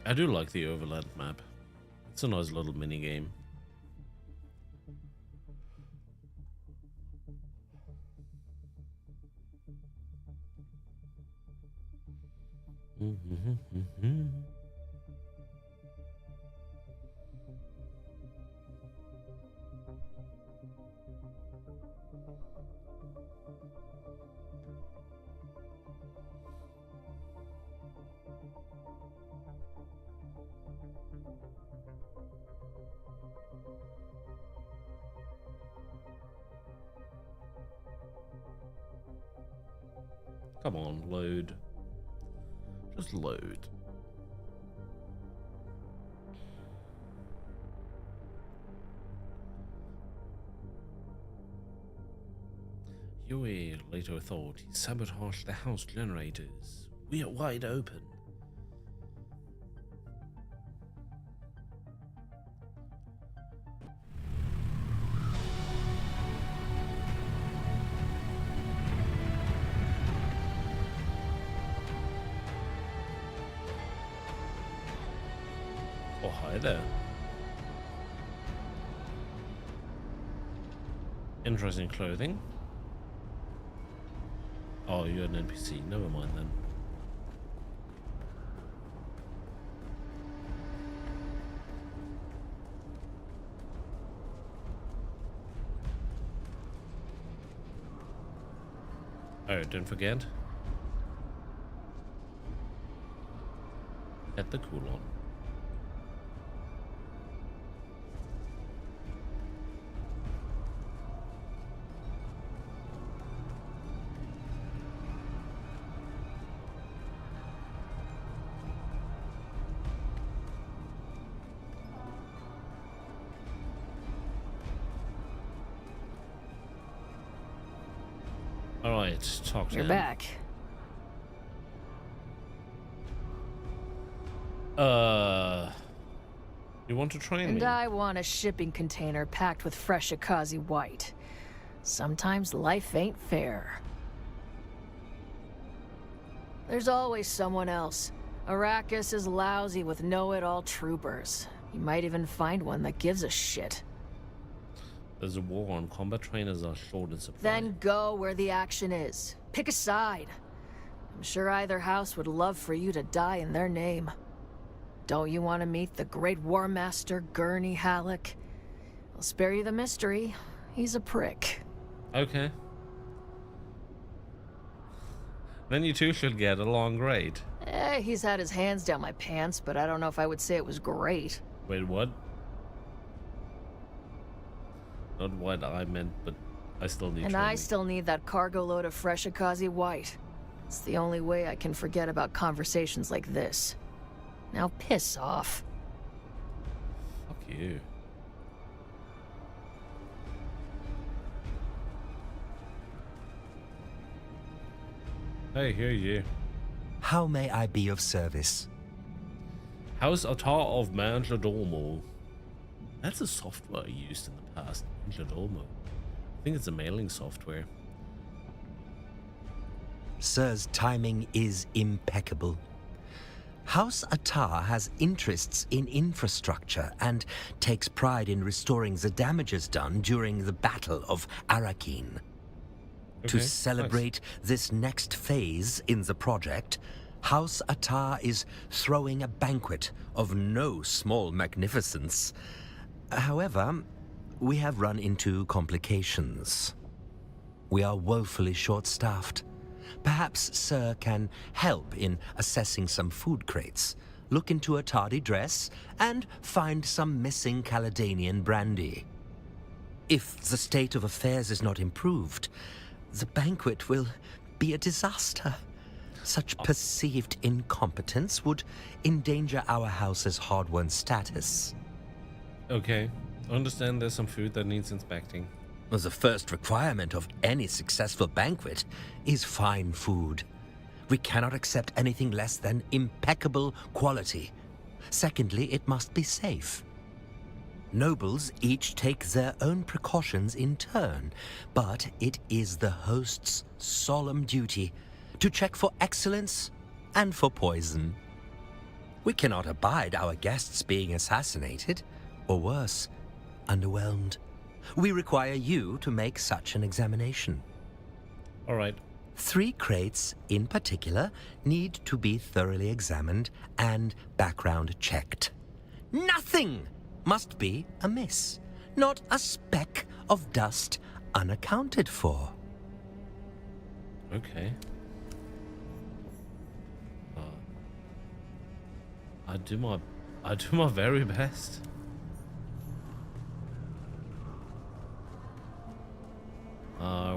I do like the overland map. It's a nice little mini game. Come on, load. Just load. Yui later thought he sabotaged the house generators. We are wide open. Oh, hi there. Interesting clothing. Oh, you're an NPC. Never mind then. Oh, don't forget. Get the cool on. Alright, talk to You're him. back. You want to train And me? I want a shipping container packed with fresh Akazi white. Sometimes life ain't fair. There's always someone else. Arrakis is lousy with know-it-all troopers. You might even find one that gives a shit. There's a war and combat trainers are short in supply. Then go where the action is. Pick a side. I'm sure either house would love for you to die in their name. Don't you want to meet the great war master, Gurney Halleck? I'll spare you the mystery. He's a prick. Okay. Then you two should get along great. He's had his hands down my pants, but I don't know if I would say it was great. Wait, what? Not what I meant, but I still need And training. I still need that cargo load of fresh Akazi white. It's the only way I can forget about conversations like this. Now piss off. Fuck you. Hey, here you. How may I be of service? House Attar of Manjadormo. That's a software I used in the past. Manjadormo. I think it's a mailing software. Sir's timing is impeccable. House Attar has interests in infrastructure and takes pride in restoring the damages done during the Battle of Arrakis. To Okay, celebrate this next phase in the project, House Attar is throwing a banquet of no small magnificence. However, we have run into complications. We are woefully short-staffed. Perhaps Sir can help in assessing some food crates, look into a tardy dress, and find some missing Caledonian brandy. If the state of affairs is not improved, the banquet will be a disaster. Such perceived incompetence would endanger our house's hard-won status. Okay. Understand there's some food that needs inspecting. The first requirement of any successful banquet is fine food. We cannot accept anything less than impeccable quality. Secondly, it must be safe. Nobles each take their own precautions in turn, but it is the host's solemn duty to check for excellence and for poison. We cannot abide our guests being assassinated, or worse, underwhelmed. We require you to make such an examination. All right. 3 crates, in particular, need to be thoroughly examined and background checked. Nothing must be amiss. Not a speck of dust unaccounted for. Okay. I do my very best.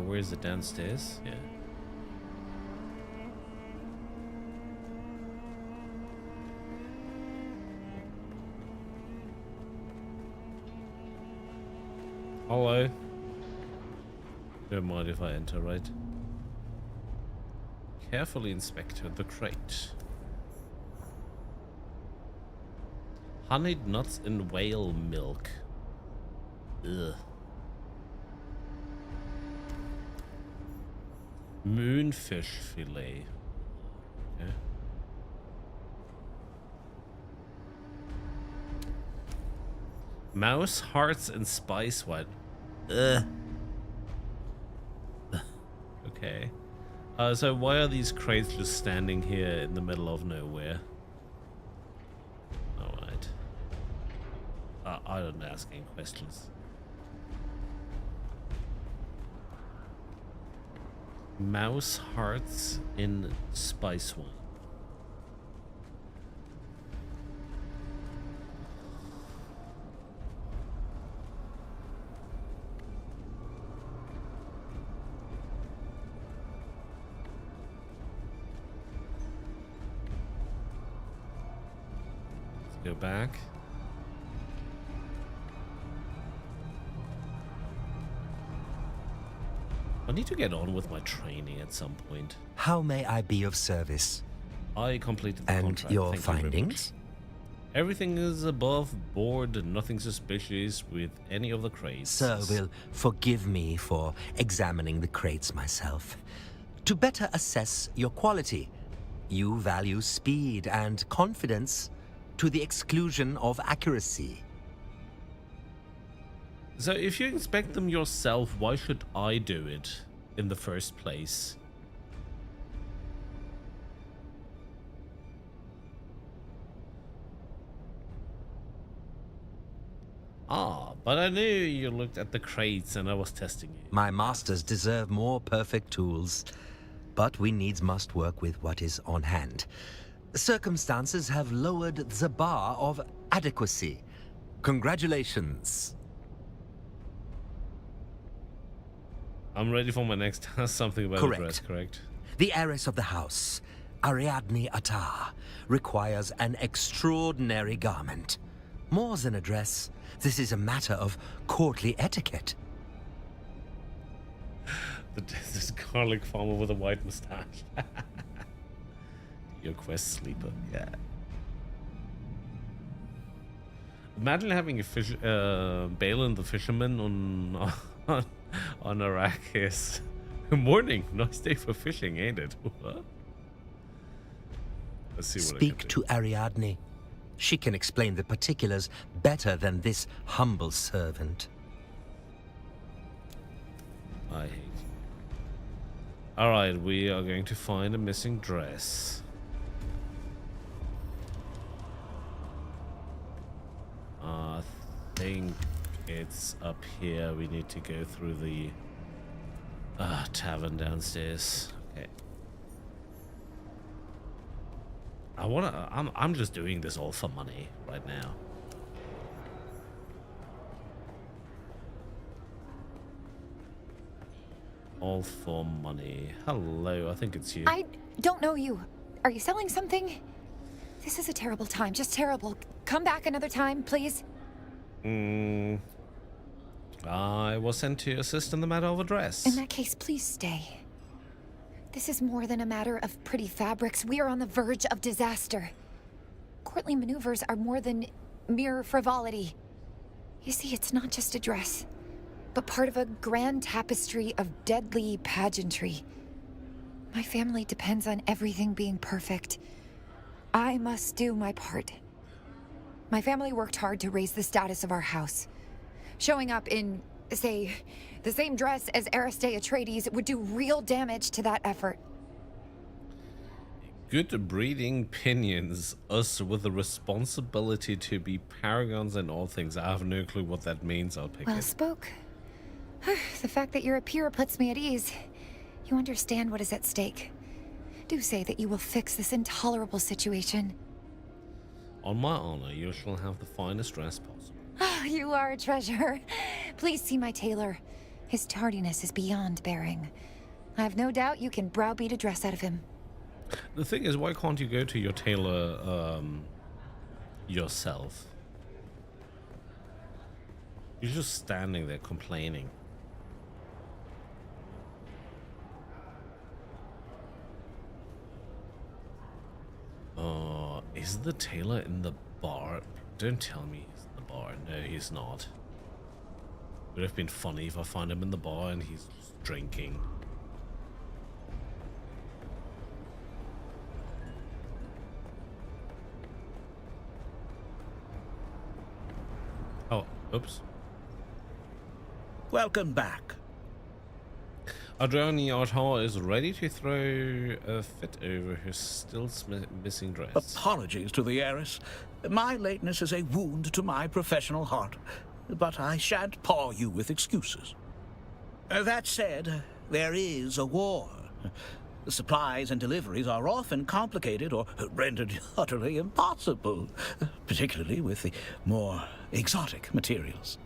Where's it downstairs? Yeah. Hello. Don't mind if I enter, right? Carefully inspect the crate. Honeyed nuts and whale milk. Ugh. Moonfish fillet. Okay. Mouse hearts and spice wine. Ugh. Okay. So why are these crates just standing here in the middle of nowhere? Alright. I don't ask any questions. Mouse hearts in spice wine. Go back. I need to get on with my training at some point. How may I be of service? I completed the and contract. your Thank you very findings? much. Everything is above board and nothing suspicious with any of the crates. Sir will forgive me for examining the crates myself. To better assess your quality, you value speed and confidence to the exclusion of accuracy. So if you inspect them yourself, why should I do it in the first place? Ah, but I knew you looked at the crates and I was testing you. My masters deserve more perfect tools, but we needs must work with what is on hand. Circumstances have lowered the bar of adequacy. Congratulations. I'm ready for my next task. Something about the dress, correct? The heiress of the house, Ariadne Attar, requires an extraordinary garment. More than a dress, this is a matter of courtly etiquette. This garlic farmer with a white mustache. Your quest sleeper, yeah. Imagine having a fish, Balin the fisherman on Arrakis. Morning, nice day for fishing, ain't it? What? Let's see what Speak to Ariadne. She can explain the particulars better than this humble servant. I hate you. Alright, we are going to find a missing dress. I think it's up here. We need to go through the tavern downstairs. Okay. I'm just doing this all for money right now. All for money. Hello, I think it's you. I don't know you. Are you selling something? This is a terrible time, just terrible. Come back another time, please. I was sent to assist in the matter of a dress. In that case, please stay. This is more than a matter of pretty fabrics. We are on the verge of disaster. Courtly maneuvers are more than mere frivolity. You see, it's not just a dress, but part of a grand tapestry of deadly pageantry. My family depends on everything being perfect. I must do my part. My family worked hard to raise the status of our house. Showing up in, say, the same dress as Aristae Atreides would do real damage to that effort. Good breeding pinions us with the responsibility to be paragons in all things. I have no clue what that means. I'll pick Well it. spoke. The fact that you're a peer puts me at ease. You understand what is at stake. Do say that you will fix this intolerable situation. On my honor, you shall have the finest dress possible. You are a treasure. Please see my tailor. His tardiness is beyond bearing. I have no doubt you can browbeat a dress out of him. The thing is, why can't you go to your tailor yourself? You're just standing there complaining. Is the tailor in the bar? Don't tell me he's in the bar. No, he's not. Would have been funny if I find him in the bar and he's just drinking. Oh, oops. Welcome back. Adriani Artar is ready to throw a fit over her still missing dress. Apologies to the heiress. My lateness is a wound to my professional heart, but I shan't paw you with excuses. That said, there is a war. Supplies and deliveries are often complicated or rendered utterly impossible, particularly with the more exotic materials.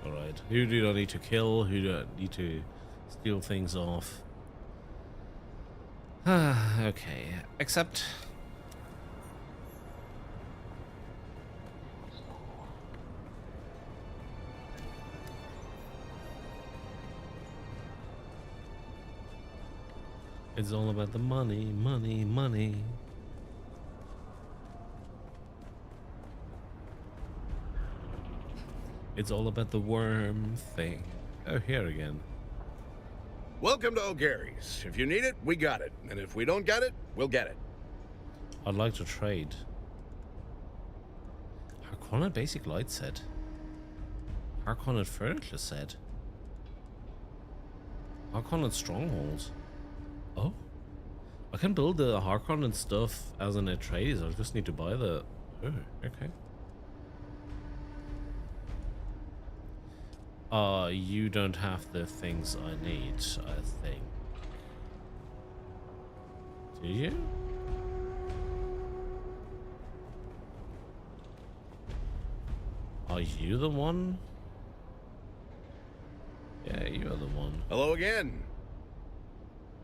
Alright, who do I need to kill? Who do I need to steal things off? Okay, except... It's all about the money, money, money. It's all about the worm thing. Oh, here again. Welcome to O'Gary's. If you need it, we got it. And if we don't got it, we'll get it. I'd like to trade. Harkonnen basic light set. Harkonnen furniture set. Harkonnen strongholds. Oh. I can build the Harkonnen stuff as an trade. I just need to buy the... Oh, okay. You don't have the things I need, I think. Do you? Are you the one? Yeah, you are the one. Hello again.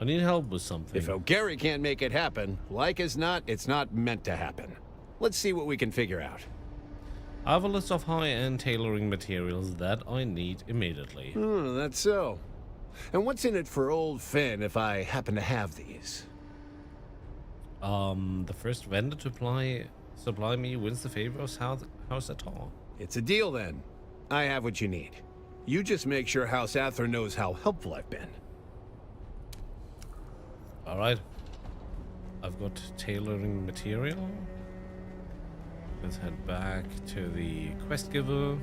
I need help with something. If O'Gary can't make it happen, like as not, it's not meant to happen. Let's see what we can figure out. I have a list of high-end tailoring materials that I need immediately. Oh, that's so. And what's in it for old Finn if I happen to have these? The first vendor to supply me wins the favor of House Atar. It's a deal then. I have what you need. You just make sure House Athor knows how helpful I've been. Alright. I've got tailoring material. Let's head back to the quest giver.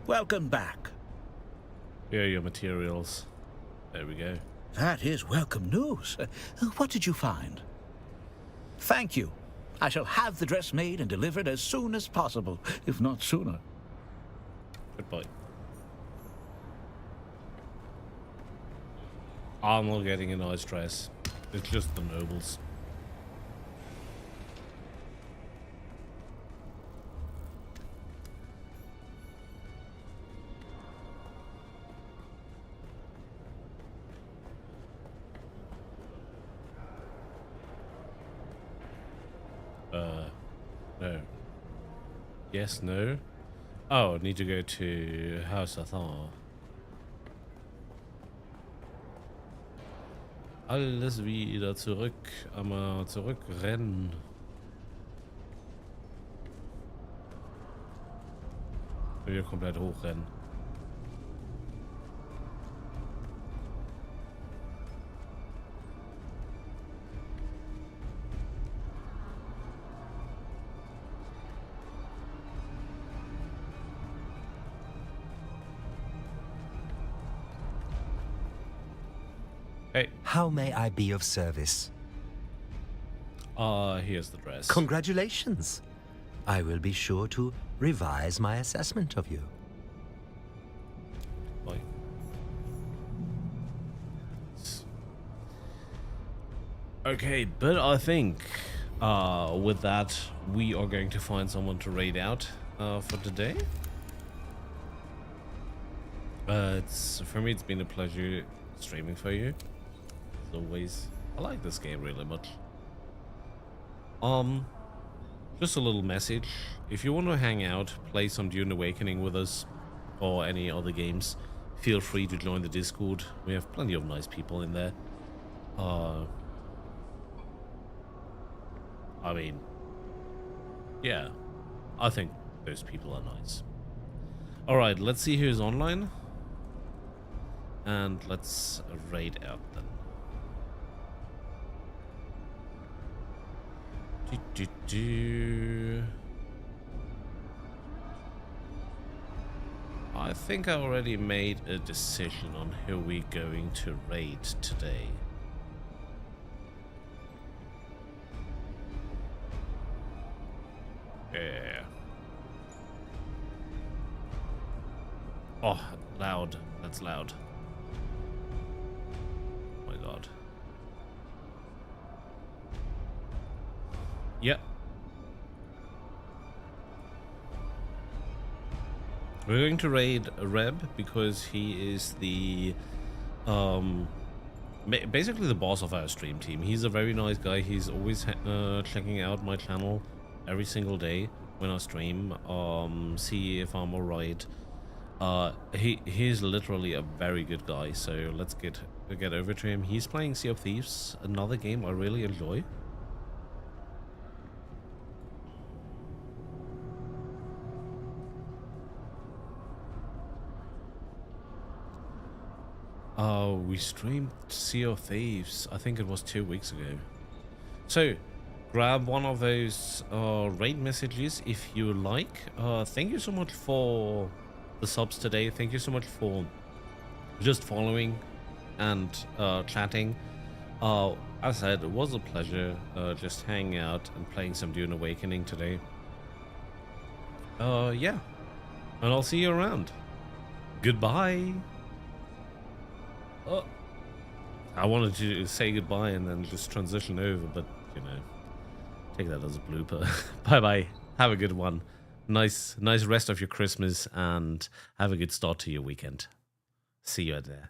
Welcome back. Here are your materials. There we go. That is welcome news. What did you find? Thank you. I shall have the dress made and delivered as soon as possible, if not sooner. Goodbye. I'm not getting a nice dress. It's just the nobles. No. Yes, no. Oh, I need to go to House Athar. Alles wieder zurück. Einmal zurückrennen. Wieder komplett hochrennen. Hey. How may I be of service? Here's the dress. Congratulations. I will be sure to revise my assessment of you. Bye. Okay, but I think With that, we are going to find someone to raid out for today. For me, it's been a pleasure streaming for you. As always, I like this game really much. Just a little message. If you want to hang out, play some Dune Awakening with us, or any other games, feel free to join the Discord. We have plenty of nice people in there. I mean, yeah, I think those people are nice. Alright, let's see who's online. And let's raid out then. I think I already made a decision on who we're going to raid today. Yeah. Oh, loud. That's loud. Oh my god. Yep. We're going to raid Reb because he is the basically the boss of our stream team. He's a very nice guy. He's always checking out my channel every single day when I stream, see if I'm alright. He's literally a very good guy, so let's get over to him. He's playing Sea of Thieves, another game I really enjoy. We streamed Sea of Thieves, I think it was 2 weeks ago. So, grab one of those raid messages if you like. Thank you so much for the subs today. Thank you so much for just following and chatting. As I said, it was a pleasure just hanging out and playing some Dune Awakening today. Yeah. And I'll see you around. Goodbye. Oh, I wanted to say goodbye and then just transition over, but, you know, take that as a blooper. Bye-bye. Have a good one. Nice rest of your Christmas, and have a good start to your weekend. See you out there.